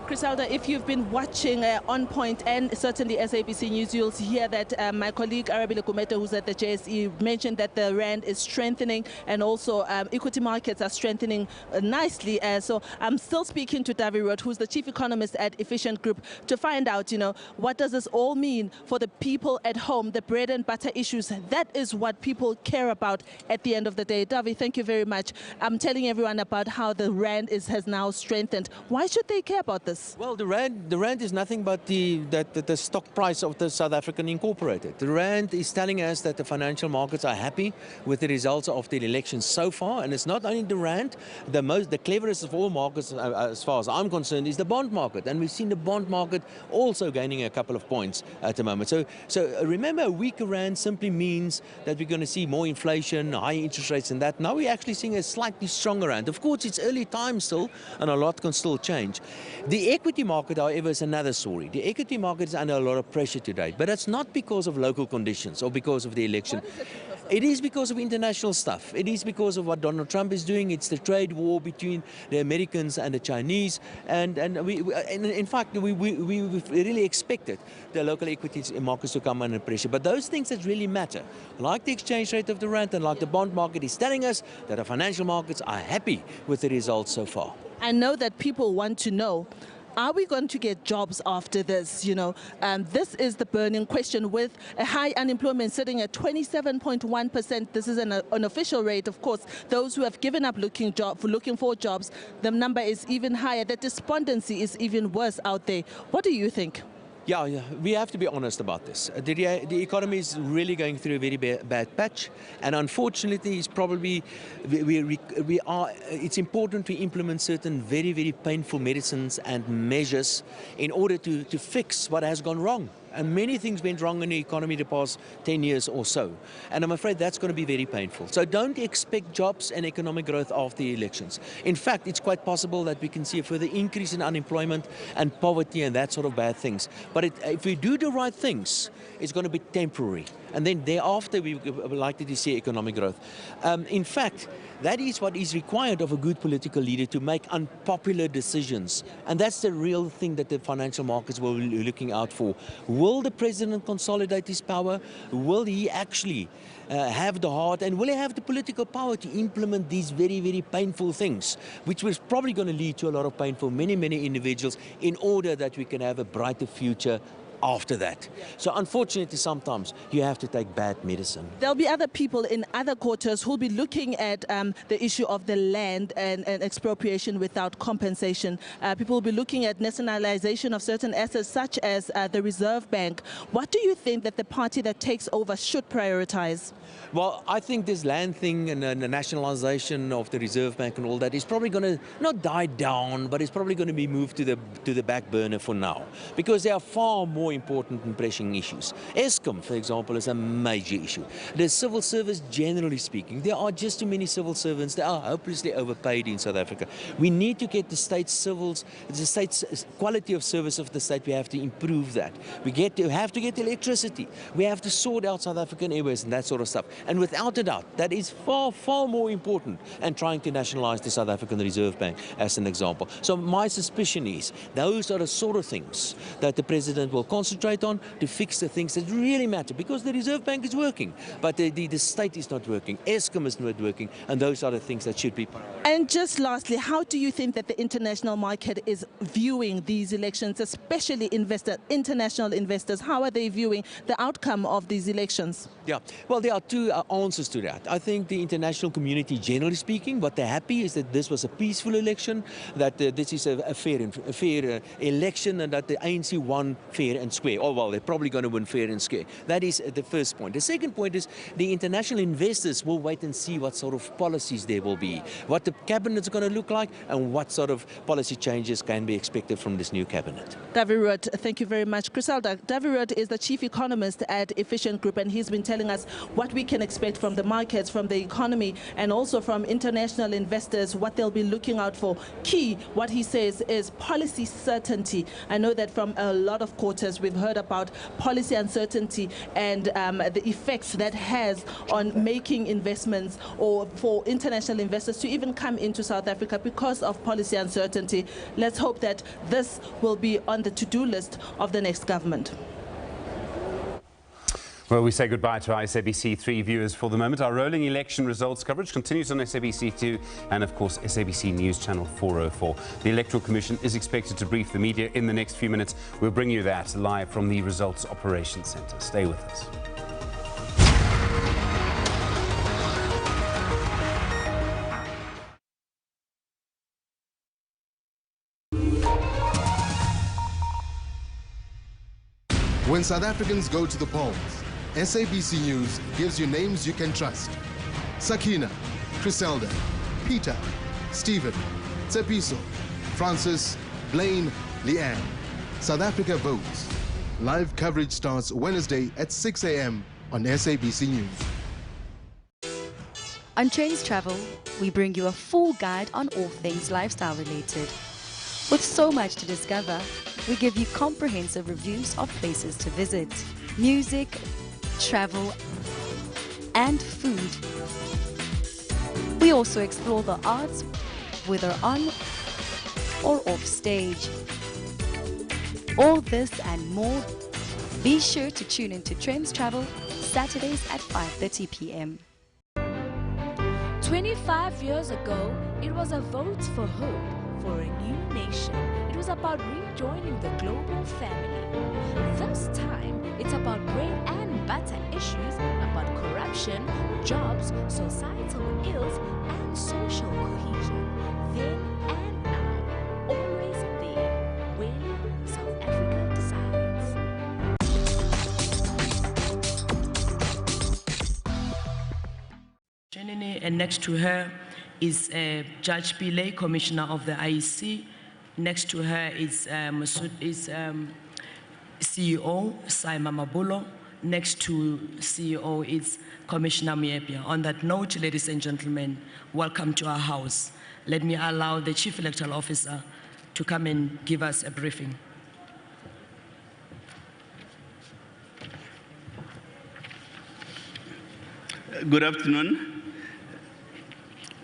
Griselda, if you've been watching On Point and certainly SABC News, you'll hear that my colleague Arabile Kumete, who's at the JSE, mentioned that the rand is strengthening and also equity markets are strengthening nicely. So I'm still speaking to Davi Root, who's the chief economist at Efficient Group, to find out, what does this all mean for the people at home, the bread and butter issues. That is what people care about at the end of the day. Davi, thank you very much. I'm telling everyone about how the rand has now strengthened. Why should they care about this? Well, the rand is nothing but the stock price of the South African Incorporated. The rand is telling us that the financial markets are happy with the results of the elections so far, and it's not only the rand. The cleverest of all markets, as far as I'm concerned, is the bond market, and we've seen the bond market also gaining a couple of points at the moment. So remember, a weaker rand simply means that we're going to see more inflation, high interest rates, and that. Now we're actually seeing a slightly stronger rand. Of course, it's early time still, and a lot can still change. The equity market, however, is another story. The equity market is under a lot of pressure today, but it's not because of local conditions or because of the election. It is because of international stuff. It is because of what Donald Trump is doing. It's the trade war between the Americans and the Chinese. And in fact, we really expected the local equities markets to come under pressure. But those things that really matter, like the exchange rate of the rand and like the bond market, is telling us that the financial markets are happy with the results so far. I know that people want to know, are we going to get jobs after this? This is the burning question, with a high unemployment sitting at 27.1%. This is an official rate. Of course, those who have given up looking for jobs, the number is even higher. The despondency is even worse out there. What do you think? Yeah, we have to be honest about this. The economy is really going through a very bad patch, and unfortunately, it's probably it's important to implement certain very, very painful medicines and measures in order to fix what has gone wrong. And many things went wrong in the economy the past 10 years or so. And I'm afraid that's going to be very painful. So don't expect jobs and economic growth after the elections. In fact, it's quite possible that we can see a further increase in unemployment and poverty and that sort of bad things. But if we do the right things, it's going to be temporary. And then thereafter, we are likely to see economic growth. In fact, that is what is required of a good political leader, to make unpopular decisions. And that's the real thing that the financial markets will be looking out for. Will the president consolidate his power? Will he actually have the heart, and will he have the political power to implement these very, very painful things, which was probably going to lead to a lot of pain for many, many individuals, in order that we can have a brighter future after that. So unfortunately, sometimes you have to take bad medicine. There'll be other people in other quarters who'll be looking at the issue of the land and expropriation without compensation. People will be looking at nationalization of certain assets, such as the Reserve Bank. What do you think that the party that takes over should prioritize? Well, I think this land thing and the nationalization of the Reserve Bank and all that is probably going to not die down, but it's probably going to be moved to the back burner for now, because there are far more more important and pressing issues. Eskom, for example, is a major issue. The civil service, generally speaking, there are just too many civil servants. They are hopelessly overpaid in South Africa. We need to get the state's quality of service of the state. We have to improve that. We have to get electricity. We have to sort out South African Airways and that sort of stuff. And without a doubt, that is far, far more important than trying to nationalize the South African Reserve Bank, as an example. So my suspicion is those are the sort of things that the president will concentrate on to fix the things that really matter, because the Reserve Bank is working, but the state is not working, Eskom is not working, and those are the things that should be. And just lastly, how do you think that the international market is viewing these elections, especially international investors? How are they viewing the outcome of these elections? Yeah, well, there are two answers to that. I think the international community, generally speaking, what they're happy is that this was a peaceful election, that this is a fair election, and that the ANC won fair and square. Oh, well, they're probably going to win fair and square. That is the first point. The second point is the international investors will wait and see what sort of policies there will be, what the cabinet's going to look like, and what sort of policy changes can be expected from this new cabinet. Davirud, thank you very much. Griselda, Davirud is the chief economist at Efficient Group, and he's been telling us what we can expect from the markets, from the economy, and also from international investors, what they'll be looking out for. Key, what he says, is policy certainty. I know that from a lot of quarters we've heard about policy uncertainty and the effects that has on making investments, or for international investors to even come into South Africa because of policy uncertainty. Let's hope that this will be on the to-do list of the next government. Well, we say goodbye to our SABC 3 viewers for the moment. Our rolling election results coverage continues on SABC 2 and, of course, SABC News Channel 404. The Electoral Commission is expected to brief the media in the next few minutes. We'll bring you that live from the Results Operations Centre. Stay with us. When South Africans go to the polls, SABC News gives you names you can trust. Sakina, Griselda, Peter, Stephen, Tsepiso, Francis, Blaine, Leanne. South Africa votes. Live coverage starts Wednesday at 6 a.m. on SABC News. On Trains Travel, we bring you a full guide on all things lifestyle related. With so much to discover, we give you comprehensive reviews of places to visit, music, travel, and food. We also explore the arts, whether on or off stage. All this and more, be sure to tune into Trends Travel Saturdays at 5:30 p.m. 25 years ago, it was a vote for hope for a new nation. It was about rejoining the global family. This time, it's about bread and butter issues, about corruption, jobs, societal ills, and social cohesion. Then and now, always there, when South Africa decides. And next to her is Judge Pillay, Commissioner of the IEC. Next to her is CEO Saima Mabulo. Next to CEO is Commissioner Miepia. On that note, ladies and gentlemen, welcome to our house. Let me allow the Chief Electoral Officer to come and give us a briefing. Good afternoon.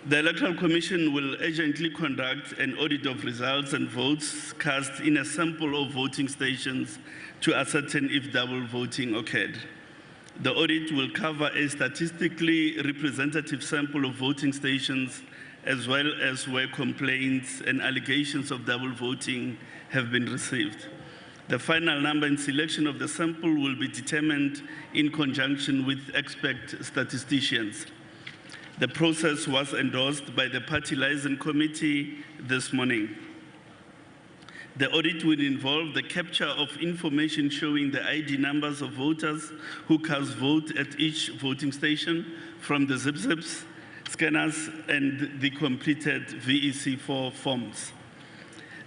The Electoral Commission will urgently conduct an audit of results and votes cast in a sample of voting stations to ascertain if double voting occurred. The audit will cover a statistically representative sample of voting stations, as well as where complaints and allegations of double voting have been received. The final number and selection of the sample will be determined in conjunction with expert statisticians. The process was endorsed by the Party Liaison Committee this morning. The audit will involve the capture of information showing the ID numbers of voters who cast vote at each voting station from the zip-zips, scanners, and the completed VEC4 forms.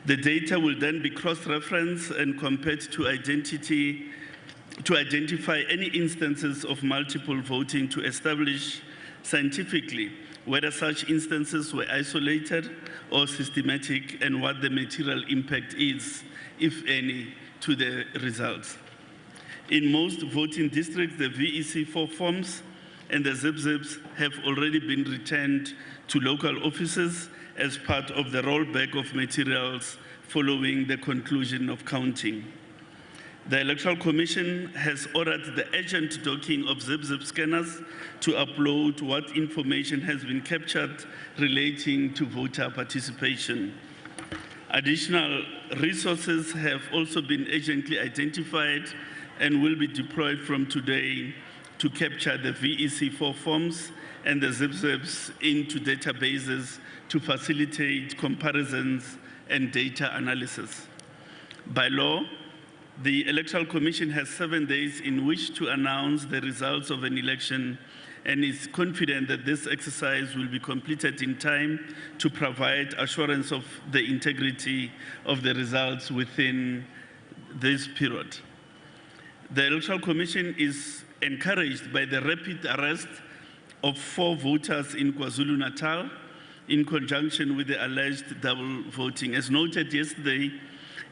The data will then be cross-referenced and compared to identify any instances of multiple voting to establish scientifically whether such instances were isolated or systematic and what the material impact is, if any, to the results. In most voting districts, the VEC4 forms and the zip-zips have already been returned to local offices as part of the rollback of materials following the conclusion of counting. The Electoral Commission has ordered the urgent docking of zip-zip scanners to upload what information has been captured relating to voter participation. Additional resources have also been urgently identified and will be deployed from today to capture the VEC4 forms and the zip-zips into databases to facilitate comparisons and data analysis. By law, the Electoral Commission has 7 days in which to announce the results of an election and is confident that this exercise will be completed in time to provide assurance of the integrity of the results within this period. The Electoral Commission is encouraged by the rapid arrest of 4 voters in KwaZulu-Natal in conjunction with the alleged double voting. As noted yesterday,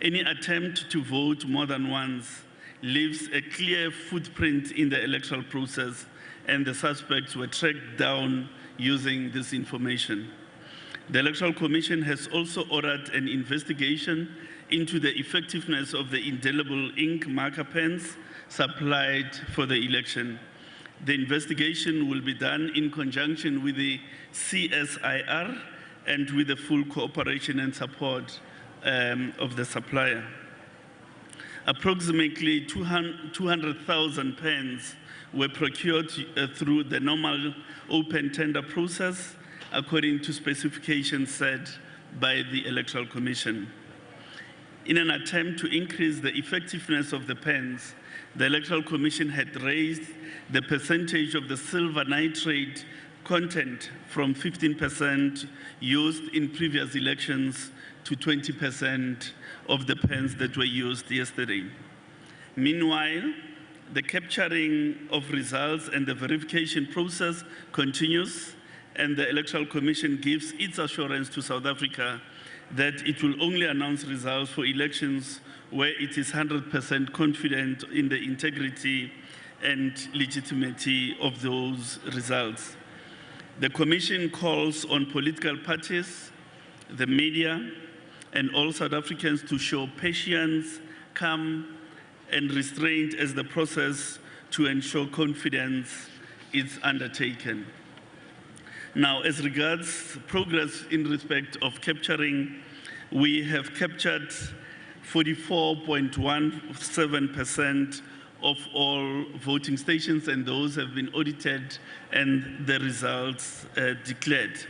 any attempt to vote more than once leaves a clear footprint in the electoral process, and the suspects were tracked down using this information. The Electoral Commission has also ordered an investigation into the effectiveness of the indelible ink marker pens supplied for the election. The investigation will be done in conjunction with the CSIR and with the full cooperation and support of the supplier. Approximately 200,000 pens were procured through the normal open tender process, according to specifications set by the Electoral Commission. In an attempt to increase the effectiveness of the pens, the Electoral Commission had raised the percentage of the silver nitrate content from 15% used in previous elections to 20% of the pens that were used yesterday. Meanwhile, the capturing of results and the verification process continues, and the Electoral Commission gives its assurance to South Africa that it will only announce results for elections where it is 100% confident in the integrity and legitimacy of those results. The Commission calls on political parties, the media, and all South Africans to show patience, calm, and restraint as the process to ensure confidence is undertaken. Now, as regards progress in respect of capturing, we have captured 44.17% of all voting stations, and those have been audited and the results declared.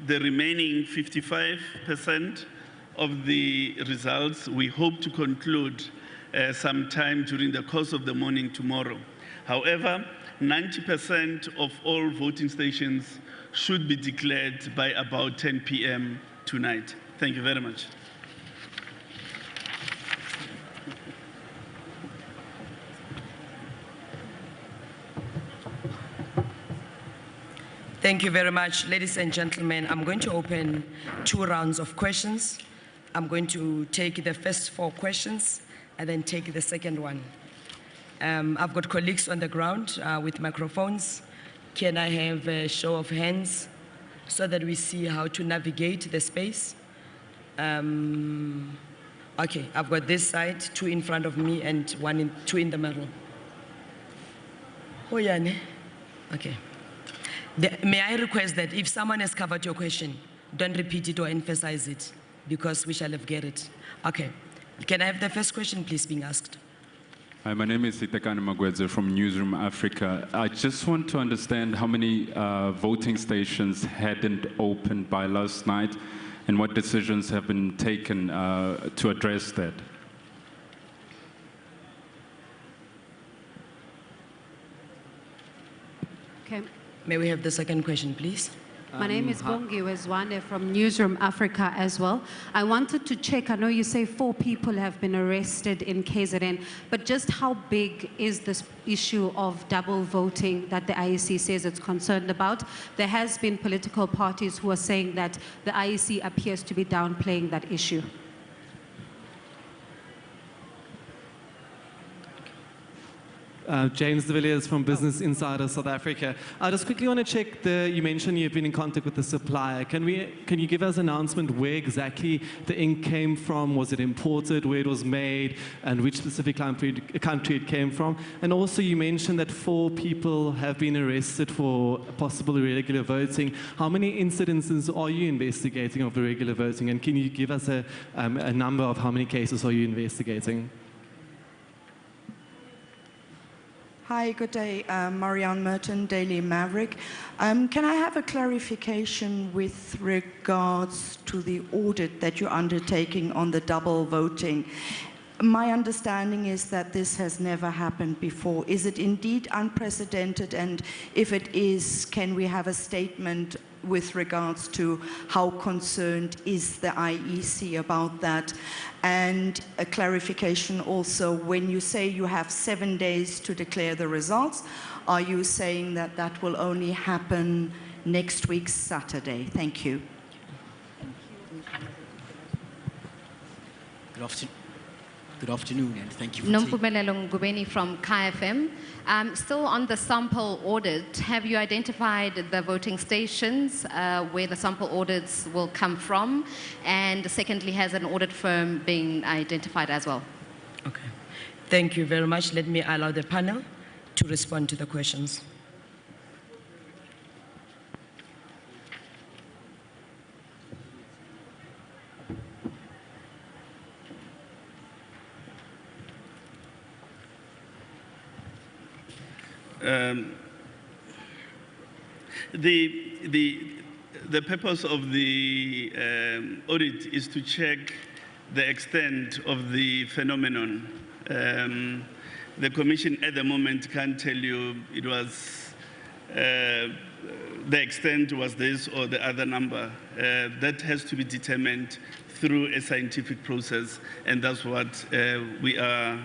The remaining 55% of the results we hope to conclude sometime during the course of the morning tomorrow. However, 90% of all voting stations should be declared by about 10 p.m. tonight. Thank you very much. Thank you very much. Ladies and gentlemen, I'm going to open 2 rounds of questions. I'm going to take the first 4 questions and then take the second one. I've got colleagues on the ground with microphones. Can I have a show of hands so that we see how to navigate the space? Okay, I've got this side, 2 in front of me and 2 in the middle. Oh, yeah, ne? Okay. May I request that if someone has covered your question, don't repeat it or emphasize it, because we shall have get it. Okay. Can I have the first question, please, being asked? Hi, my name is Sitakani Magwedze from Newsroom Africa. I just want to understand how many voting stations hadn't opened by last night and what decisions have been taken to address that. Okay. May we have the second question, please? My name is Bongi Wezwane from Newsroom Africa as well. I wanted to check, I know you say 4 people have been arrested in KZN, but just how big is this issue of double voting that the IEC says it's concerned about? There has been political parties who are saying that the IEC appears to be downplaying that issue. James de Villiers from Business Insider South Africa. I just quickly want to check, you mentioned you've been in contact with the supplier. Can you give us an announcement where exactly the ink came from? Was it imported, where it was made, and which specific country it came from? And also you mentioned that 4 people have been arrested for possible irregular voting. How many incidences are you investigating of irregular voting? And can you give us a number of how many cases are you investigating? Hi, good day. Marianne Merton, Daily Maverick. Can I have a clarification with regards to the audit that you're undertaking on the double voting? My understanding is that this has never happened before. Is it indeed unprecedented? And if it is, can we have a statement with regards to how concerned is the IEC about that? And a clarification also, when you say you have 7 days to declare the results, are you saying that that will only happen next week, Saturday? Thank you. Good afternoon, and thank you for Nompumelelo Ngubeni from KFM. Still on the sample audit, have you identified the voting stations where the sample audits will come from? And secondly, has an audit firm been identified as well? Okay. Thank you very much. Let me allow the panel to respond to the questions. The purpose of the audit is to check the extent of the phenomenon. The Commission at the moment can't tell you it was the extent was this or the other number. That has to be determined through a scientific process, and that's what we are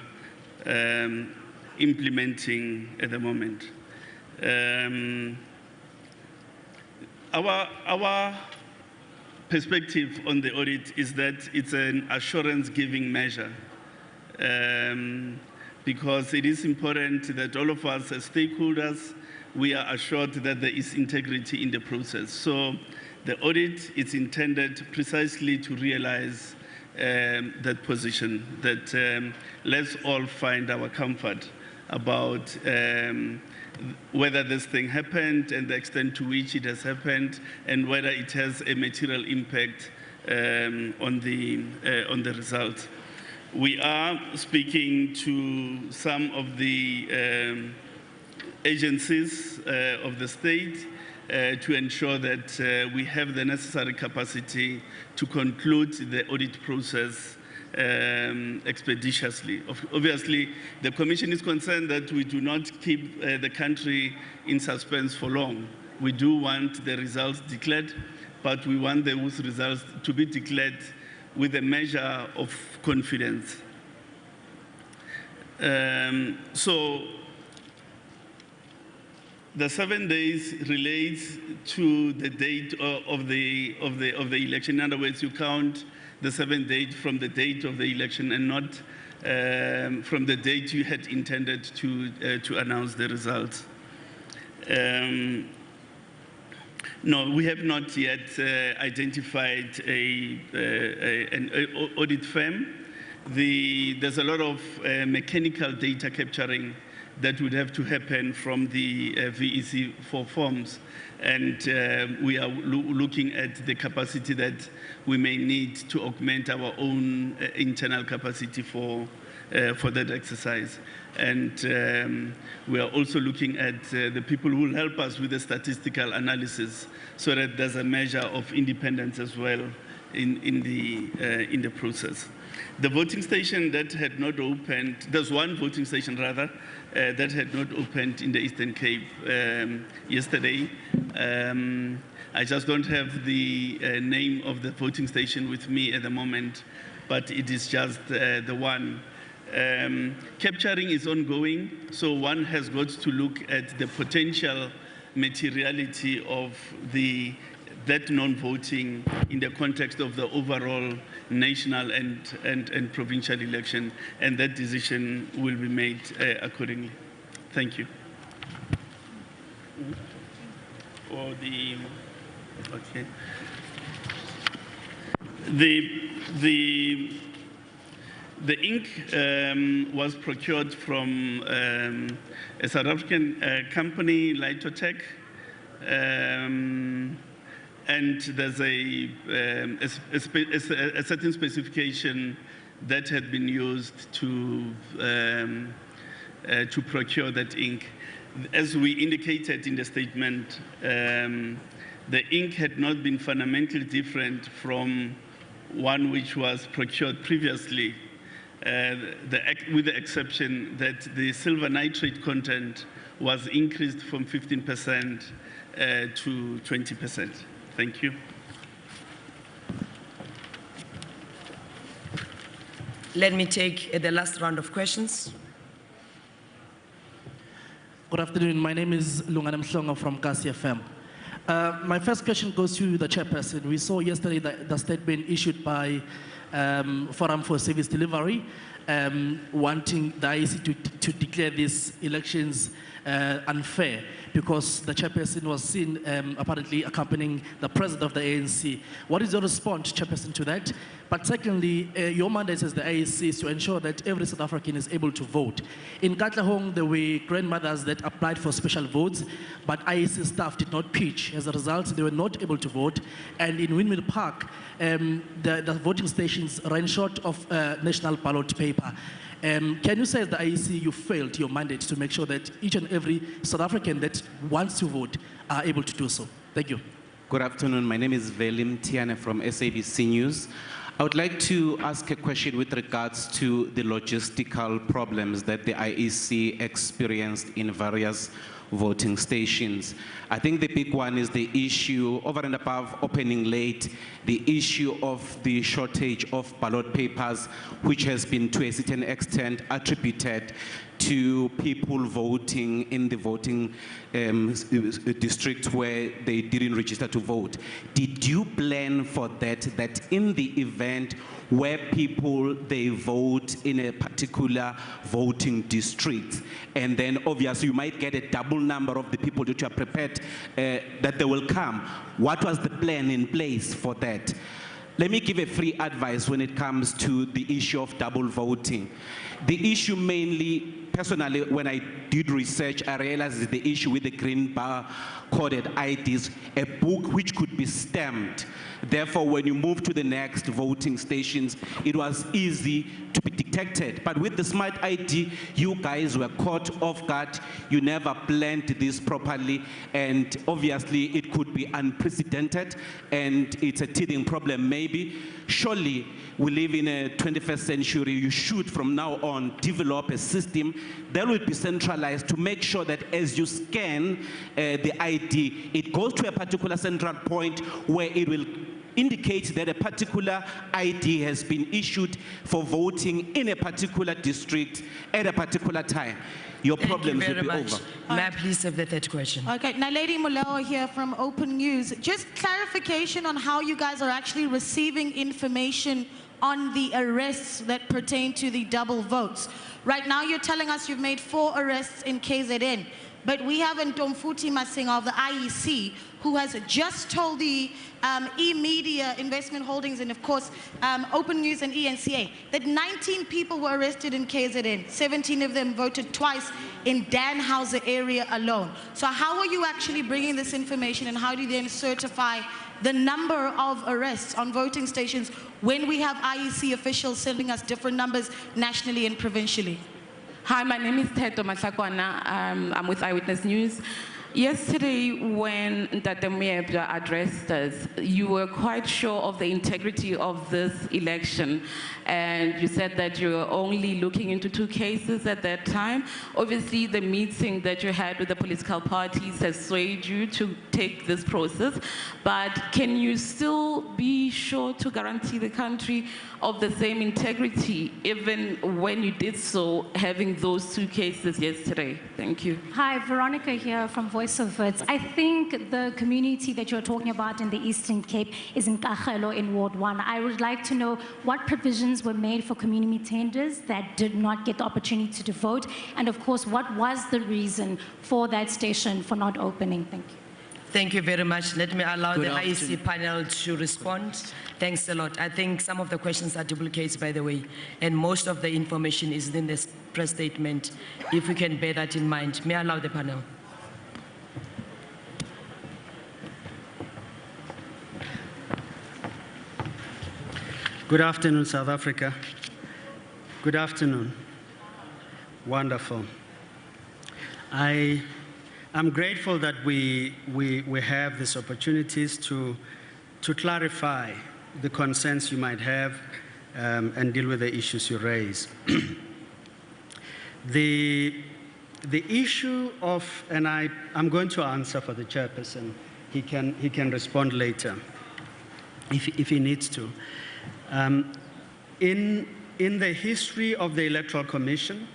implementing at the moment. Our perspective on the audit is that it's an assurance-giving measure, because it is important that all of us as stakeholders, we are assured that there is integrity in the process. So the audit is intended precisely to realize that position, that let's all find our comfort about whether this thing happened and the extent to which it has happened, and whether it has a material impact on the results. We are speaking to some of the agencies of the state to ensure that we have the necessary capacity to conclude the audit process expeditiously. Obviously, the Commission is concerned that we do not keep the country in suspense for long. We do want the results declared, but we want those results to be declared with a measure of confidence. So the 7 days relates to the date of the election. In other words, you count the 7 days from the date of the election and not from the date you had intended to announce the results. No, we have not yet identified an audit firm. There's a lot of mechanical data capturing that would have to happen from the VEC 4 forms. And we are looking at the capacity that we may need to augment our own internal capacity for that exercise. And we are also looking at the people who will help us with the statistical analysis, so that there's a measure of independence as well in the process. The voting station that had not opened, there's one voting station rather, that had not opened in the Eastern Cape yesterday. I just don't have the name of the voting station with me at the moment, but it is just the one. Capturing is ongoing, so one has got to look at the potential materiality of that non-voting in the context of the overall national and provincial election, and that decision will be made accordingly. Thank you. Or okay. The ink was procured from a South African company, Litotech, and there's a certain specification that had been used to procure that ink. As we indicated in the statement, the ink had not been fundamentally different from one which was procured previously, with the exception that the silver nitrate content was increased from 15% to 20%. Thank you. Let me take the last round of questions. Good afternoon. My name is Lungana Mhlongo from Kasi FM. My first question goes to the chairperson. We saw yesterday the statement issued by Forum for Service Delivery wanting the IEC to declare these elections unfair because the chairperson was seen apparently accompanying the president of the ANC. What is your response, chairperson, to that? But secondly, your mandate as the IEC is to ensure that every South African is able to vote. In Katlehong, there were grandmothers that applied for special votes, but IEC staff did not pitch. As a result, they were not able to vote. And in Windmill Park, the voting stations ran short of national ballot paper. Can you say as the IEC you failed your mandate to make sure that each and every South African that wants to vote are able to do so? Thank you. Good afternoon. My name is Velim Tiane from SABC News. I would like to ask a question with regards to the logistical problems that the IEC experienced in various voting stations. I think the big one is the issue, over and above opening late, the issue of the shortage of ballot papers, which has been to a certain extent attributed to people voting in the voting districts where they didn't register to vote. Did you plan for that in the event where people, they vote in a particular voting district, and then obviously you might get a double number of the people that you are prepared that they will come? What was the plan in place for that? Let me give a free advice when it comes to the issue of double voting. The issue mainly, personally, when I did research, I realized the issue with the green bar-coded IDs, a book which could be stamped. Therefore, when you move to the next voting stations, it was easy to be detected. But with the smart ID, you guys were caught off guard. You never planned this properly, and obviously it could be unprecedented, and it's a teething problem maybe. Surely, we live in a 21st century. You should, from now on, develop a system that will be centralized to make sure that as you scan the ID, it goes to a particular central point where it will indicate that a particular ID has been issued for voting in a particular district at a particular time. Your problems will be over. May I please have the third question? Okay, now Lady Molewa here from Open News. Just clarification on how you guys are actually receiving information on the arrests that pertain to the double votes. Right now you're telling us you've made 4 arrests in KZN, but we have Ntomfuthi Masinga of the IEC who has just told the e-media investment holdings and of course Open News and ENCA that 19 people were arrested in KZN. 17 of them voted twice in Danhauser area alone. So how are you actually bringing this information, and how do you then certify the number of arrests on voting stations when we have IEC officials sending us different numbers nationally and provincially? Hi, my name is Teto Matlakwana. I'm with Eyewitness News. Yesterday, when Dr. Miebla addressed us, you were quite sure of the integrity of this election, and you said that you were only looking into 2 cases at that time. Obviously, the meeting that you had with the political parties has swayed you to take this process, but can you still be sure to guarantee the country of the same integrity, even when you did so, having those 2 cases yesterday? Thank you. Hi, Veronica here from Voice of Words. I think the community that you're talking about in the Eastern Cape is in Kagelo in Ward 1. I would like to know what provisions were made for community tenders that did not get the opportunity to vote, and of course, what was the reason for that station for not opening? Thank you. Thank you very much. Let me allow Good the afternoon. IEC panel to respond. Thanks a lot. I think some of the questions are duplicates, by the way, and most of the information is in this press statement, if we can bear that in mind. May I allow the panel? Good afternoon, South Africa. Good afternoon. Wonderful. I'm grateful that we have these opportunities to clarify the concerns you might have and deal with the issues you raise. The issue of, and I'm going to answer for the chairperson. He can respond later if he needs to. In the history of the Electoral Commission,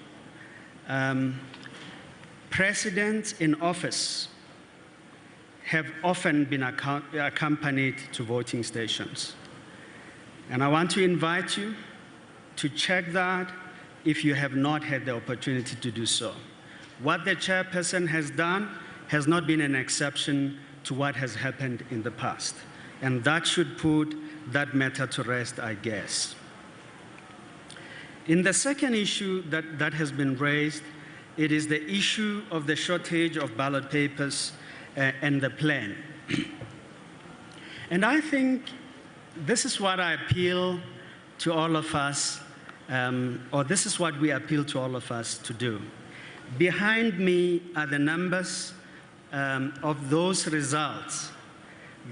presidents in office have often been accompanied to voting stations. And I want to invite you to check that if you have not had the opportunity to do so. What the chairperson has done has not been an exception to what has happened in the past. And that should put that matter to rest, I guess. In the second issue that has been raised, it is the issue of the shortage of ballot papers and the plan. And I think this is what I appeal to all of us, or this is what we appeal to all of us to do. Behind me are the numbers of those results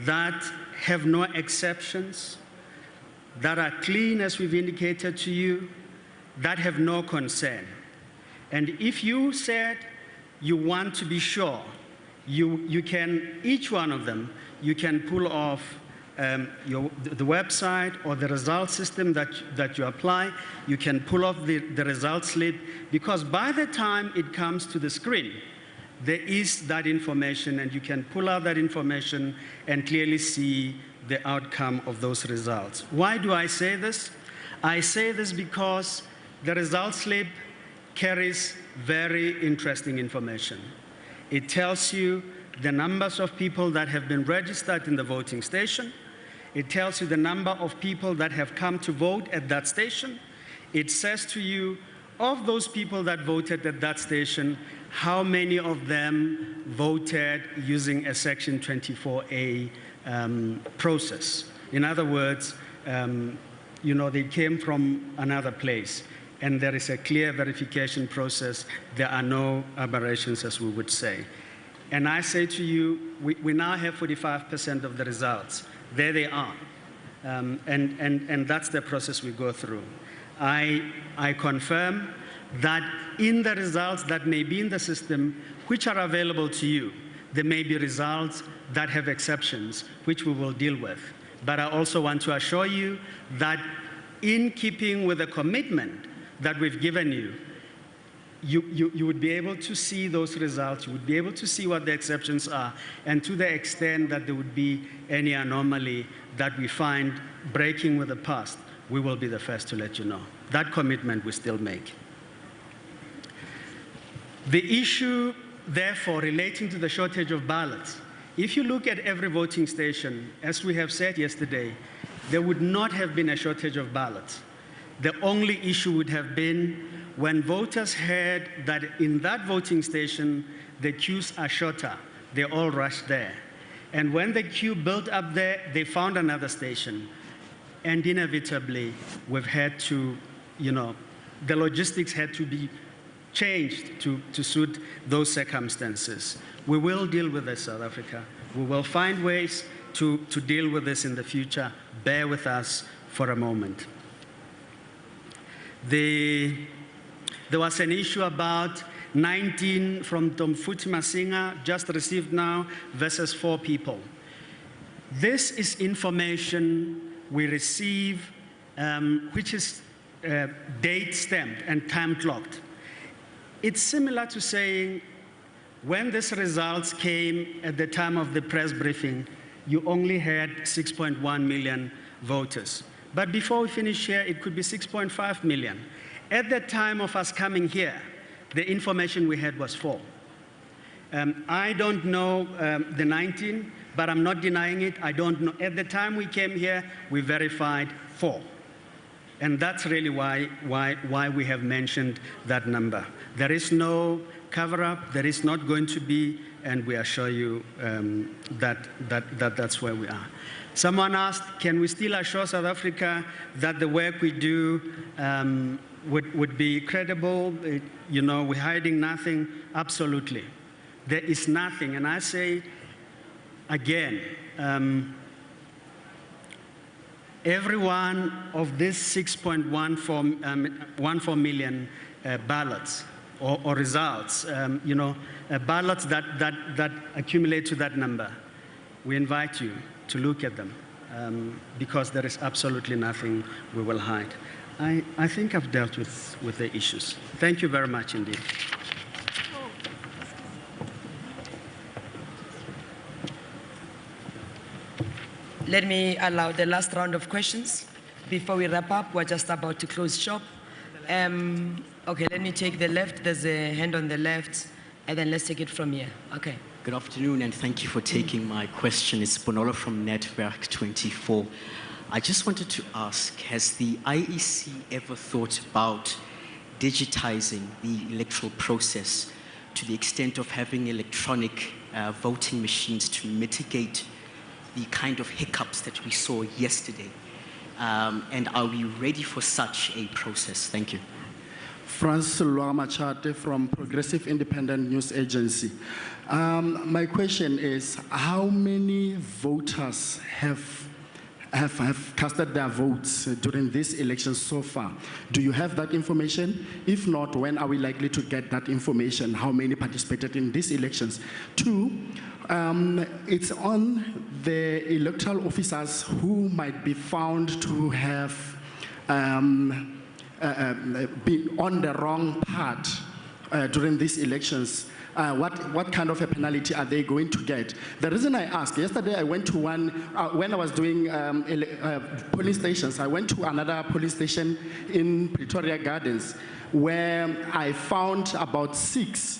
that have no exceptions, that are clean, as we've indicated to you, that have no concern. And if you said you want to be sure, you can, each one of them, you can pull off the website or the result system that you apply. You can pull off the result slip, because by the time it comes to the screen, there is that information, and you can pull out that information and clearly see the outcome of those results. Why do I say this? I say this because the result slip carries very interesting information. It tells you the numbers of people that have been registered in the voting station. It tells you the number of people that have come to vote at that station. It says to you, of those people that voted at that station, how many of them voted using a Section 24A process. In other words, they came from another place, and there is a clear verification process. There are no aberrations, as we would say. And I say to you, we now have 45% of the results. There they are. And that's the process we go through. I confirm that in the results that may be in the system, which are available to you, there may be results that have exceptions, which we will deal with. But I also want to assure you that in keeping with the commitment that we've given you, you would be able to see those results, you would be able to see what the exceptions are, and to the extent that there would be any anomaly that we find breaking with the past, we will be the first to let you know. That commitment we still make. The issue, therefore, relating to the shortage of ballots, if you look at every voting station, as we have said yesterday, there would not have been a shortage of ballots. The only issue would have been when voters heard that in that voting station, the queues are shorter, they all rushed there. And when the queue built up there, they found another station. And inevitably, we've had to, the logistics had to be changed to suit those circumstances. We will deal with this, South Africa. We will find ways to deal with this in the future. Bear with us for a moment. There was an issue about 19 from Tomfuti Masinga, just received now, versus 4 people. This is information we receive, which is date stamped and time clocked. It's similar to saying, when these results came at the time of the press briefing, you only had 6.1 million voters. But before we finish here, it could be 6.5 million. At the time of us coming here, the information we had was 4. I don't know the 19, but I'm not denying it. I don't know. At the time we came here, we verified 4. And that's really why we have mentioned that number. There is no cover-up. There is not going to be, and we assure you that's where we are. Someone asked, can we still assure South Africa that the work we do would be credible? You know, we're hiding nothing. Absolutely. There is nothing. And I say, again, every one of these 6.14 million ballots or results, you know, ballots that accumulate to that number, we invite you to look at them because there is absolutely nothing we will hide. I think I've dealt with the issues. Thank you very much indeed. Let me allow the last round of questions. Before we wrap up, we're just about to close shop. Okay, let me take the left. There's a hand on the left, and then let's take it from here. Okay. Good afternoon, and thank you for taking my question. It's Bonolo from Network 24. I just wanted to ask, has the IEC ever thought about digitizing the electoral process to the extent of having electronic voting machines to mitigate the kind of hiccups that we saw yesterday? And are we ready for such a process? Thank you. Francis Luamachate from Progressive Independent News Agency. My question is, how many voters have casted their votes during this election so far? Do you have that information? If not, when are we likely to get that information? How many participated in these elections? 2, it's on the electoral officers who might be found to have been on the wrong path during these elections. What kind of a penalty are they going to get? The reason I ask, yesterday I went to one, when I was doing polling stations, I went to another polling station in Pretoria Gardens where I found about 6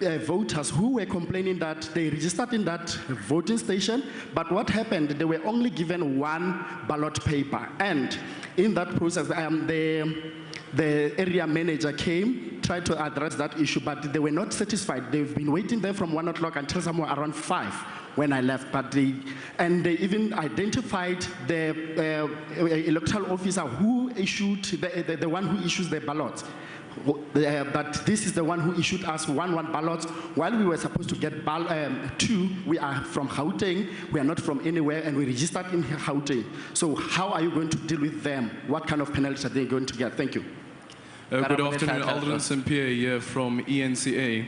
voters who were complaining that they registered in that voting station, but what happened, they were only given 1 ballot paper. And in that process, the area manager came, tried to address that issue, but they were not satisfied. They've been waiting there from 1 o'clock until somewhere around 5 when I left. But they even identified the electoral officer who issued, the one who issues the ballots. That this is the one who issued us 1 ballots, while we were supposed to get 2. We are from Gauteng, we are not from anywhere, and we registered in Gauteng. So how are you going to deal with them? What kind of penalties are they going to get? Thank you. Good afternoon, Alderman St-Pierre here from ENCA.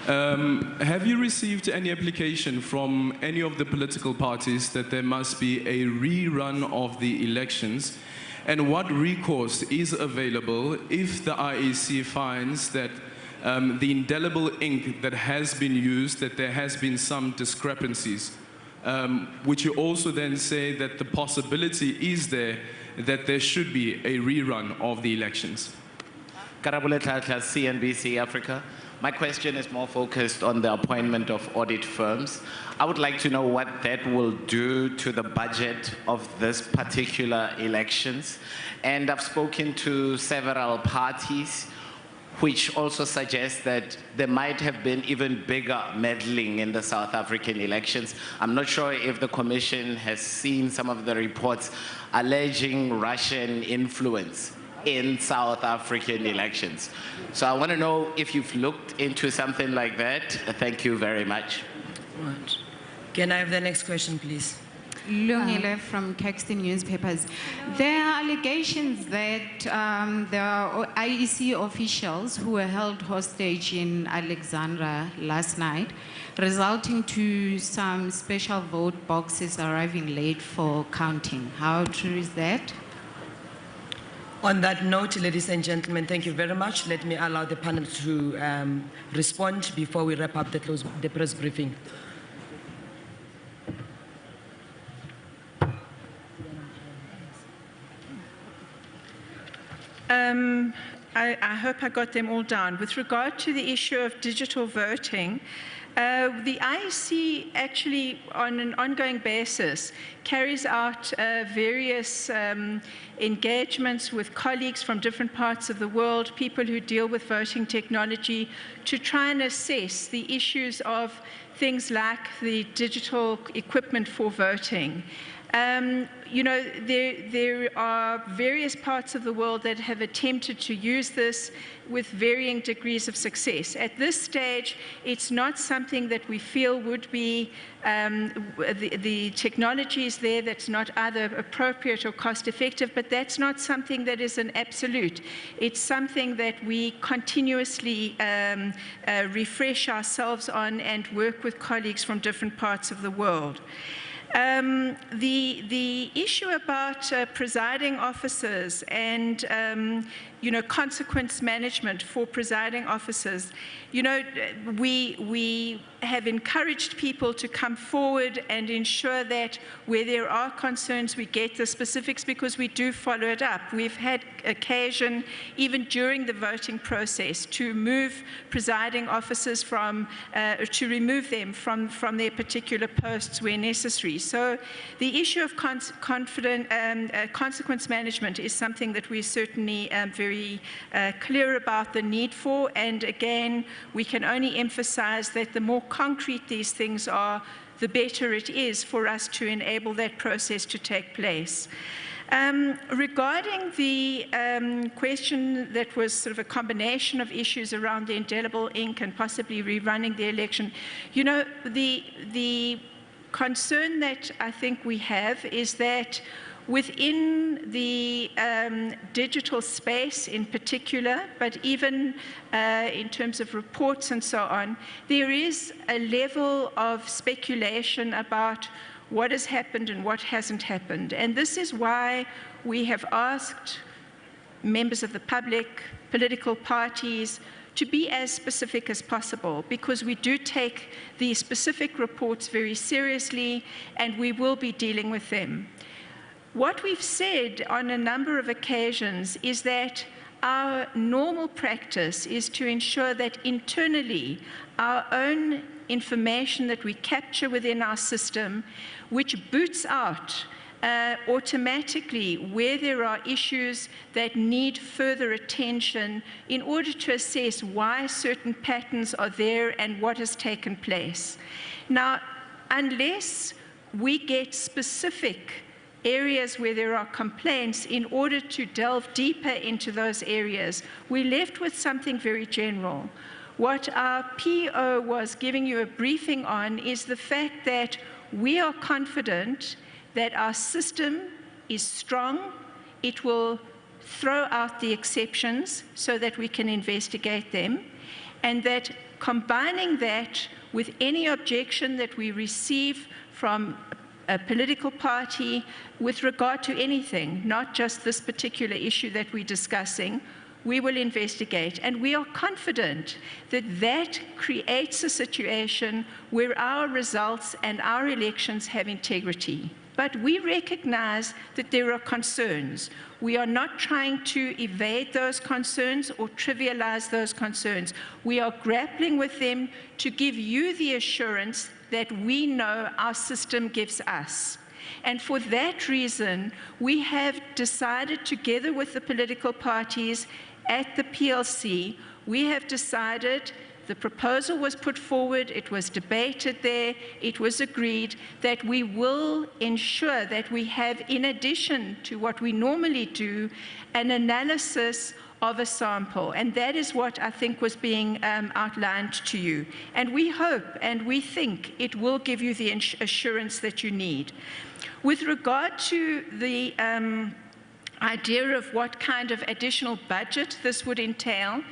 Have you received any application from any of the political parties that there must be a rerun of the elections? And what recourse is available if the IEC finds that the indelible ink that has been used, that there has been some discrepancies? Would you also then say that the possibility is there that there should be a rerun of the elections? Karabule Tlatla, CNBC Africa. My question is more focused on the appointment of audit firms. I would like to know what that will do to the budget of this particular elections. And I've spoken to several parties which also suggest that there might have been even bigger meddling in the South African elections. I'm not sure if the Commission has seen some of the reports alleging Russian influence in South African elections. So I want to know if you've looked into something like that. Thank you very much. Right. Can I have the next question, please? Lungile from Caxton Newspapers. There are allegations that there are IEC officials who were held hostage in Alexandra last night, resulting to some special vote boxes arriving late for counting. How true is that? On that note, ladies and gentlemen, thank you very much. Let me allow the panel to respond before we wrap up the press briefing. I hope I got them all down. With regard to the issue of digital voting, the IEC actually, on an ongoing basis, carries out various engagements with colleagues from different parts of the world, people who deal with voting technology, to try and assess the issues of things like the digital equipment for voting. You know, there are various parts of the world that have attempted to use this with varying degrees of success. At this stage, it's not something that we feel would be, the technology is there that's not either appropriate or cost effective, but that's not something that is an absolute. It's something that we continuously refresh ourselves on and work with colleagues from different parts of the world. The issue about presiding officers and you know, consequence management for presiding officers, you know, we have encouraged people to come forward and ensure that where there are concerns, we get the specifics, because we do follow it up. We've had occasion, even during the voting process, to move presiding officers from, to remove them from their particular posts where necessary. So the issue of consequence management is something that we're certainly very clear about the need for, and again, we can only emphasize that the more concrete these things are, the better it is for us to enable that process to take place. Regarding the question that was sort of a combination of issues around the indelible ink and possibly rerunning the election, you know, the concern that I think we have is that within the digital space in particular, but even in terms of reports and so on, there is a level of speculation about what has happened and what hasn't happened. And this is why we have asked members of the public, political parties, to be as specific as possible, because we do take the specific reports very seriously and we will be dealing with them. What we've said on a number of occasions is that our normal practice is to ensure that internally our own information that we capture within our system, which boots out automatically where there are issues that need further attention in order to assess why certain patterns are there and what has taken place. Now, unless we get specific areas where there are complaints, in order to delve deeper into those areas, we're left with something very general. What our PO was giving you a briefing on is the fact that we are confident that our system is strong. It will throw out the exceptions so that we can investigate them, and that combining that with any objection that we receive from a political party with regard to anything, not just this particular issue that we're discussing, we will investigate. And we are confident that that creates a situation where our results and our elections have integrity. But we recognize that there are concerns. We are not trying to evade those concerns or trivialize those concerns. We are grappling with them to give you the assurance that we know our system gives us. And for that reason, we have decided, together with the political parties at the PLC, we have decided The proposal was put forward, it was debated there, it was agreed that we will ensure that we have, in addition to what we normally do, an analysis of a sample. And that is what I think was being outlined to you. And we hope and we think it will give you the assurance that you need. With regard to the idea of what kind of additional budget this would entail,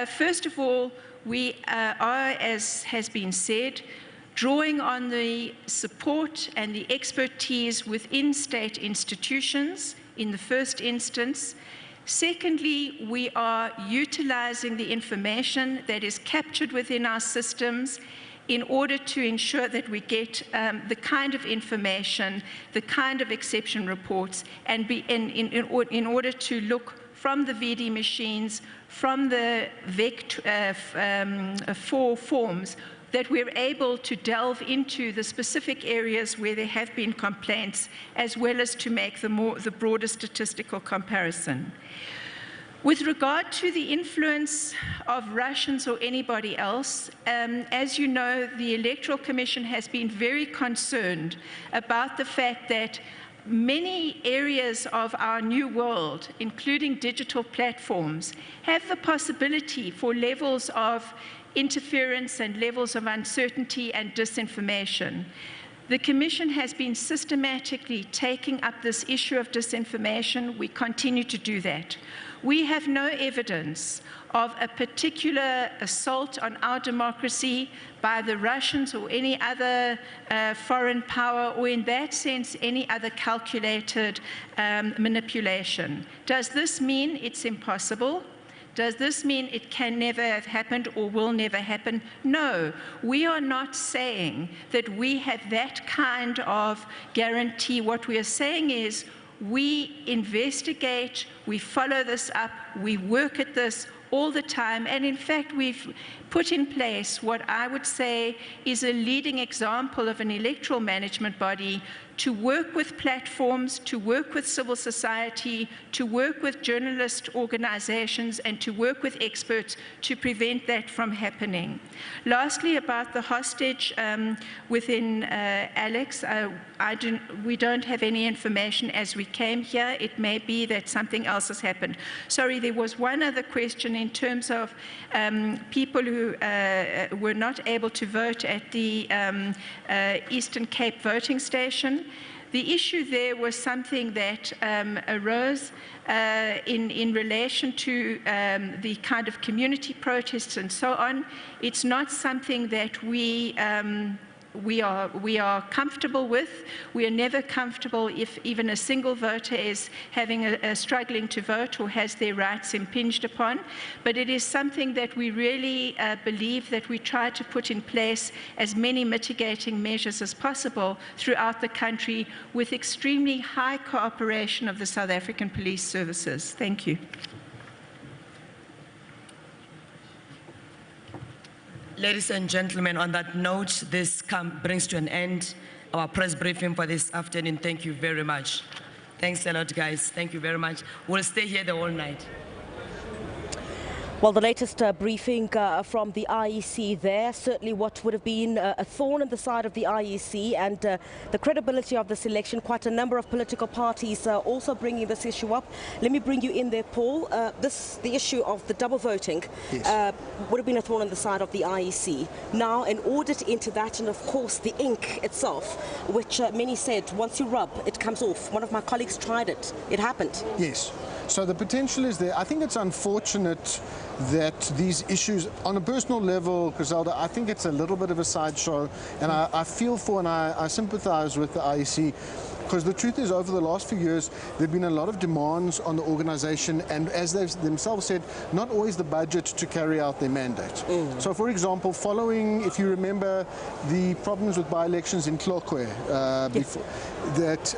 first of all, we are, as has been said, drawing on the support and the expertise within state institutions in the first instance. Secondly, we are utilizing the information that is captured within our systems in order to ensure that we get the kind of information, the kind of exception reports, and be in order to look from the VD machines, from the VEC 4 forms, that we're able to delve into the specific areas where there have been complaints, as well as to make the broader statistical comparison. With regard to the influence of Russians or anybody else, as you know, the Electoral Commission has been very concerned about the fact that many areas of our new world, including digital platforms, have the possibility for levels of interference and levels of uncertainty and disinformation. The Commission has been systematically taking up this issue of disinformation. We continue to do that. We have no evidence of a particular assault on our democracy by the Russians or any other foreign power, or in that sense, any other calculated manipulation. Does this mean it's impossible? Does this mean it can never have happened or will never happen? No, we are not saying that we have that kind of guarantee. What we are saying is we investigate, we follow this up, we work at this all the time, and in fact we've put in place what I would say is a leading example of an electoral management body to work with platforms, to work with civil society, to work with journalist organizations, and to work with experts to prevent that from happening. Lastly, about the hostage within Alex, we don't have any information as we came here. It may be that something else has happened. Sorry, there was one other question in terms of people who were not able to vote at the Eastern Cape voting station. The issue there was something that arose in relation to the kind of community protests and so on. It's not something that we are comfortable with. We are never comfortable if even a single voter is struggling to vote or has their rights impinged upon. But it is something that we really believe that we try to put in place as many mitigating measures as possible throughout the country, with extremely high cooperation of the South African police services. Thank you. Ladies and gentlemen, on that note, this brings to an end our press briefing for this afternoon. Thank you very much. Thanks a lot, guys. Thank you very much. We'll stay here the whole night. Well, the latest briefing from the IEC there, certainly what would have been a thorn in the side of the IEC and the credibility of this election. Quite a number of political parties also bringing this issue up. Let me bring you in there, Paul. The issue of the double voting would have been a thorn in the side of the IEC. Now, an audit into that, and of course the ink itself, which many said once you rub, it comes off. One of my colleagues tried it. It happened. Yes. So the potential is there. I think it's unfortunate that these issues, on a personal level, Griselda, I think it's a little bit of a sideshow, and I feel for and I sympathize with the IEC, because the truth is, over the last few years, there have been a lot of demands on the organization, and as they've themselves said, not always the budget to carry out their mandate. So, for example, following, if you remember, the problems with by-elections in Tlokwe, that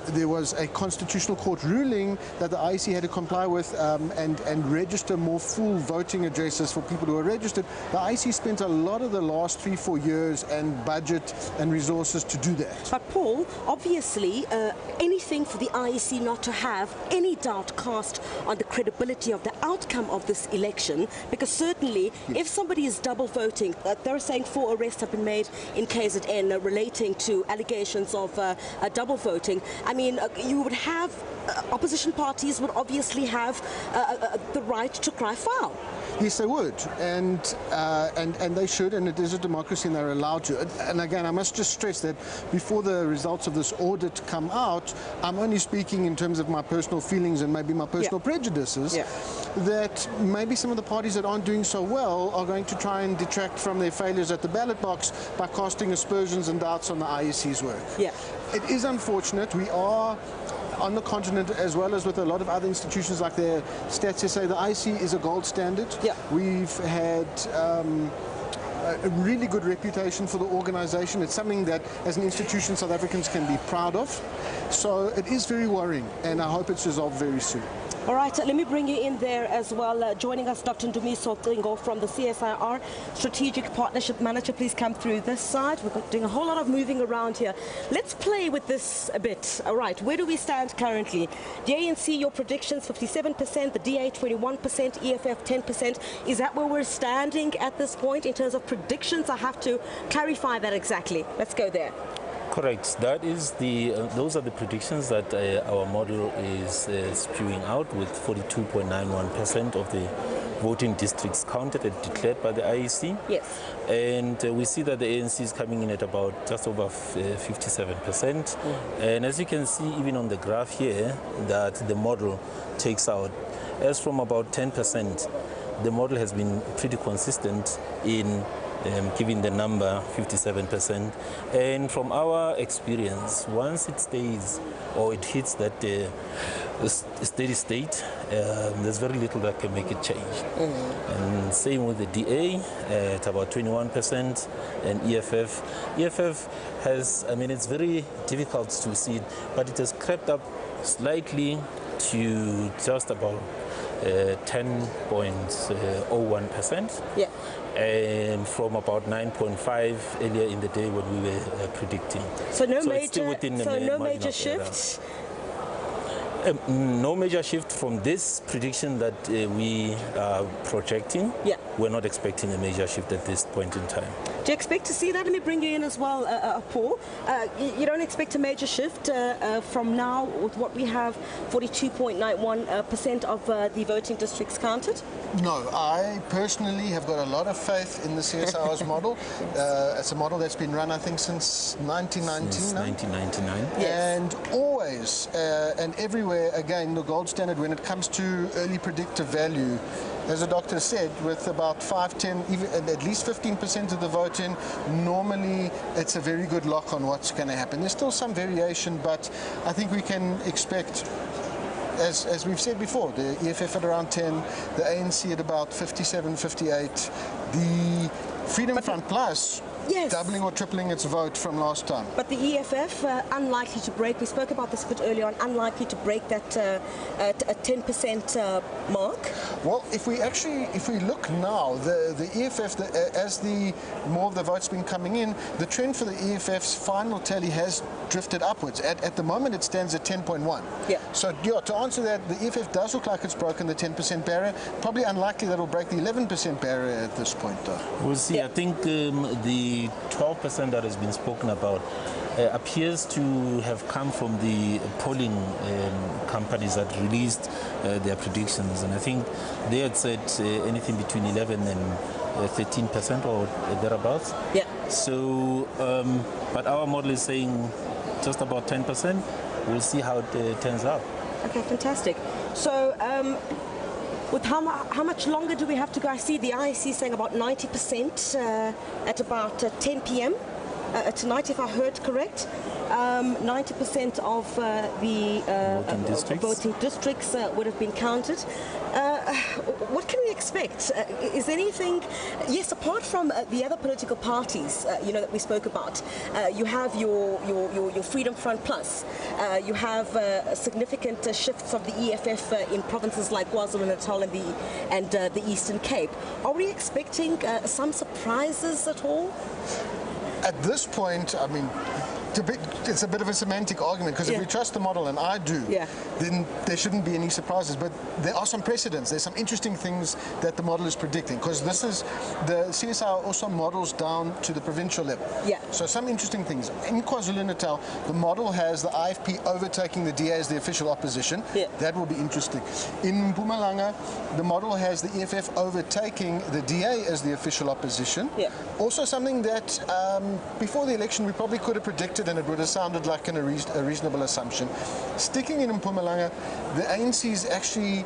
there was a constitutional court ruling that the IEC had to comply with and register more full voting addresses for people who are registered. The IEC spent a lot of the last 3-4 years and budget and resources to do that. But Paul, obviously, anything for the IEC not to have any doubt cast on the credibility of the outcome of this election, because certainly if somebody is double voting, they're saying 4 arrests have been made in KZN relating to allegations of double voting. I mean, you would have, opposition parties would obviously have the right to cry foul. Yes, they would, and they should, and it is a democracy and they're allowed to. And again, I must just stress that before the results of this audit come out, I'm only speaking in terms of my personal feelings and maybe my personal prejudices, that maybe some of the parties that aren't doing so well are going to try and detract from their failures at the ballot box by casting aspersions and doubts on the IEC's work. Yeah. It is unfortunate. We are on the continent, as well as with a lot of other institutions like the Stats SA, the IEC is a gold standard. Yeah. We've had a really good reputation for the organization. It's something that, as an institution, South Africans can be proud of. So it is very worrying, and I hope it's resolved very soon. All right, let me bring you in there as well. Joining us, Dr. Ndumiso Klingo from the CSIR Strategic Partnership Manager. Please come through this side. We're doing a whole lot of moving around here. Let's play with this a bit. All right, where do we stand currently? The ANC, your predictions, 57%, the DA, 21%, EFF, 10%. Is that where we're standing at this point in terms of predictions? I have to clarify that exactly. Let's go there. Correct. That is those are the predictions that our model is spewing out, with 42.91% of the voting districts counted and declared by the IEC. Yes. And we see that the ANC is coming in at about just over 57%. And as you can see, even on the graph here, that the model takes out, as from about 10%, the model has been pretty consistent in giving the number 57%. And from our experience, once it stays or it hits that steady state, there's very little that can make it change. And same with the DA at about 21%, and EFF. EFF has, I mean, it's very difficult to see it, but it has crept up slightly to just about 10.01%. Yeah. And from about 9.5 earlier in the day when we were predicting. So no no major shifts? No major shift from this prediction that we are projecting. Yeah. We're not expecting a major shift at this point in time. Do you expect to see that? Let me bring you in as well, Paul. You don't expect a major shift from now with what we have, 42.91% of the voting districts counted? No, I personally have got a lot of faith in the CSIR's model. It's a model that's been run, I think, since 1999. Since 1999. And always and everywhere, again, the gold standard when it comes to early predictive value. As the doctor said, with about 5, 10, even at least 15% of the vote in, normally it's a very good lock on what's going to happen. There's still some variation, but I think we can expect, as we've said before, the EFF at around 10, the ANC at about 57, 58, the Freedom Front Plus doubling or tripling its vote from last time. But the EFF, unlikely to break, we spoke about this a bit earlier on, unlikely to break that 10% mark? Well, if we look now, the EFF, as the more of the votes been coming in, the trend for the EFF's final tally has drifted upwards. At the moment, it stands at 10.1. Yeah. So, yeah, to answer that, the EFF does look like it's broken the 10% barrier. Probably unlikely that it'll break the 11% barrier at this point, though. We'll see. I think the 12% that has been spoken about appears to have come from the polling companies that released their predictions, and I think they had said anything between 11 and 13% or thereabouts. Yeah. So, but our model is saying just about 10%. We'll see how it turns out. Okay, fantastic. So, with how much longer do we have to go? I see the IEC saying about 90% at about 10 p.m. tonight, if I heard correct. 90% of the voting districts would have been counted. What can we expect? Is anything, yes, apart from the other political parties, that we spoke about, you have your Freedom Front Plus, you have significant shifts of the EFF in provinces like KwaZulu-Natal and the Eastern Cape. Are we expecting some surprises at all? At this point, I mean, it's a bit of a semantic argument, because if we trust the model, and I do, then there shouldn't be any surprises. But there are some precedents. There's some interesting things that the model is predicting, because this is, the CSI also models down to the provincial level. So some interesting things. In KwaZulu-Natal, the model has the IFP overtaking the DA as the official opposition. That will be interesting. In Mpumalanga, the model has the EFF overtaking the DA as the official opposition. Also something that before the election we probably could have predicted, and it would have sounded like a reasonable assumption. Sticking in Mpumalanga, the ANC is actually,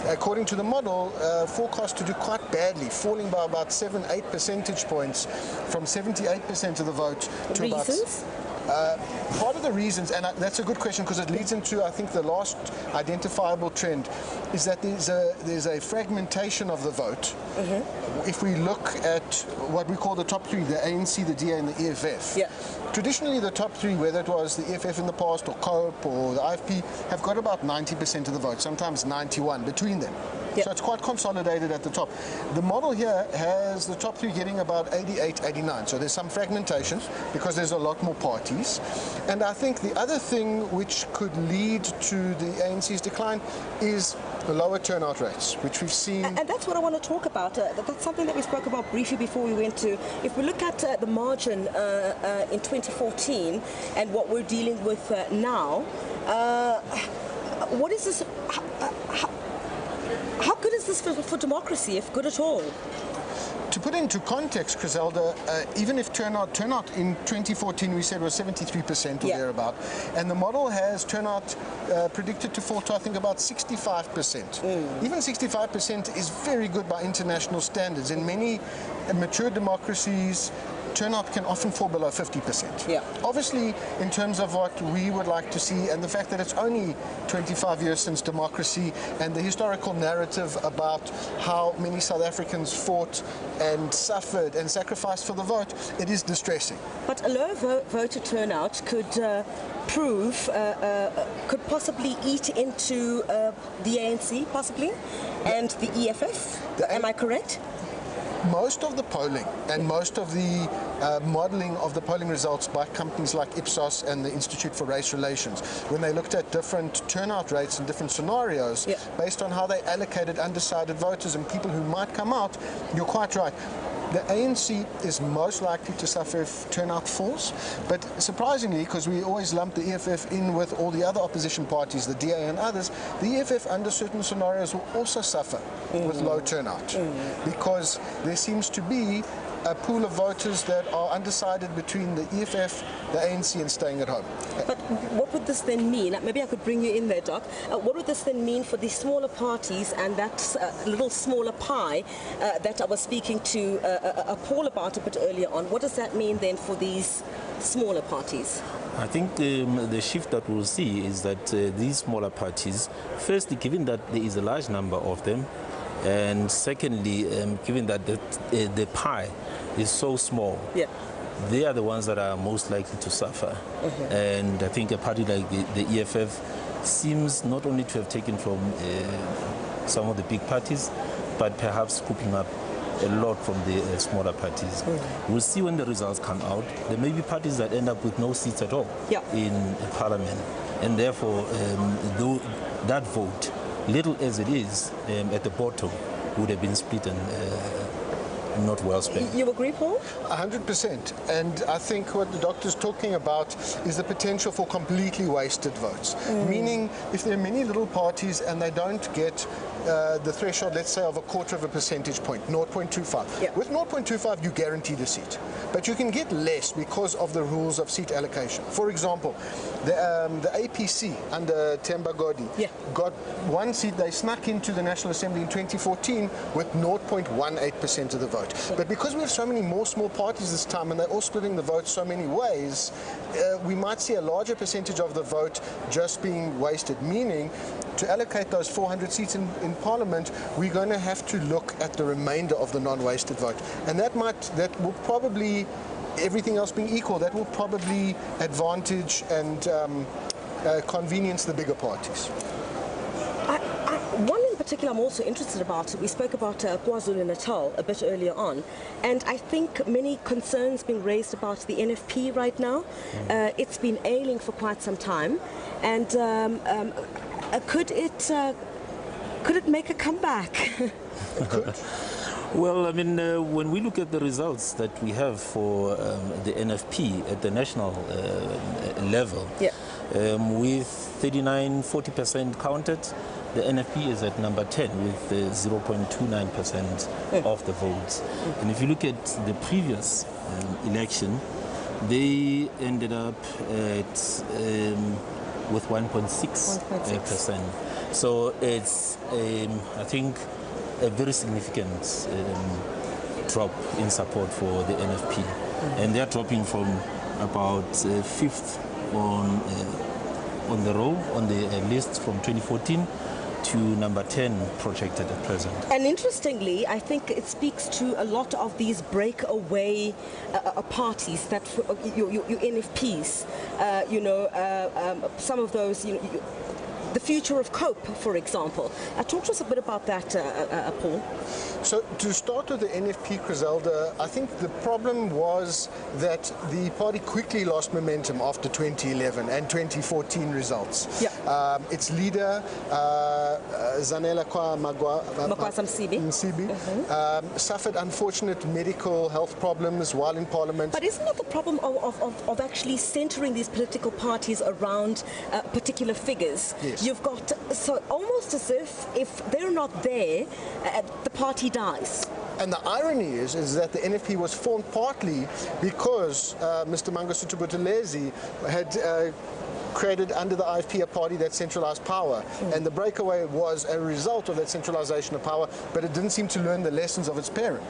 according to the model, forecast to do quite badly, falling by about 7-8 percentage points from 78% of the vote to Reasons? Part of the reasons, and that's a good question, because it leads into, I think, the last identifiable trend, is that there's a fragmentation of the vote. If we look at what we call the top three, the ANC, the DA, and the EFF, traditionally the top three, whether it was the EFF in the past, or COPE, or the IFP, have got about 90% of the vote, sometimes 91% between them. So it's quite consolidated at the top. The model here has the top three getting about 88, 89. So there's some fragmentation because there's a lot more parties. And I think the other thing which could lead to the ANC's decline is the lower turnout rates, which we've seen. And that's what I want to talk about. That's something that we spoke about briefly before we went to. If we look at the margin in 2014 and what we're dealing with now, what is this? How good is this for democracy, if good at all? To put into context, Griselda, even if turnout in 2014 we said was 73% or thereabout, and the model has turnout predicted to fall to, I think, about 65%. Even 65% is very good by international standards. In many mature democracies, turnout can often fall below 50%. Obviously, in terms of what we would like to see, and the fact that it's only 25 years since democracy, and the historical narrative about how many South Africans fought and suffered and sacrificed for the vote, it is distressing. But a low voter turnout could could possibly eat into the ANC, possibly, and the EFF. Am I correct? Most of the polling and most of the modelling of the polling results by companies like Ipsos and the Institute for Race Relations, when they looked at different turnout rates in different scenarios, based on how they allocated undecided voters and people who might come out, you're quite right. The ANC is most likely to suffer if turnout falls, but surprisingly, because we always lump the EFF in with all the other opposition parties, the DA and others, the EFF under certain scenarios will also suffer with low turnout, because there seems to be a pool of voters that are undecided between the EFF, the ANC, and staying at home. But what would this then mean? Maybe I could bring you in there, Doc. What would this then mean for the smaller parties and that little smaller pie that I was speaking to Paul about a bit earlier on? What does that mean then for these smaller parties? I think the shift that we'll see is that these smaller parties, firstly, given that there is a large number of them, and secondly, given that the pie is so small, they are the ones that are most likely to suffer. And I think a party like the EFF seems not only to have taken from some of the big parties, but perhaps scooping up a lot from the smaller parties. We'll see when the results come out. There may be parties that end up with no seats at all in Parliament, and therefore that vote, little as it is at the bottom, would have been split and not well spent. You agree, Paul? 100%. And I think what the doctor's talking about is the potential for completely wasted votes. Meaning, if there are many little parties and they don't get the threshold, let's say, of 1/4 percentage point, 0.25. With 0.25, you guaranteed a seat. But you can get less because of the rules of seat allocation. For example, the APC under Themba Godi got one seat. They snuck into the National Assembly in 2014 with 0.18% of the vote. vote. But because we have so many more small parties this time and they're all splitting the vote so many ways, we might see a larger percentage of the vote just being wasted, meaning to allocate those 400 seats in Parliament, we're going to have to look at the remainder of the non-wasted vote. And that will probably, everything else being equal, that will probably advantage and convenience the bigger parties. One in particular I'm also interested about, we spoke about KwaZulu-Natal a bit earlier on, and I think many concerns being raised about the NFP right now. It's been ailing for quite some time, and could it make a comeback? Well, I mean, when we look at the results that we have for the NFP at the national level, with 39-40% counted, the NFP is at number 10 with 0.29% of the votes. And if you look at the previous election, they ended up at with 1.6%. So it's, I think, a very significant drop in support for the NFP. And they're dropping from about 5th on the row, on the list from 2014 to number 10 projected at present. And interestingly, I think it speaks to a lot of these breakaway parties that your NFPs, some of those, the future of COPE, for example. Talk to us a bit about that, Paul. So to start with the NFP, Griselda, I think the problem was that the party quickly lost momentum after 2011 and 2014 results. Its leader, Zanele Msibi, suffered unfortunate medical health problems while in Parliament. But isn't that the problem of actually centering these political parties around particular figures? Yes. You've got, so almost as if they're not there, the party dies. And the irony is that the NFP was formed partly because Mr. Mangosuthu Buthelezi had created under the IFP a party that centralized power. And the breakaway was a result of that centralization of power, but it didn't seem to learn the lessons of its parent.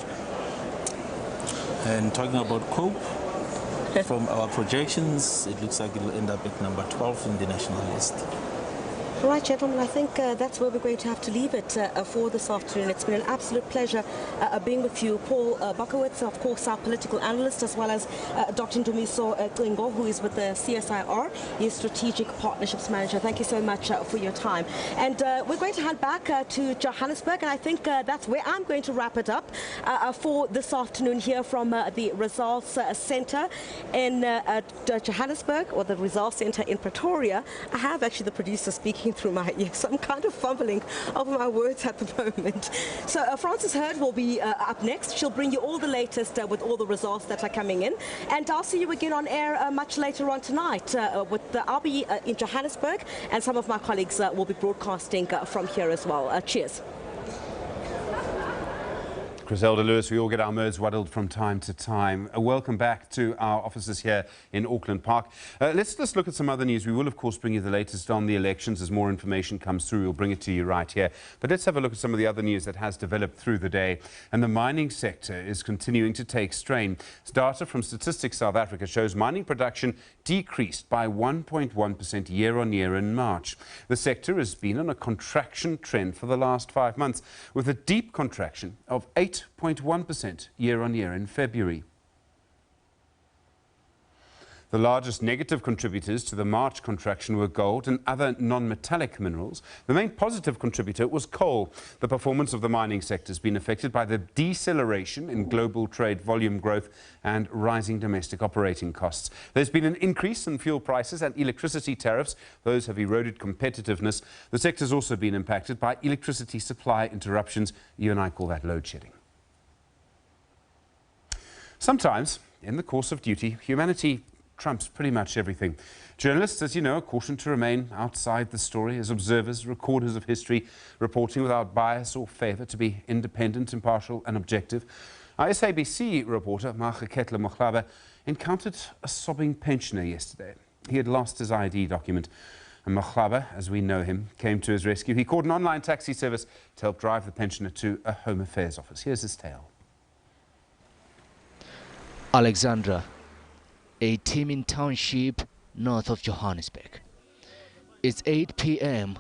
And talking about COPE, from our projections, it looks like it will end up at number 12 in the national list. All right, gentlemen, I think that's where we're going to have to leave it for this afternoon. It's been an absolute pleasure being with you. Paul Bakowitz, of course, our political analyst, as well as Dr. Ndumiso Cingo, who is with the CSIR, his Strategic Partnerships Manager. Thank you so much for your time. And we're going to head back to Johannesburg, and I think that's where I'm going to wrap it up for this afternoon here from the Results Centre in Johannesburg, or the Results Centre in Pretoria. I have actually the producer speaking through my ears, so I'm kind of fumbling over my words at the moment. So Frances Hurd will be up next. She'll bring you all the latest with all the results that are coming in, and I'll see you again on air much later on tonight. I'll be in Johannesburg, and some of my colleagues will be broadcasting from here as well. Cheers. Griselda Lewis, we all get our nerves rattled from time to time. Welcome back to our offices here in Auckland Park. Let's just look at some other news. We will, of course, bring you the latest on the elections. As more information comes through, we'll bring it to you right here. But let's have a look at some of the other news that has developed through the day. And the mining sector is continuing to take strain. Data from Statistics South Africa shows mining production decreased by 1.1% year-on-year in March. The sector has been on a contraction trend for the last 5 months, with a deep contraction of 8.1% year-on-year in February. The largest negative contributors to the March contraction were gold and other non-metallic minerals. The main positive contributor was coal. The performance of the mining sector has been affected by the deceleration in global trade volume growth and rising domestic operating costs. There's been an increase in fuel prices and electricity tariffs. Those have eroded competitiveness. The sector's also been impacted by electricity supply interruptions. You and I call that load shedding. Sometimes, in the course of duty, humanity trumps pretty much everything. Journalists, as you know, are cautioned to remain outside the story as observers, recorders of history, reporting without bias or favour, to be independent, impartial and objective. Our SABC reporter, Maheketla Mokhlaba, encountered a sobbing pensioner yesterday. He had lost his ID document, and Mokhlaba, as we know him, came to his rescue. He called an online taxi service to help drive the pensioner to a Home Affairs office. Here's his tale. Alexandra, a teeming township north of Johannesburg. It's 8 p.m.,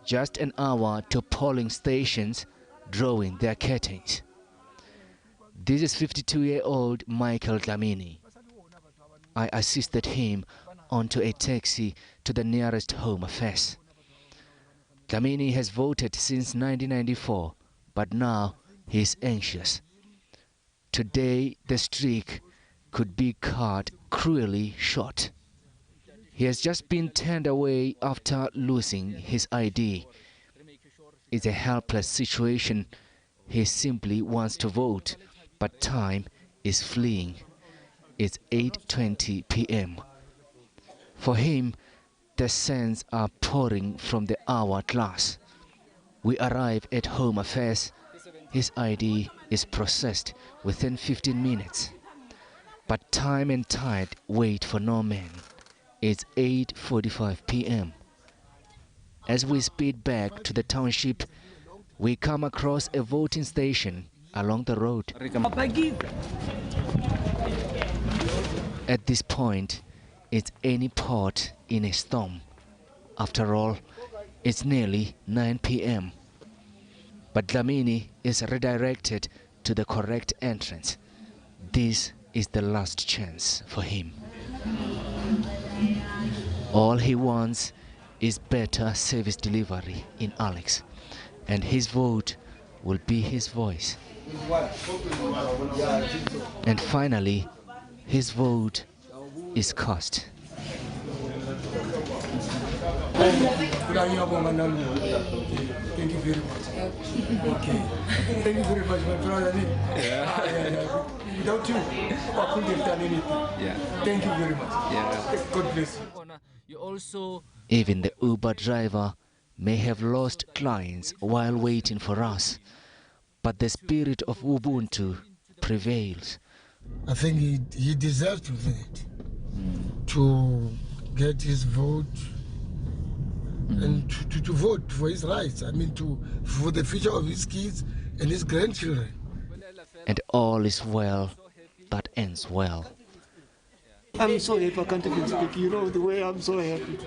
just an hour to polling stations drawing their curtains. This is 52-year-old Michael Dlamini. I assisted him onto a taxi to the nearest Home Affairs. Dlamini has voted since 1994, but now he's anxious. Today, the streak could be cut cruelly short. He has just been turned away after losing his ID. It's a helpless situation. He simply wants to vote, but time is fleeing. It's 8:20 p.m. For him, the sands are pouring from the hourglass. We arrive at Home Affairs. His ID is processed within 15 minutes. But time and tide wait for no man. It's 8:45 p.m. As we speed back to the township, we come across a voting station along the road. At this point, it's any port in a storm. After all, it's nearly 9 p.m. But Dlamini is redirected to the correct entrance. This is the last chance for him. All he wants is better service delivery in Alex, and his vote will be his voice. And finally, his vote is cast. Thank you very much. Okay. Thank you very much, my brother. Without you, I couldn't have done anything. Thank you very much. God bless you. Even the Uber driver may have lost clients while waiting for us, but the spirit of Ubuntu prevails. I think he deserves to that, to get his vote and to vote for his rights. I mean, for the future of his kids and his grandchildren. And all is well that ends well. I'm so happy I can't even speak. You know the way I'm so happy.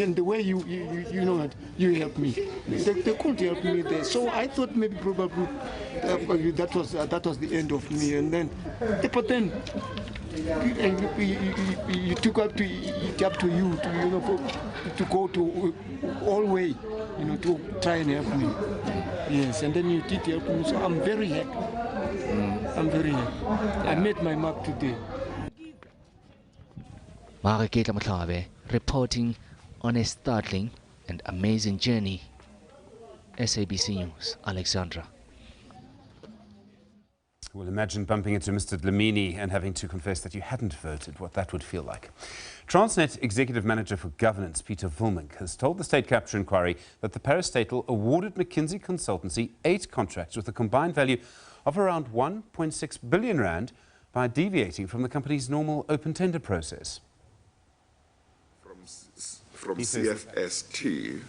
And the way you know what you helped me. They couldn't help me there. So I thought maybe probably that was the end of me. And then, but then you took up to it up to you to go to all way, to try and help me. Yes, and then you did help me. So I'm very happy. I'm very happy. I made my mark today. Mariketa Mutlabe reporting on a startling and amazing journey. SABC News, Alexandra. Well, imagine bumping into Mr. Dlamini and having to confess that you hadn't voted, what that would feel like. Transnet Executive Manager for Governance, Peter Wilmink, has told the State Capture Inquiry that the parastatal awarded McKinsey Consultancy 8 contracts with a combined value of around 1.6 billion rand by deviating from the company's normal open tender process. From CFST,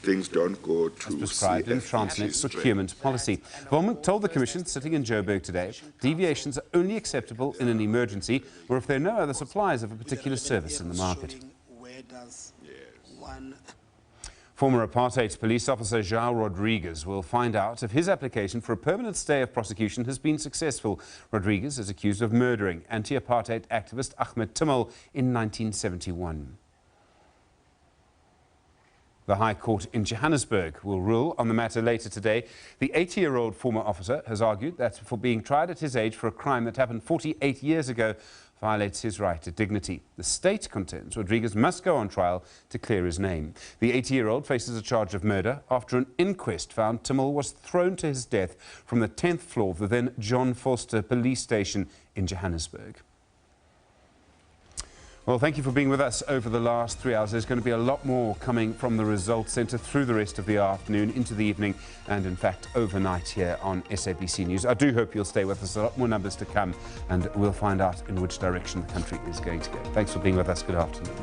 things don't go to as prescribed in Transnet's procurement policy. Wilmink told the Commission sitting in Joburg today, deviations are only acceptable in an emergency or if there are no other suppliers of a particular service in the market. Former apartheid police officer João Rodrigues will find out if his application for a permanent stay of prosecution has been successful. Rodrigues is accused of murdering anti-apartheid activist Ahmed Timmel in 1971. The High Court in Johannesburg will rule on the matter later today. The 80-year-old former officer has argued that for being tried at his age for a crime that happened 48 years ago violates his right to dignity. The state contends Rodrigues must go on trial to clear his name. The 80-year-old faces a charge of murder after an inquest found Timmel was thrown to his death from the 10th floor of the then John Vorster police station in Johannesburg. Well, thank you for being with us over the last 3 hours. There's going to be a lot more coming from the Results Centre through the rest of the afternoon, into the evening, and in fact overnight here on SABC News. I do hope you'll stay with us. A lot more numbers to come, and we'll find out in which direction the country is going to go. Thanks for being with us. Good afternoon.